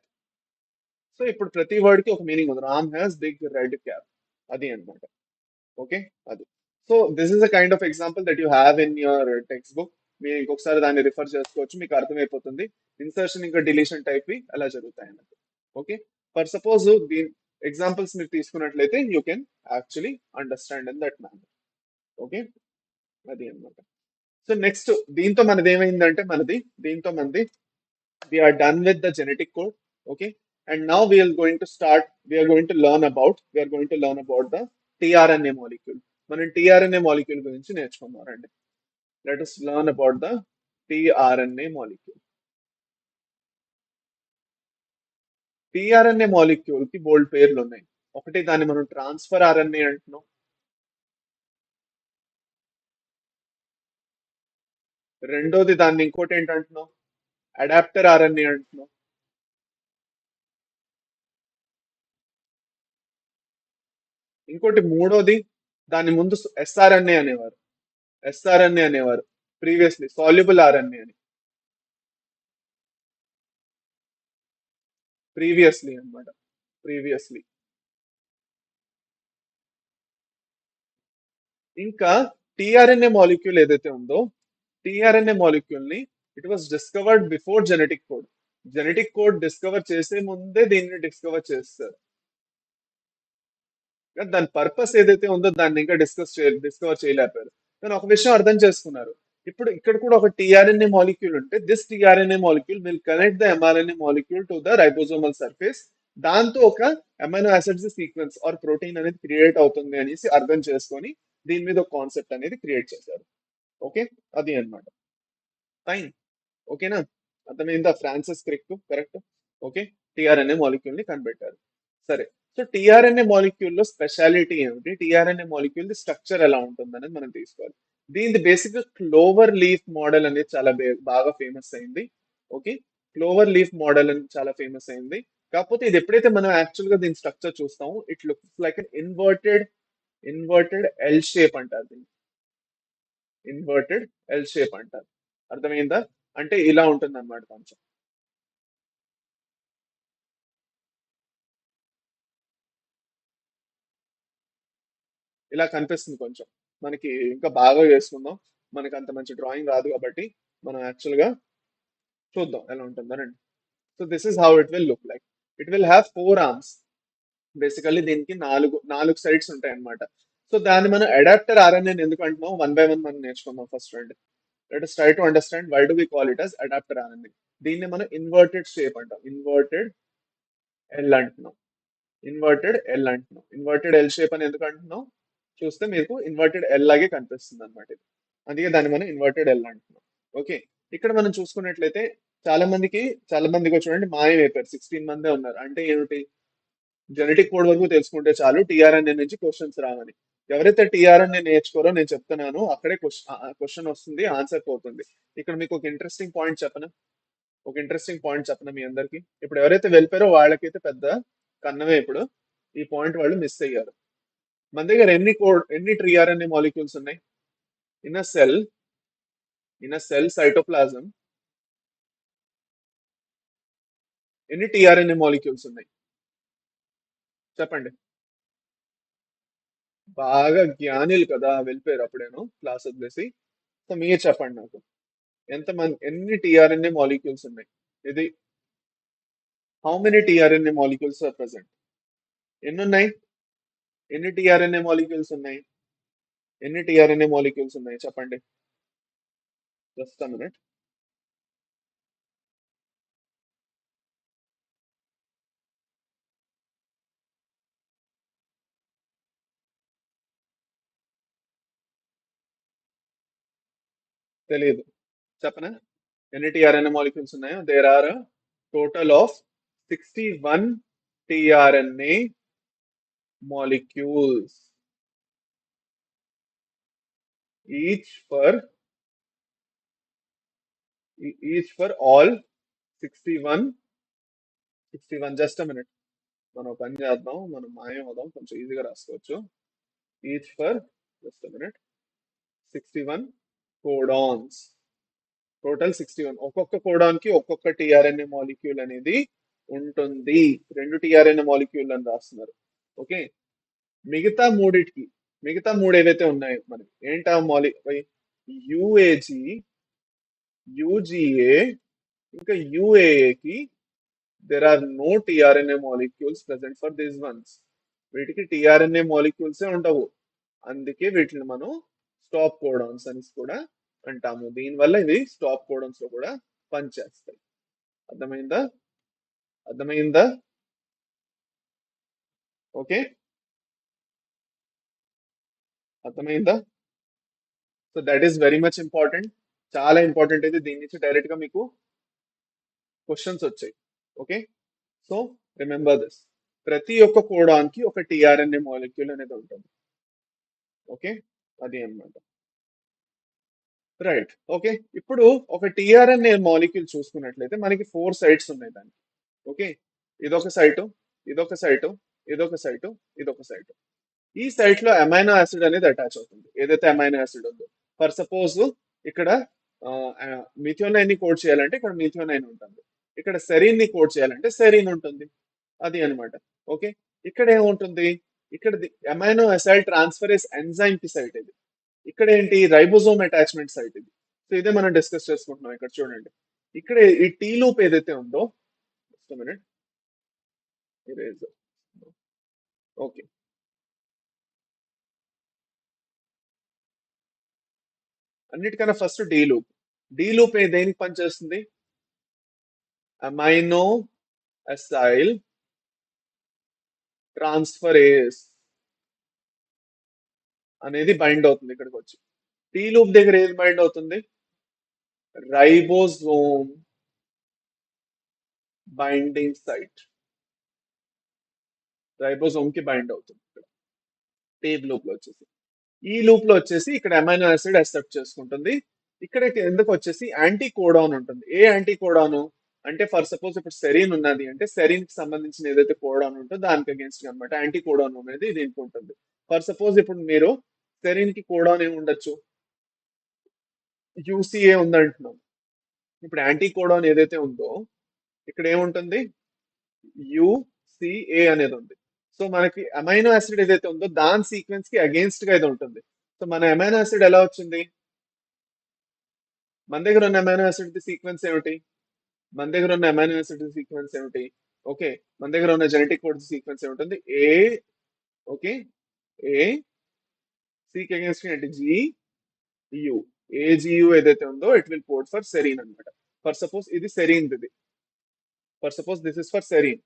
సో ఇప్పుడు ప్రతి వర్డ్ కి ఒక మీనింగ్ ఉంది. Ram has big red cap, అది అన్నమాట. ఓకే, అది. So this is a kind of example that you have in your text book. మీరు ఇంకొకసారి దాన్ని రిఫర్ చేసుకోవచ్చు, మీకు అర్థమైపోతుంది. ఇన్సర్షన్ ఇంకా డిలీషన్ టైప్ అలా జరుగుతాయి అన్నట్టు. ఓకే. ఫర్ సపోజ్ దీని ఎగ్జాంపుల్స్ మీరు తీసుకున్నట్లయితే you can actually understand in that manner. Okay, అది అన్నమాట. సో నెక్స్ట్ దీంతో మనది ఏమైందంటే, దీంతో మనది we are done with the genetic code. Okay, and now we are going to learn about the tRNA molecule. మనం tRNA molecule గురించి నేర్చుకుందాం రండి. Let us learn about the tRNA molecule. tRNA molecule కి బోల్డ్ పేర్లు ఉన్నాయి. ఒకటి దాన్ని మనం ట్రాన్స్ఫర్ ఆర్ఎన్ఏ అంటున్నాం. రెండోది దాన్ని ఇంకోటి ఏంటంటున్నాం? అడాప్టర్ ఆర్ఎన్ఏ అంటున్నాం. ఇంకోటి మూడోది, దాని ముందు ఎస్ఆర్ఎన్ఏ అనేవారు. ఎస్ఆర్ఎన్ఏ అనేవారు ప్రీవియస్లీ, సాల్యుబుల్ ఆర్ఎన్ఏ అని. ప్రీవియస్లీ అన్నమాట, ప్రీవియస్లీ. ఇంకా టిఆర్ఎన్ఏ మాలిక్యూల్ ఏదైతే ఉందో, టిఆర్ఎన్ఏ మాలిక్యూల్ ని it was discovered before genetic code. Genetic code discover చేసే ముందే దీన్ని డిస్కవర్ చేస్తారు. కానీ దాని పర్పస్ ఏదైతే ఉందో దాన్ని ఇంకా డిస్కవర్ చేయలేకపోయారు. కానీ ఒక విషయం అర్థం చేసుకున్నారు. ఇప్పుడు ఇక్కడ కూడా ఒక టీఆర్ఎన్ఏ మాలిక్యూల్ ఉంటే this tRNA molecule will connect the mRNA molecule to the ribosomal surface. దాంతో ఒక amino acids sequence or protein అనేది క్రియేట్ అవుతుంది అనేసి అర్థం చేసుకొని దీని మీద ఒక కాన్సెప్ట్ అనేది క్రియేట్ చేశారు. ఓకే, అది అన్నమాట. ఫైన్. ఓకేనా? అర్థమైందా? Francis Crick correct. Okay, tRNA molecule ని కనిపెట్టారు. సరే, సో టీఆర్ఎన్ఏ మాలిక్యూల్ లో స్పెషాలిటీ ఏమిటి, టీఆర్ఎన్ఏ మాలిక్యూల్ ది స్ట్రక్చర్ ఎలా ఉంటుంది అనేది మనం తీసుకోవాలి. దీని బేసిక్ గా క్లోవర్ లీఫ్ మోడల్ అనేది చాలా బాగా ఫేమస్ అయింది. ఓకే, క్లోవర్ లీఫ్ మోడల్ అని చాలా ఫేమస్ అయింది. కాకపోతే ఇది ఎప్పుడైతే మనం యాక్చువల్ గా దీని స్ట్రక్చర్ చూస్తామో it looks like an inverted L shape అంటారు దీన్ని. ఇన్వర్టెడ్ ఎల్ షేప్ అంటారు. అర్థమైందా? అంటే ఇలా ఉంటుంది అన్నమాట కొంచెం. ఇలా కనిపిస్తుంది కొంచెం. మనకి ఇంకా బాగా చేసుకుందాం. మనకి అంత మంచి డ్రాయింగ్ రాదు కాబట్టి మనం యాక్చువల్ గా చూద్దాం ఎలా ఉంటుందో రండి. So this is how it will look like. It will have 4 arms. Basically దీనికి నాలుగు నాలుగు సైడ్స్ ఉంటాయి అన్నమాట. సో దాన్ని మనం అడాప్టర్ ఆర్ఎన్ఏ ఎందుకు అంటున్నాం, వన్ బై వన్ మనం నేర్చుకుందాం ఫస్ట్ రండి. Let us try to understand why do we call it as adapter RNA. దీన్ని మనం ఇన్వర్టెడ్ షేప్ అంటాం. ఇన్వర్టెడ్ ఎల్ అంటున్నాం. ఇన్వర్టెడ్ ఎల్ షేప్ అని ఎందుకు అంటున్నాం, చూస్తే మీకు ఇన్వర్టెడ్ ఎల్ లాగే కనిపిస్తుంది అనమాట ఇది. అందుకే దాన్ని మనం ఇన్వర్టెడ్ ఎల్ అంటున్నాం. ఓకే, ఇక్కడ మనం చూసుకున్నట్లయితే చాలా మందికి చూడండి మాయమైపోయారు. 16 మందే ఉన్నారు. అంటే ఏమిటి, జెనెటిక్ కోడ్ వరకు తెలుసుకుంటే చాలు టీఆర్ఎన్ఏ నుంచి క్వశ్చన్స్ రావని. ఎవరైతే టీఆర్ఎన్ఏ నేర్చుకోరో నేను చెప్తున్నాను అక్కడే క్వశ్చన్ వస్తుంది, ఆన్సర్ పోతుంది. ఇక్కడ మీకు ఒక ఇంట్రెస్టింగ్ పాయింట్ చెప్పను మీ అందరికి. ఇప్పుడు ఎవరైతే వెళ్ళిపోయారో వాళ్ళకైతే పెద్ద కన్నమే. ఇప్పుడు ఈ పాయింట్ వాళ్ళు మిస్ అయ్యారు. మన దగ్గర ఎన్ని టీఆర్ఎన్ఏ మాలిక్యూల్స్ ఉన్నాయి ఇన్ అ సెల్? సైటోప్లాజం ఎన్ని టీఆర్ఎన్ఏ మాలిక్యూల్స్ ఉన్నాయి చెప్పండి. బాగా జ్ఞానులు కదా, వెళ్ళిపోయారు అప్పుడేను క్లాస్ వదిలేసి. సో మీరు చెప్పండి నాకు, ఎన్ని టీఆర్ఎన్ఏ మాలిక్యూల్స్ ఉన్నాయి? ఇది how many tRNA molecules are present? ఎన్ని ఉన్నాయి? ఎన్ని టీఆర్ఎన్ఏ మాలిక్యూల్స్ ఉన్నాయి? చెప్పండి. Just minute. తెలియదు, చెప్పనా? ఎన్ని టీఆర్ఎన్ఏ మాలిక్యూల్స్ ఉన్నాయో? There are total of 61 tRNA molecules, each for all 61. Just minute. మనం పని చేద్దాం, మనం మాయం అవుదాం, కొంచెం ఈజీగా రాసుకోవచ్చు. Each for just minute 61 codons. Total 61. ఒక్కొక్క కోడాన్ కి ఒక్కొక్క టీఆర్ఎన్ఏ మాలిక్యూల్ అనేది ఉంటుంది. 2 టీఆర్ఎన్ఏ మాలిక్యూల్ అని రాస్తున్నారు. ఓకే, మిగతా మూడు ఏవైతే ఉన్నాయో మనకి ఏంటా యుఏజి, యుజిఏ, ఇంకా యుఏఏకి there are no tRNA molecules present for these ones. వీటికి టీఆర్ఎన్ఏ మాలిక్యూల్సే ఉండవు. అందుకే వీటిని మనం స్టాప్ కోడాన్స్ అని కూడా అంటాము. దీనివల్ల ఇవి స్టాప్ కోడాన్స్ లో కూడా పనిచేస్తాయి. అర్థమైందా? ఓకే, అర్థమైందా? So that is very much important. చాలా ఇంపార్టెంట్. ఇది దీని నుంచి డైరెక్ట్ గా మీకు క్వశ్చన్స్ వచ్చాయి. Okay, so remember this. ప్రతి ఒక్క కోడాన్ కి ఒక టీఆర్ఎన్ఏ మాలిక్యూల్ అనేది ఉంటుంది. ఓకే, అది అన్నమాట. రైట్. ఓకే, ఇప్పుడు ఒక టీఆర్ఎన్ఏ మాలిక్యూల్ చూసుకున్నట్లయితే మనకి 4 సైట్స్ ఉన్నాయి దానికి. ఓకే, ఇదొక సైటు, ఇదొక సైటు, ఇదొక సైటు, ఇదొక సైటు. ఈ సైట్ లో అమైనో యాసిడ్ అనేది అటాచ్ అవుతుంది. ఏదైతే అమైనో యాసిడ్ ఉందో, ఫర్ సపోజ్ ఇక్కడ మిథియోనైన్ ని కోడ్ చేయాలంటే ఇక్కడ మిథియోనైన్ ఉంటుంది. ఇక్కడ సెరీన్ ని కోడ్ చేయాలంటే సెరీన్ ఉంటుంది. అది అన్నమాట. ఓకే, ఇక్కడ ఏముంటుంది, ఇక్కడ అమైనో యాసిడ్ ట్రాన్స్ఫరేస్ ఎంజైమ్ కి సైట్ ఇది. ఇక్కడ ఏంటి, రైబోజోమ్ అటాచ్మెంట్ సైట్ ఇది. సో ఇదే మనం డిస్కస్ చేసుకుంటున్నాం ఇక్కడ చూడండి. ఇక్కడ ఈ టీ లూప్ ఏదైతే ఉందో, మినిట్, ఇరేజర్, ఓకే, అన్నిటికన్నా first D loop. D loop దేనికి పనిచేస్తుంది? అమైనో అసైల్ ట్రాన్స్ఫరేస్ అనేది బైండ్ అవుతుంది ఇక్కడికి వచ్చి. టీ లూప్ దగ్గర ఏది బైండ్ అవుతుంది? రైబోజోమ్ బైండింగ్ సైట్, రైబోజోమ్ కి బైండ్ అవుతుంది ఇక్కడ టీ లూప్ లో వచ్చేసి. ఈ లూప్ లో వచ్చేసి ఇక్కడ అమైనో యాసిడ్ అక్సెప్ట్ చేసుకుంటుంది. ఇక్కడ ఎందుకు వచ్చేసి యాంటీ కోడాన్ ఉంటుంది. ఏ యాంటీ కోడాను అంటే, ఫర్ సపోజ్ ఇప్పుడు సెరీన్ ఉన్నది అంటే సెరీన్ కి సంబంధించిన ఏదైతే కోడాన్ ఉంటుందో దానికి అగేన్స్ట్ అనమాట యాంటీ కోడాన్ అనేది దీనికి ఉంటుంది. ఫర్ సపోజ్ ఇప్పుడు మీరు సెరీన్ కి కోడాన్ ఏమి ఉండొచ్చు? యూసీఏ ఉందంటున్నాం. ఇప్పుడు యాంటీ కోడాన్ ఏదైతే ఉందో ఇక్కడ ఏముంటుంది? యుసిఏ అనేది ఉంది. సో మనకి అమైనో యాసిడ్ ఏదైతే ఉందో దాని సీక్వెన్స్ కి అగేన్స్ట్ గా ఇది ఉంటుంది. సో మన అమైనో యాసిడ్ ఎలా వచ్చింది? మన దగ్గర ఉన్న అమైనో యాసిడ్ సీక్వెన్స్ ఏమిటి? మన దగ్గర ఉన్న అమైనో యాసిడ్ సీక్వెన్స్ ఏమిటి? ఓకే, మన దగ్గర ఉన్న జెనెటిక్ కోడ్ సీక్వెన్స్ ఏమిటి? ఏ, ఓకే, ఏ కి అగేన్స్ట్ అంటే జి యు, ఏజియు ఏదైతే ఉందో it will code for serene అనమాట. ఫర్ సపోజ్ ఇది సెరీన్, ఇది for suppose this is for serine.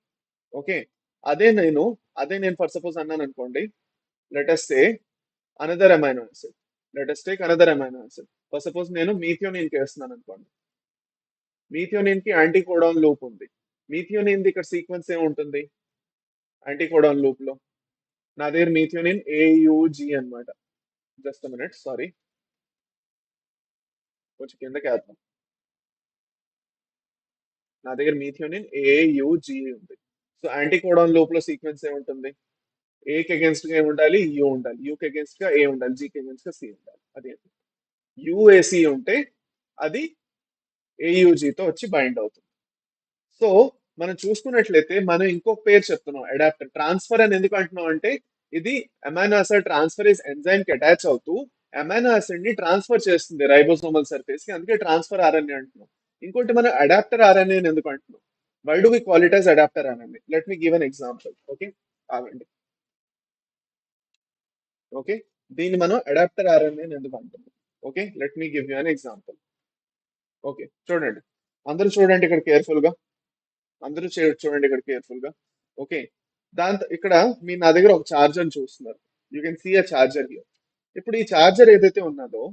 Okay, అదే నేను ఫర్ సపోజ్ అన్నాను అనుకోండి, let us say another amino acid, let us take another amino acid. For suppose నేను మీథియోనిన్ కి వేస్తున్నాను అనుకోండి. మీథియోనిన్ కి యాంటీ కోడాన్ లూప్ ఉంది. మీథియోనిన్ ఇక్కడ సీక్వెన్స్ ఏముంటుంది యాంటీ కోడాన్ లూప్ లో? నా దగ్గర మీథియోనిన్ ఏయుజి అన్నమాట. జస్ట్ మినిట్, సారీ, కొంచెం కిందకి వేద్దాం. నా దగ్గర మీథియోనిన్ ఏయుజి ఉంది. సో యాంటీ కోడాన్ లూప్ లో సీక్వెన్స్ ఏముంటుంది? ఏకి అగేన్స్ట్ గా ఏముండాలి? యూ ఉండాలి. యూకి అగేన్స్ట్ గా ఏ ఉండాలి. జీకి అగేన్స్ట్ గా సి ఉండాలి. అది యుఏసి ఉంటే అది ఏయుజితో వచ్చి బైండ్ అవుతుంది. సో మనం చూసుకున్నట్లయితే మనం ఇంకొక పేరు చెప్తున్నాం, అడాప్టర్. ట్రాన్స్ఫర్ అని ఎందుకు అంటున్నాం అంటే, ఇది అమైనో యాసిడ్ ట్రాన్స్ఫరేజ్ ఎంజైమ్ కి అటాచ్ అవుతూ అమైనో యాసిడ్ ని ట్రాన్స్ఫర్ చేస్తుంది రైబోసోమల్ సర్ఫేస్ కి, అందుకే ట్రాన్స్ఫర్ ఆర్ఎన్ఏ అంటున్నాం. ఇంకోటి మనం అడాప్టర్ ఆర్ఎన్ఏ ఎందుకు అంటున్నాం? Why do we call it as adapter RNA? Let me give an example. Okay, ఆగండి. ఓకే, దీన్ని మనం అడాప్టర్ ఆర్ఎన్ఏ ఎందుకు అంటున్నాం? Okay, let me give you an example. Okay, చూడండి, అందరూ చూడండి ఇక్కడ కేర్ఫుల్ గా, అందరూ చూడండి ఇక్కడ కేర్ఫుల్ గా. ఓకే, దాంతో ఇక్కడ మీరు నా దగ్గర ఒక చార్జర్ చూస్తున్నారు. You can see a charger here. ఇప్పుడు ఈ చార్జర్ ఏదైతే ఉన్నదో,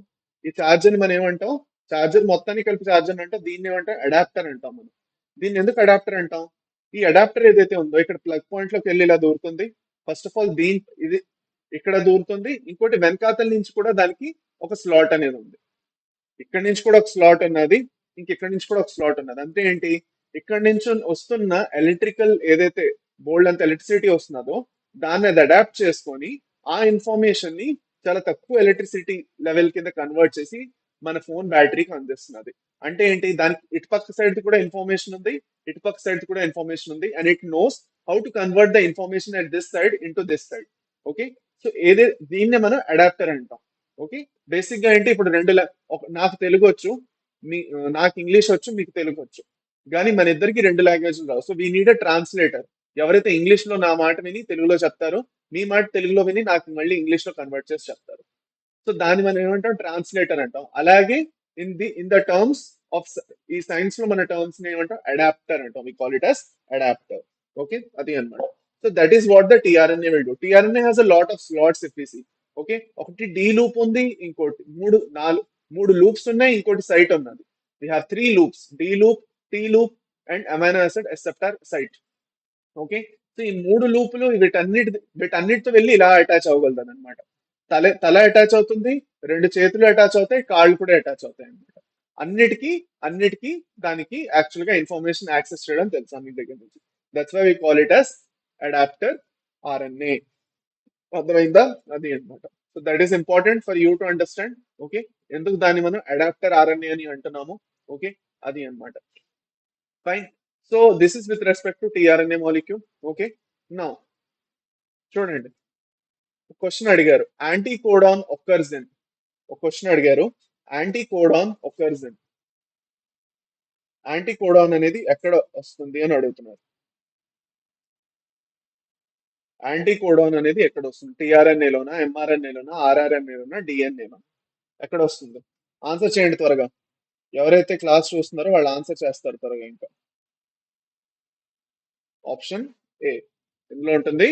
ఈ చార్జర్ ని మనం ఏమంటాం? చార్జర్ మొత్తాన్ని కలిపి చార్జర్ అంటాం. దీన్ని ఏమంటాం? అడాప్టర్ అంటాం మనం. దీన్ని ఎందుకు అడాప్టర్ అంటాం? ఈ అడాప్టర్ ఏదైతే ఉందో ఇక్కడ ప్లగ్ పాయింట్ లోకి వెళ్ళి ఇలా దూరుతుంది. ఫస్ట్ ఆఫ్ ఆల్ ఇది ఇక్కడ దూరుతుంది. ఇంకోటి వెనకాతల నుంచి కూడా దానికి ఒక స్లాట్ అనేది ఉంది. ఇక్కడ నుంచి కూడా ఒక స్లాట్ ఉన్నది, ఇక్కడ నుంచి కూడా ఒక స్లాట్ ఉన్నది. అంటే ఏంటి? ఇక్కడ నుంచి వస్తున్న ఎలక్ట్రికల్ ఏదైతే బోల్డ్ అంత ఎలక్ట్రిసిటీ వస్తున్నదో దాన్ని అది అడాప్ట్ చేసుకొని ఆ ఇన్ఫర్మేషన్ ని చాలా తక్కువ ఎలక్ట్రిసిటీ లెవెల్ కింద కన్వర్ట్ చేసి మన ఫోన్ బ్యాటరీకి అందిస్తున్నది. అంటే ఏంటి? దానికి ఇటుపక్క సైడ్ కూడా ఇన్ఫర్మేషన్ ఉంది, ఇటుపక్క సైడ్ కూడా ఇన్ఫర్మేషన్ ఉంది, and it knows how to convert the information at this side into this side. Okay, so దీన్నే మనం అడాప్టర్ అంటాం. ఓకే, బేసిక్ గా ఏంటి? ఇప్పుడు నాకు తెలుగు వచ్చు, నాకు ఇంగ్లీష్ వచ్చు, మీకు తెలుగు వచ్చు, కానీ మన ఇద్దరికి రెండు లాంగ్వేజ్లు రావు. So we need a translator. ఎవరైతే ఇంగ్లీష్ లో నా మాట విని తెలుగులో చెప్తారో, మీ మాట తెలుగులో విని నాకు మళ్ళీ ఇంగ్లీష్ లో కన్వర్ట్ చేసి చెప్తారు. సో దాన్ని మనం ఏమంటాం? ట్రాన్స్లేటర్ అంటాం. అలాగే ఇన్ ద టర్మ్స్ ఆఫ్ ఈ సైన్స్ లో మన టర్మ్స్ ని ఏమంటాం? అడాప్టర్ అంటాం. We call it as adapter. Okay, అది అన్నమాట. So that is what the tRNA will do. TRNA has a lot of slots if we see. Okay, ఒకటి డి లూప్ ఉంది, ఇంకోటి మూడు లూప్స్ ఉన్నాయి, ఇంకోటి సైట్ ఉన్నది. We have three loops: D loop, T loop and amino acid acceptor site. Okay, so ఈ మూడు లూపులు వీటన్నిటితో వెళ్ళి ఇలా అటాచ్ అవ్వగలుగుతాను అనమాట. తల అటాచ్ అవుతుంది, రెండు చేతులు అటాచ్ అవుతాయి, కాళ్ళు కూడా అటాచ్ అవుతాయి అనమాట. అన్నిటికీ దానికి యాక్చువల్ గా ఇన్ఫర్మేషన్ యాక్సెస్ చేయడం తెలుసు అన్ని దగ్గర నుంచి. That's why we call it as adapter RNA. అర్థమైందా? అది అన్నమాట. So that is important for you to understand. Okay, ఎందుకు దాన్ని మనం అడాప్టర్ ఆర్ఎన్ఏ అని అంటున్నాము. ఓకే, అది అన్నమాట. Fine. So this is with respect to tRNA molecule. Okay, now చూడండి, క్వశ్చన్ అడిగారు, యాంటీ కోడాన్ ఒక్కర్స్ ఇన్. ఒక క్వశ్చన్ అడిగారు, యాంటీకోడాన్ ఒక్కర్స్ ఇన్. యాంటీకోడాన్ అనేది ఎక్కడ వస్తుంది అని అడుగుతున్నారు. యాంటీకోడాన్ అనేది ఎక్కడ వస్తుంది? టిఆర్ఎన్ఏలోనా, ఎంఆర్ఎన్ఏలోనా, ఆర్ఆర్ఎన్ఏలోనా, డిఎన్ఏలోనా? ఎక్కడ వస్తుంది? ఆన్సర్ చేయండి త్వరగా. ఎవరైతే క్లాస్ చూస్తున్నారో వాళ్ళు ఆన్సర్ చేస్తారు త్వరగా. ఇంకా ఆప్షన్ ఏ ఇందులో ఉంటుంది,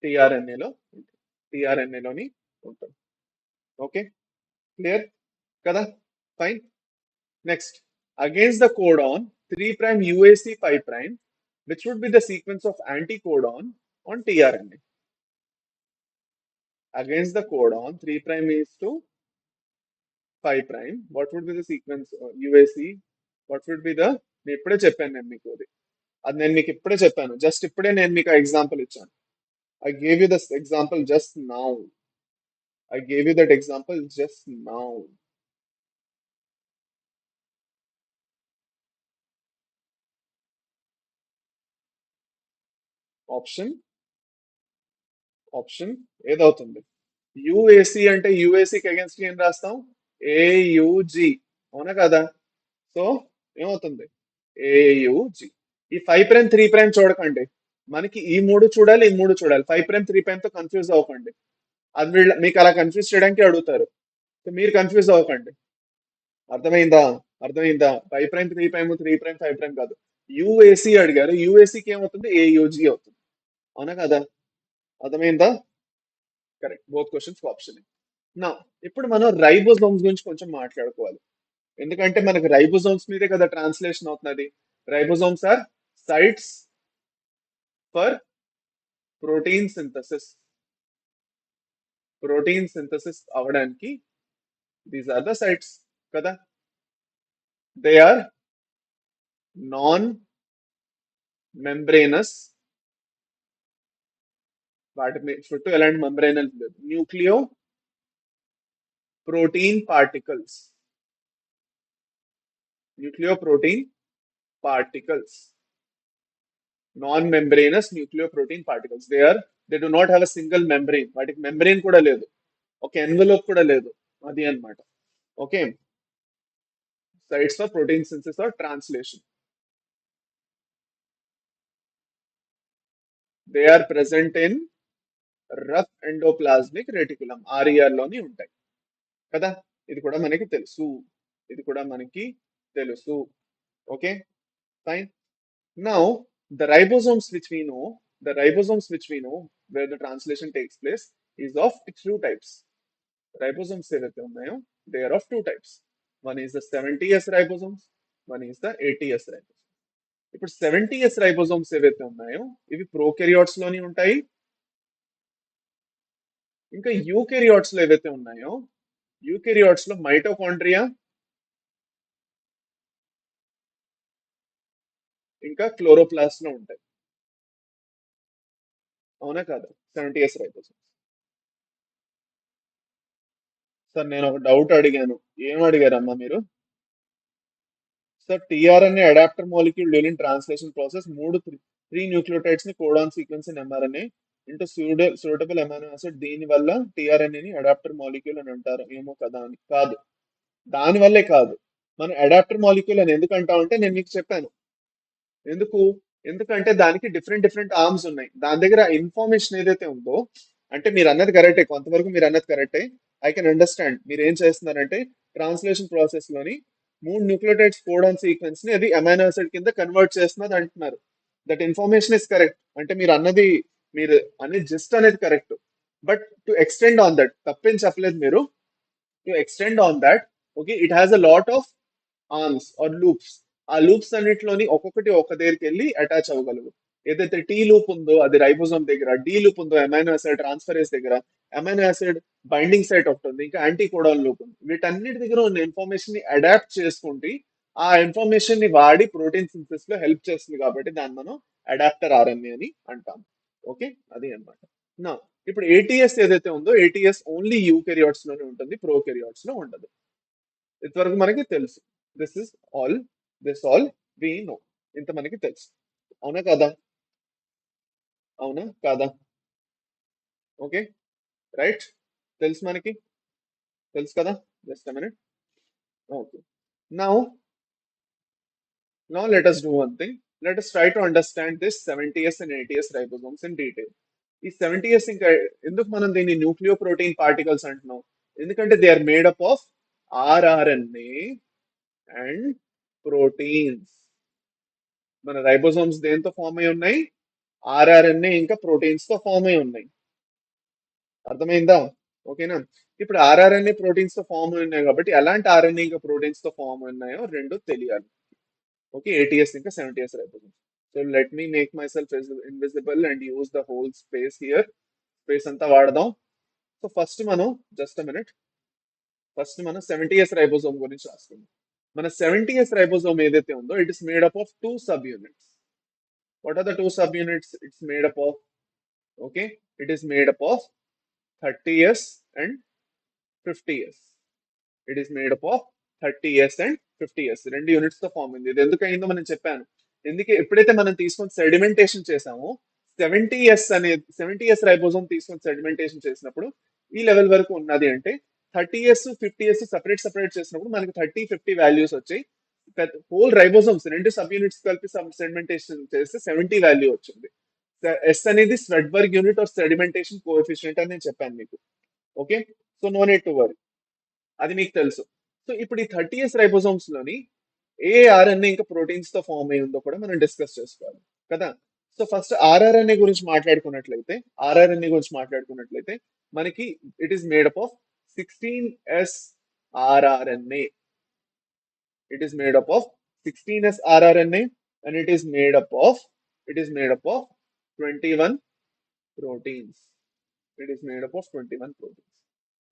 టిఆర్ఎన్ఏలో ఉంటుంది. టిఆర్ఎన్ఏలోని ఉంటుంది. ఓకే, క్లియర్ కదా? Fine. Next, against the codon 3' UAC 5', which would be the sequence of anticodon on tRNA? Against the codon 3' is to 5', what would be the sequence UAC? What would be the, నేను ఇప్పుడే చెప్పాను నేను మీకు అది. అది నేను మీకు ఇప్పుడే చెప్పాను. జస్ట్ ఇప్పుడే నేను మీకు ఎగ్జాంపుల్ ఇచ్చాను. I gave you this example just now. I gave you that example just now. Option option ఏదవుతుంది? యుఏసి అంటే యుఏసికి అగేన్స్ట్ ఏం రాస్తాం? ఏయుజి, అవునా కదా? సో ఏమవుతుంది? ఏయుజి. ఈ 5' 3' చూడకండి, మనకి ఈ మూడు చూడాలి, ఈ మూడు చూడాలి. 5' 3' తో కన్ఫ్యూజ్ అవ్వకండి. అది మీకు అలా కన్ఫ్యూజ్ చేయడానికి అడుగుతారు. సో మీరు కన్ఫ్యూజ్ అవ్వకండి. అర్థమైందా? అర్థమైందా? 5' 3' 3' 5' కాదు. యుఏసి అడిగారు, యుఏసికి ఏమవుతుంది? ఏయుజి అవుతుంది, అవునా కదా? అర్థమైందా? కరెక్ట్. Both questions option. నా ఇప్పుడు మనం రైబోజోమ్స్ గురించి కొంచెం మాట్లాడుకోవాలి. ఎందుకంటే మనకు రైబోజోమ్స్ మీదే కదా ట్రాన్స్లేషన్ అవుతున్నది. Ribosomes are sites for protein synthesis. Protein synthesis అవడానికి దీస్ ఆర్ ద సైట్స్ కదా. They are non membranous. వాటి చుట్టూ ఎలాంటి మెంబ్రేనస్ లేదు. Nucleo protein particles. Nucleo protein particles. non-membranous nucleoprotein particles. They do not have a single membrane. వాటికి membrane కూడా లేదు, ఒక ఎన్వెలోప్ కూడా లేదు. అది అన్నమాట. Okay, sites for protein synthesis or translation. They are present in rough endoplasmic reticulum, RER లోని ఉంటాయి కదా. ఇది కూడా మనకి తెలుసు, ఇది కూడా మనకి తెలుసు. Okay, fine. Now, the ribosomes which we know, the ribosomes which we know where the translation takes place is of two types. Ribosomes ఏవైతే ఉన్నాయో, they are of two types. One is the 70S ribosomes, one is the 80S ribosomes. ఇప్పుడు 70S ribosomes ఏవైతే ఉన్నాయో ఇవి ప్రోకెరియాట్స్ లోని ఉంటాయి. ఇంకా యూకెరియాట్స్ లో ఏవైతే ఉన్నాయో, యూకెరియాట్స్ లో మైటోకాండ్రియా ఇంకా క్లోరోప్లాస్ట్ లో ఉంటాయి, అవునా కాదా? 70S ribosomes. సార్ నేను ఒక డౌట్ అడిగాను. ఏం అడిగారమ్మా మీరు? Sir tRNA adapter molecule during translation process three nucleotides ని codon sequence in mRNA into suitable amino acid. దీని వల్ల టిఆర్ఎన్ఏని అడాప్టర్ మాలిక్యూల్ అని అంటారు. ఏమో కదా అని కాదు, దాని వల్లే కాదు. మనం అడాప్టర్ మాలిక్యూల్ అని ఎందుకు అంటామంటే నేను మీకు చెప్పాను ఎందుకు. ఎందుకంటే దానికి డిఫరెంట్ డిఫరెంట్ ఆర్మ్స్ ఉన్నాయి. దాని దగ్గర ఇన్ఫర్మేషన్ ఏదైతే ఉందో, అంటే మీరు అన్నది కరెక్టే, కొంతవరకు మీరు అన్నది కరెక్టే. I can understand. మీరు ఏం చేస్తున్నారంటే ట్రాన్స్లేషన్ ప్రాసెస్ లోని మూడు న్యూక్లియోటైడ్స్ కోడాన్ సీక్వెన్స్ ని అది అమైనో యాసిడ్ కింద కన్వర్ట్ చేస్తున్నది అంటున్నారు. That information is correct. అంటే మీరు అనేది జస్ట్ అనేది correct. But to extend on that, తప్పేం చెప్పలేదు మీరు. To extend on that, okay, it has a lot of arms or loops. ఆ లూప్స్ అన్నిటిలోని ఒక్కొక్కటి ఒక దగ్గరికి వెళ్ళి అటాచ్ అవ్వగలవు. ఏదైతే టీ లూప్ ఉందో అది రైబోజోమ్ దగ్గర, డి లూప్ ఉందో అమైనో యాసిడ్ ట్రాన్స్ఫరేస్ దగ్గర, అమైనో యాసిడ్ బైండింగ్ సైట్ ఒకటి ఉంది, ఇంకా యాంటీ కోడాన్ లూప్ ఉంది. వీటన్నిటి దగ్గర ఉన్న ఇన్ఫర్మేషన్ ని అడాప్ట్ చేసుకుంటే ఆ ఇన్ఫర్మేషన్ ని వాడి ప్రోటీన్ సింథసిస్ లో హెల్ప్ చేస్తుంది. కాబట్టి దాన్ని మనం అడాప్టర్ ఆర్ఎన్ఏ అని అంటాం. ఓకే, అది అన్నమాట. నా ఇప్పుడు ఏటీఎస్ ఏదైతే ఉందో, ఏటీఎస్ ఓన్లీ యూకెరియాట్స్ లోనే ఉంటుంది, ప్రోకెరియాట్స్ లో ఉండదు. ఇంతవరకు మనకి తెలుసు. This is all, this all we know. ఇంత మనకి తెలుసు, అవునా కాదా? అవునా కాదా? Okay, right. తెలుసు మనకి, తెలుసు కదా. Just minute. Okay. Now, now let us do one thing. Let us try to understand this 70S and 80S ribosomes in detail. ఈ 70S ఇంకా ఎందుకు మనం దీన్ని న్యూక్లియోప్రోటీన్ పార్టికల్స్ అంటున్నాం? ఎందుకంటే they are made up of rRNA and proteins. మన రైబోసోమ్స్ దేంతో ఫామ్ అయి ఉన్నాయి? ఆర్ఆర్ఎన్ఏ ఇంకా ప్రోటీన్స్ తో ఫామ్ అయి ఉన్నాయి. అర్థమైందా? ఓకేనా? ఇప్పుడు ఆర్ఆర్ఎన్ఏ ప్రోటీన్స్ తో ఫామ్ అయి ఉన్నాయి కాబట్టి ఎలాంటి ఆర్ఎన్ఏ ఇంకా ప్రోటీన్స్ తో ఫామ్ ఉన్నాయో రెండు తెలియాలి. ఓకే, ఏటీఎస్ ఇంకా 70S ribosomes. So let me make my self invisible and use the whole space here. Space అంతా వాడదాం. సో ఫస్ట్ మనం జస్ట్ మినిట్, ఫస్ట్ మనం 70S రైబోసోమ్ గురించి రాసుకుందాం. మన 70S రైబోసోమ్ ఏదైతే ఉందో it is made up of two subunits. What are the two subunits it's made up of? Okay, it is made up of 30S and 50S. It is made up of 30S and 50S. రెండు యూనిట్స్ తో ఫామ్ అయింది. ఇది ఎందుకు అయిందో మనం చెప్పాను. ఎందుకే ఎప్పుడైతే మనం తీసుకొని సెడిమెంటేషన్ చేసామో 70S రైబోజోమ్ తీసుకొని సెడిమెంటేషన్ చేసినప్పుడు ఈ లెవెల్ వరకు ఉన్నది అంటే 30S 50S సపరేట్ సపరేట్ చేసినప్పుడు మనకి 30 50 వాల్యూస్ వచ్చాయి. హోల్ రైబోజోమ్స్ రెండు సబ్ యూనిట్స్ కలిపి సెడిమెంటేషన్ చేస్తే 70 వాల్యూ వచ్చింది. ఎస్ అనేది Svedberg unit or sedimentation coefficient అని నేను చెప్పాను మీకు. Okay, so no need to worry, అది మీకు తెలుసు. సో ఇప్పుడు ఈ 30S రైబోసోమ్స్ లోని ఏ ఆర్ఎన్ఏ ఇంకా ప్రోటీన్స్ తో ఫామ్ అయి ఉందో కూడా మనం డిస్కస్ చేసుకోవాలి కదా. సో ఫస్ట్ ఆర్ఆర్ఎన్ఏ గురించి మాట్లాడుకున్నట్లయితే మనకి it is made up of 16S rRNA. It is made up of 16S rRNA and it is made up of 21 proteins. It is made up of 21 proteins.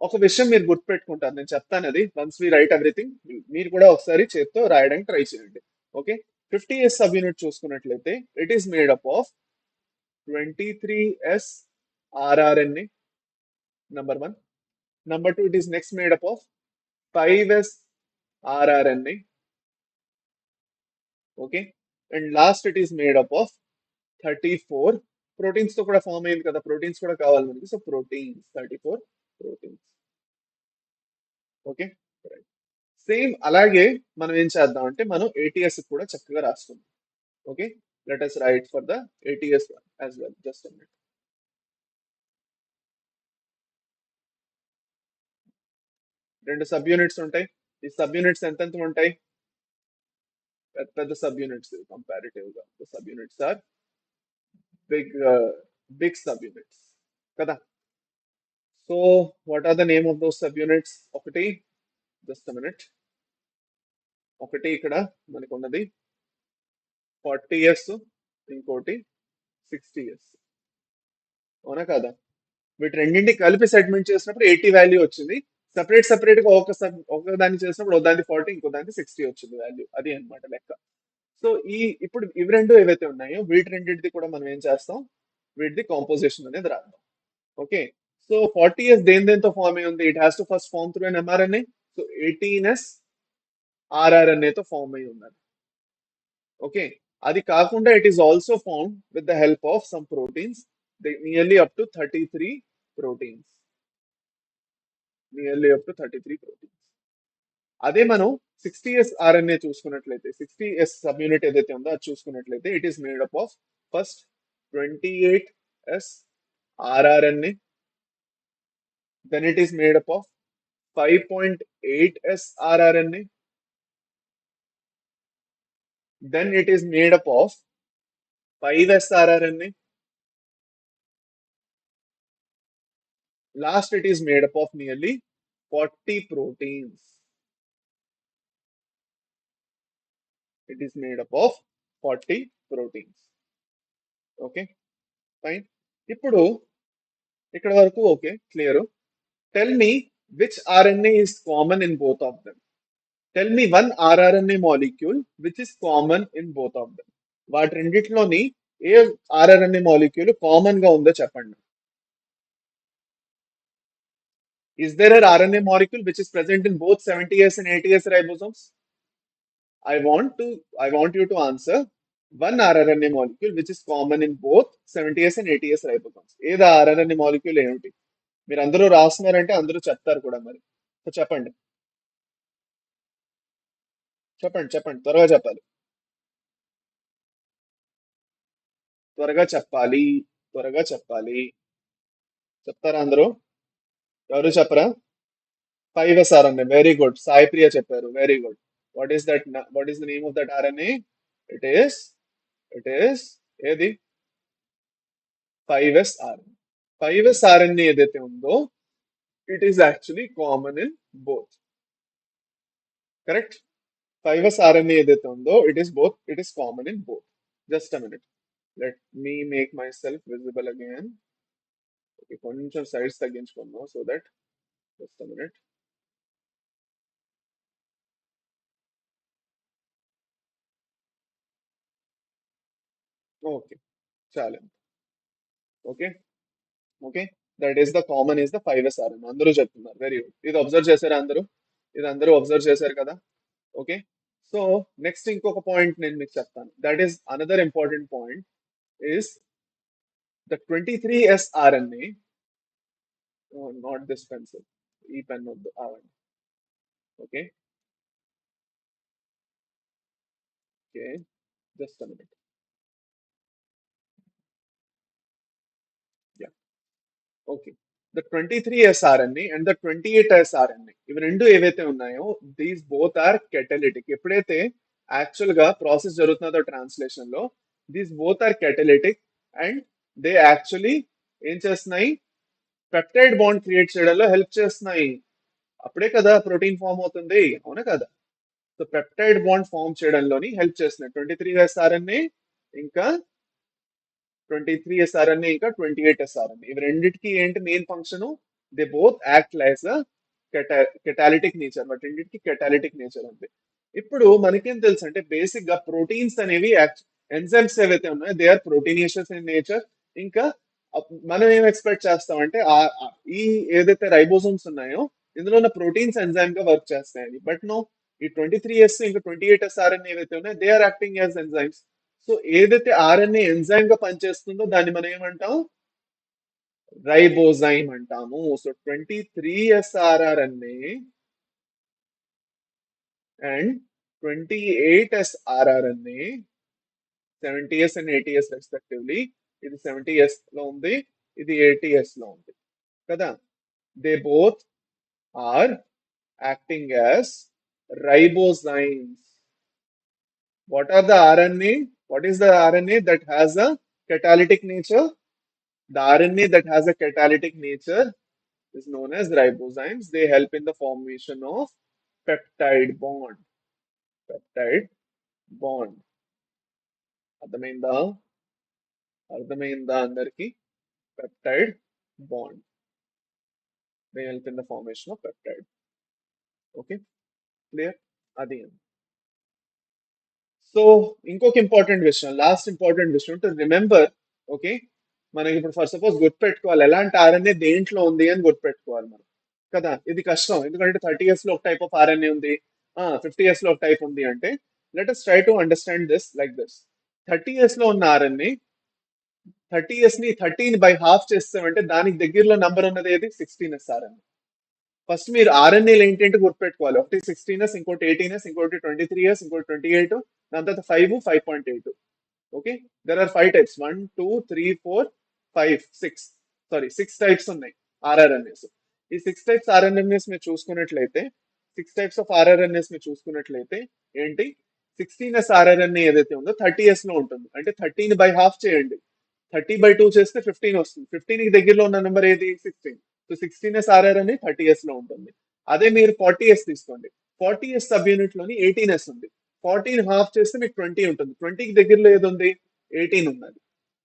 ఒక విషయం మీరు గుర్తుపెట్టుకుంటారు, నేను చెప్తాను అది. వన్స్ వి రైట్ ఎవ్రీథింగ్ మీరు కూడా ఒకసారి చేత్తో రాయడానికి ట్రై చేయండి. ఓకే, 50S సబ్ యూనిట్ చూసుకున్నట్లయితే it is made up of 23S rRNA, number one. Number two, it is next made up of 5S rRNA. Okay, and last it is made up of 34 proteins తో కూడా ఫామ్ అయింది కదా, ప్రోటీన్స్ కూడా కావాలి మనకి. So proteins 34 proteins. Okay, same అలాగే మనం ఏం చేద్దాం అంటే మనం ఏటీఎస్ కూడా చక్కగా రాసుకుందాం. Okay, let us write for the eighty S one as well. Just minute. రెండు సబ్ యూనిట్స్ ఉంటాయి. ఈ సబ్ యూనిట్స్ ఎంతెంత ఉంటాయి? పెద్ద పెద్ద సబ్ యూనిట్స్ కంపారిటివ్ గా. Subunits are big big subunits కదా. So what are the name of those subunits? ఒకటి, జస్ట్ మినిట్, ఒకటి ఇక్కడ మనకు ఉన్నది 40S, ఇంకోటి 60S. అవునా కదా? వీటి రెండింటి కలిపి సెగ్మెంట్ చేసినప్పుడు 80 వాల్యూ వచ్చింది. సపరేట్ సపరేట్ గా ఒక దాన్ని చేసినప్పుడు ఒక దాన్ని 40 ఇంకో దాన్ని 60 వచ్చింది వాల్యూ. అది అన్నమాట లెక్క. సో ఇప్పుడు ఇవి రెండు ఏవైతే ఉన్నాయో వీటి రెండింటిది కూడా మనం ఏం చేస్తాం, వీటిది కాంపోజిషన్ అనేది రాద్దాం. ఓకే, సో 40S దేంతో ఫామ్ అయి ఉంది? It has to first form through an mRNA. So 18S ఆర్ఆర్ఎన్ఏతో ఫామ్ అయి ఉన్నది. ఓకే, అది కాకుండా it is also form with the help of some proteins, nearly up to 33 proteins. Nearly up to 33 proteins. అదే మనం 60S ఆర్ఎన్ఏ చూసుకున్నట్లయితే, 60S సబ్ యూనిట్ ఏదైతే ఉందో అది చూసుకున్నట్లయితే it is made up of first 28S rRNA, then it is made up of 5.8S rRNA, then it is made up of 5S rRNA. Last, it is made up of nearly 40 proteins. It is made up of 40 proteins. Okay, fine. ఇప్పుడు ఇక్కడ వరకు okay, clear. Tell me which RNA is common in both of them. Tell me one rRNA molecule which is common in both of them. వాటి రెండిట్లోని ఏ ఆర్ఆర్ఎన్ఏ మాలిక్యూల్ కామన్ గా ఉందో చెప్పండి. Is there an RNA molecule which is present in both 70S and 80S ribosomes? I want you to answer one rRNA molecule which is common in both 70S and 80S ribosomes. ఏదా RNA molecule ఏమిటి? మీరు అందరూ రాస్తున్నారంటే అందరూ చెప్తారు కూడా మరి. సో చెప్పండి. చెప్పండి చెప్పండి, త్వరగా చెప్పాలి. త్వరగా చెప్పాలి. త్వరగా చెప్పాలి. చెప్తారా అందరూ? ఎవరు చెప్పరా? 5s RNA. Very good. Sai Priya చెప్పారు. Very good. What is the name of that RNA? It is it is ఏది? 5s RNA. 5s RNA ఏదైతే ఉందో it is actually common in both. Correct. 5s RNA ఏదైతే ఉందో it is common in both. Just a minute. Let me make myself visible again. కొంచెం సైడ్స్ తగ్గించుకుందాం so that. Just a minute. Okay, చాలు. Okay. Okay. That is the common is the 5s RNA. అందరూ చెప్తున్నారు. Very good. ఇది అబ్జర్వ్ చేశారా అందరూ? ఇది అందరూ అబ్జర్వ్ చేశారు కదా? ఓకే. సో నెక్స్ట్ ఇంకొక పాయింట్ నేను మీకు చెప్తాను. That is another important point is the 23s RNA. Not this pencil. ఈ పెన్ వద్దు, ఆవండి. Okay. Okay. Just a minute. Okay. The 23s RNA and the 28s RNA, ఇవి రెండు ఏవైతే ఉన్నాయో దీస్ బోత్ ఆర్ కెటలిటిక్. ఎప్పుడైతే యాక్చువల్ గా ప్రాసెస్ జరుగుతున్నదో ట్రాన్స్లేషన్ లో, these both are catalytic and they actually ఏం చేస్తున్నాయి? పెప్టైడ్ బాండ్ క్రియేట్ చేయడంలో హెల్ప్ చేస్తున్నాయి. అప్పుడే కదా ప్రోటీన్ ఫామ్ అవుతుంది, అవునా కదా? సో పెప్టైడ్ బాండ్ ఫామ్ చేయడంలోని హెల్ప్ చేస్తున్నాయి 23s RNA ఇంకా 23s RNA ఇంకా 28s RNA. ఇవి రెండింటికి ఏంటి main function? They both act lies catalytic nature. But రెండింటికి కెటాలిటిక్ నేచర్ ఉంది. ఇప్పుడు మనకేం తెలుసు అంటే బేసిక్ గా ప్రోటీన్స్ అనేవి ఎంజైమ్స్ ఏవైతే ఉన్నాయో దే ఆర్ ప్రోటీనియస్ ఇన్ నేచర్. ఇంకా మనం ఏం ఎక్స్పెక్ట్ చేస్తామంటే ఈ ఏదైతే రైబోసోమ్స్ ఉన్నాయో ఇందులో ఉన్న ప్రోటీన్స్ ఎంజైమ్ గా వర్క్ చేస్తాయని. బట్ నో, ఈ 23s ఇంకా 28s RNA ఏవైతే ఉన్నాయో they are acting as enzymes. So ఏదైతే ఆర్ఎన్ఏ ఎంజైమ్ గా పనిచేస్తుందో దాన్ని మనం ఏమంటాం? రైబోజైమ్ అంటాము. So 23s RNA and 28s RNA, 70s and 80s respectively. ఇది 70s లో ఉంది, ఇది 80s లో ఉంది కదా? They both are acting as ribozymes. What are the RNA? What is the RNA that has a catalytic nature? The RNA that has a catalytic nature is known as ribozymes. They help in the formation of peptide bond. Peptide bond. అర్థమైందా? అర్థమైందా అందరికి? Peptide bond. They help in the formation of peptide. Okay, clear? అది. సో ఇంకొక ఇంపార్టెంట్ విషయం, లాస్ట్ ఇంపార్టెంట్ విషయం టు రిమెంబర్. ఓకే. మనకి ఇప్పుడు ఫర్ సపోజ్ గుర్తుపెట్టుకోవాలి ఎలాంటి ఆర్ఎన్ఏ దేంట్లో ఉంది అని గుర్తుపెట్టుకోవాలి మనం కదా. ఇది కష్టం, ఎందుకంటే 30s లో ఒక టైప్ ఆఫ్ ఆర్ఎన్ఏ ఉంది, 50s లో ఒక టైప్ ఉంది అంటే let us try to understand this like this. 30s లో ఉన్న ఆర్ఎన్ఏ 30s ని 30 ని/2 చేస్తామంటే దానికి దగ్గరలో నంబర్ ఉన్నది ఏది? 16s RNA. ఫస్ట్ మీరు ఆర్ఎన్ఏలు ఏంటంటే గుర్తుపెట్టుకోవాలి. ఒకటి 16s, ఇంకోటి 18s, ఇంకోటి 23s, ఇంకోటి 28, దాని తర్వాత 5.8. Okay. There are 5 types. 1 2 3 4 5 6, sorry 6 types ఉన్నాయి ఆర్ఆర్ఎన్ఎస్. ఈ 6 టైప్స్ ఆర్ఆర్ఎన్ఎస్ మీరు చూసుకున్నట్లయితే, 6 టైప్స్ ఆఫ్ ఆర్ఆర్ఎన్ఎస్ మీరు చూసుకున్నట్లయితే ఏంటి? 16s RNA ఏదైతే ఉందో 30s లో ఉంటుంది. అంటే 30ని/2 చేయండి. 30/2 చేస్తే 15 వస్తుంది. 15కి దగ్గరలో ఉన్న నెంబర్ ఏది? 16. సో 16s RNA 30s లో ఉంటుంది. అదే మీరు 40s తీసుకోండి. 40s సబ్ యూనిట్ లోని 18s ఉంది. 40ని/2 చేస్తే మీకు 20 ఉంటుంది. 20కి దగ్గరలో ఏది ఉంది? 18 ఉన్నది.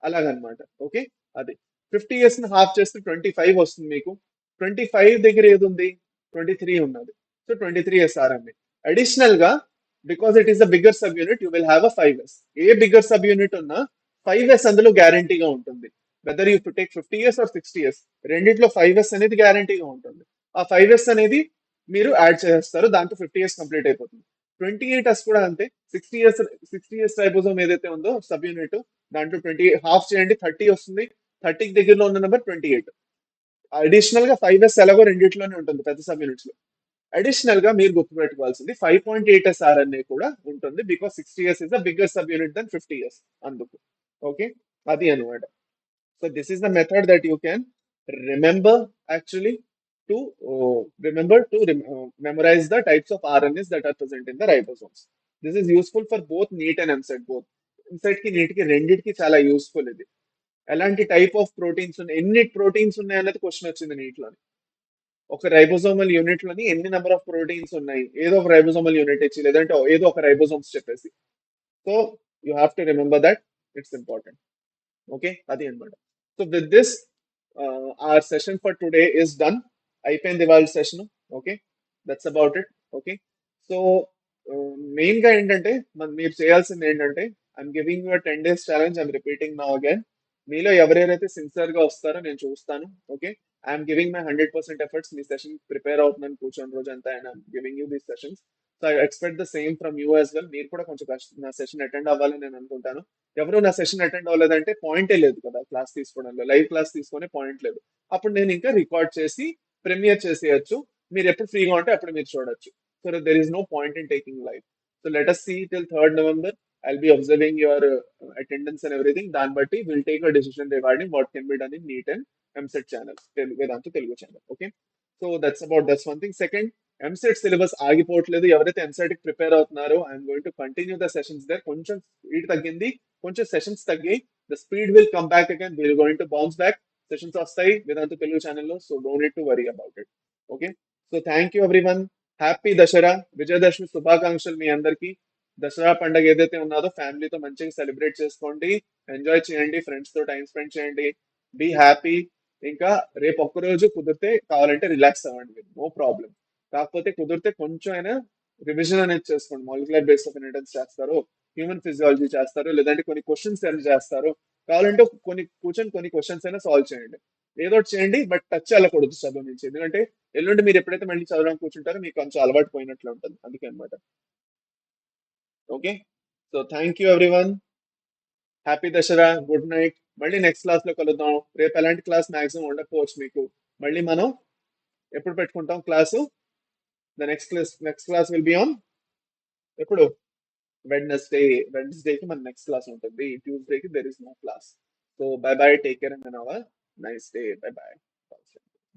అలాగనమాట. ఓకే. అది 50s ని/2 చేస్తే 25 వస్తుంది మీకు. 25 దగ్గర ఏది ఉంది? 23 ఉన్నది. So 23s RNA. అడిషనల్ గా because it is the bigger sub unit you will have a 5s. A bigger sub unit ఉన్నా 5s అందులో గ్యారంటీగా ఉంటుంది. Whether you take 50s are 60s, రెండిట్లో 5s అనేది గ్యారంటీగా ఉంటుంది. ఆ 5s అనేది మీరు యాడ్ చేస్తారు, దాంతో 50s కంప్లీట్ అయిపోతుంది. 28s కూడా అంతే. 60s రైబోజోమ్ ఏదైతే ఉందో సబ్ యూనిట్, దాంట్లో 20 చేయండి, 30 వస్తుంది. 30కి దగ్గరలో ఉన్న నెంబర్ 28. అడిషనల్ గా 5s ఎలాగో రెండిట్లోనే ఉంటుంది పెద్ద సబ్ యూనిట్స్ లో. అడిషనల్ గా మీరు గుర్తుపెట్టుకోవాల్సింది 5.8s RNA కూడా ఉంటుంది, because 60s is the bigger subunit than 50s. అందుకు ఓకే, అది అనమాట. So this is the method that you can remember actually to remember to memorize the types of RNAs that are present in the ribosomes. This is useful for both NEET and MCET both. MCET కి NEET కి రెండింటికి చాలా యూస్ఫుల్ ఇది. ఎలాంటి టైప్ ఆఫ్ ప్రోటీన్స్ ఉన్నాయి, ఎన్ని ప్రోటీన్స్ ఉన్నాయి అనేది క్వశ్చన్ వచ్చింది నీటిలో. ఒక రైబోజోమల్ యూనిట్ లోని ఎన్ని నెంబర్ ఆఫ్ ప్రోటీన్స్ ఉన్నాయి, ఏదో ఒక రైబోజోమల్ యూనిట్ ఇచ్చి లేదంటే ఏదో ఒక రైబోజోమ్స్ చెప్పేసి. So you have to remember that, it's important. Okay, అది అనమాట. So with this our session for today is done. అయిపోయింది ఇవాళ session. Okay, that's about it. Okay, so main గా ఏంటంటే మీరు చేయాల్సింది ఏంటంటే, I'm giving you 10 days challenge. I'm repeating now again. మీలో ఎవరెవరైతే సిన్సియర్ గా వస్తారో నేను చూస్తాను. Okay, I'm giving my 100% efforts. మీ సెషన్ ప్రిపేర్ అవుతున్నాను కూర్చొని రోజంతా, and I'm giving you these sessions. So I expect the same from you as well. మీరు కూడా కొంచెం నా సెషన్ అటెండ్ అవ్వాలని నేను అనుకుంటాను. ఎవరు నా సెషన్ అటెండ్ అవ్వలేదంటే పాయింటే లేదు కదా క్లాస్ తీసుకోవడంలో. లైవ్ క్లాస్ తీసుకునే పాయింట్ లేదు. అప్పుడు నేను ఇంకా రికార్డ్ చేసి ప్రీమియర్ చేసేయచ్చు. మీరు ఎప్పుడు ఫ్రీగా ఉంటే అప్పుడు మీరు చూడొచ్చు. So there is no point in taking live. So let us see till 3rd November. I'll be observing your attendance and everything. దాన్ని బట్టి we'll take a decision regarding what can be done in NEET and MCET channels, Vedanta Telugu channel. Okay, so that's one thing. Second, EAMCET syllabus ఆగిపోవట్లేదు. ఎవరైతే ఎంసెట్ కి ప్రిపేర్ అవుతున్నారో I'm going to continue the sessions there. కొంచెం స్పీడ్ తగ్గింది, కొంచెం సెషన్స్ తగ్గాయి. The speed will come back again. We're going to bounce back. Sessions వస్తాయి వేదాంత తెలుగు ఛానల్లో. So don't need to worry about it. Okay, so thank you everyone. Happy Dasara, Vijayadashami శుభాకాంక్షలు మీ అందరికీ. దసరా పండుగ ఏదైతే ఉన్నదో ఫ్యామిలీతో మంచిగా సెలబ్రేట్ చేసుకోండి, ఎంజాయ్ చేయండి, ఫ్రెండ్స్ తో టైం స్పెండ్ చేయండి, బీ హ్యాపీ. ఇంకా రేపు ఒక్కరోజు కుదిరితే కావాలంటే రిలాక్స్ అవ్వండి, నో ప్రాబ్లం. కాకపోతే కుదిరితే కొంచెం అయినా రివిజన్ అనేది చేసుకోండి. మాలిక్యులర్ బేస్ ఆఫ్ ఇన్హెరిటెన్స్ చేస్తారు, హ్యూమన్ ఫిజియాలజీ చేస్తారు, లేదంటే కొన్ని క్వశ్చన్స్ అయినా చేస్తారు. కావాలంటే కొన్ని కూర్చొని కొన్ని క్వశ్చన్స్ అయినా సాల్వ్ చేయండి. ఏదో ఒకటి చేయండి, బట్ టచ్ వెళ్ళకూడదు చదువు నుంచి. ఎందుకంటే ఎల్లుండి మీరు ఎప్పుడైతే మళ్ళీ చదవడానికి కూర్చుంటారో మీకు కొంచెం అలవాటు పోయినట్లు ఉంటుంది. అందుకే అనమాట. Okay, so thank you everyone. Happy Dasara, good night. మళ్ళీ నెక్స్ట్ క్లాస్ లో కలుద్దాం. రేపు ఎలాంటి క్లాస్ మాక్సిమం ఉండకపోవచ్చు మీకు. మళ్ళీ మనం ఎప్పుడు పెట్టుకుంటాం class? The next class will be on ఎప్పుడు? వెడ్నెస్డేకి మన నెక్స్ట్ క్లాస్ ఉంటుంది. ట్యూస్డేకి there is no class. So bye bye, take care and nice day. Bye by.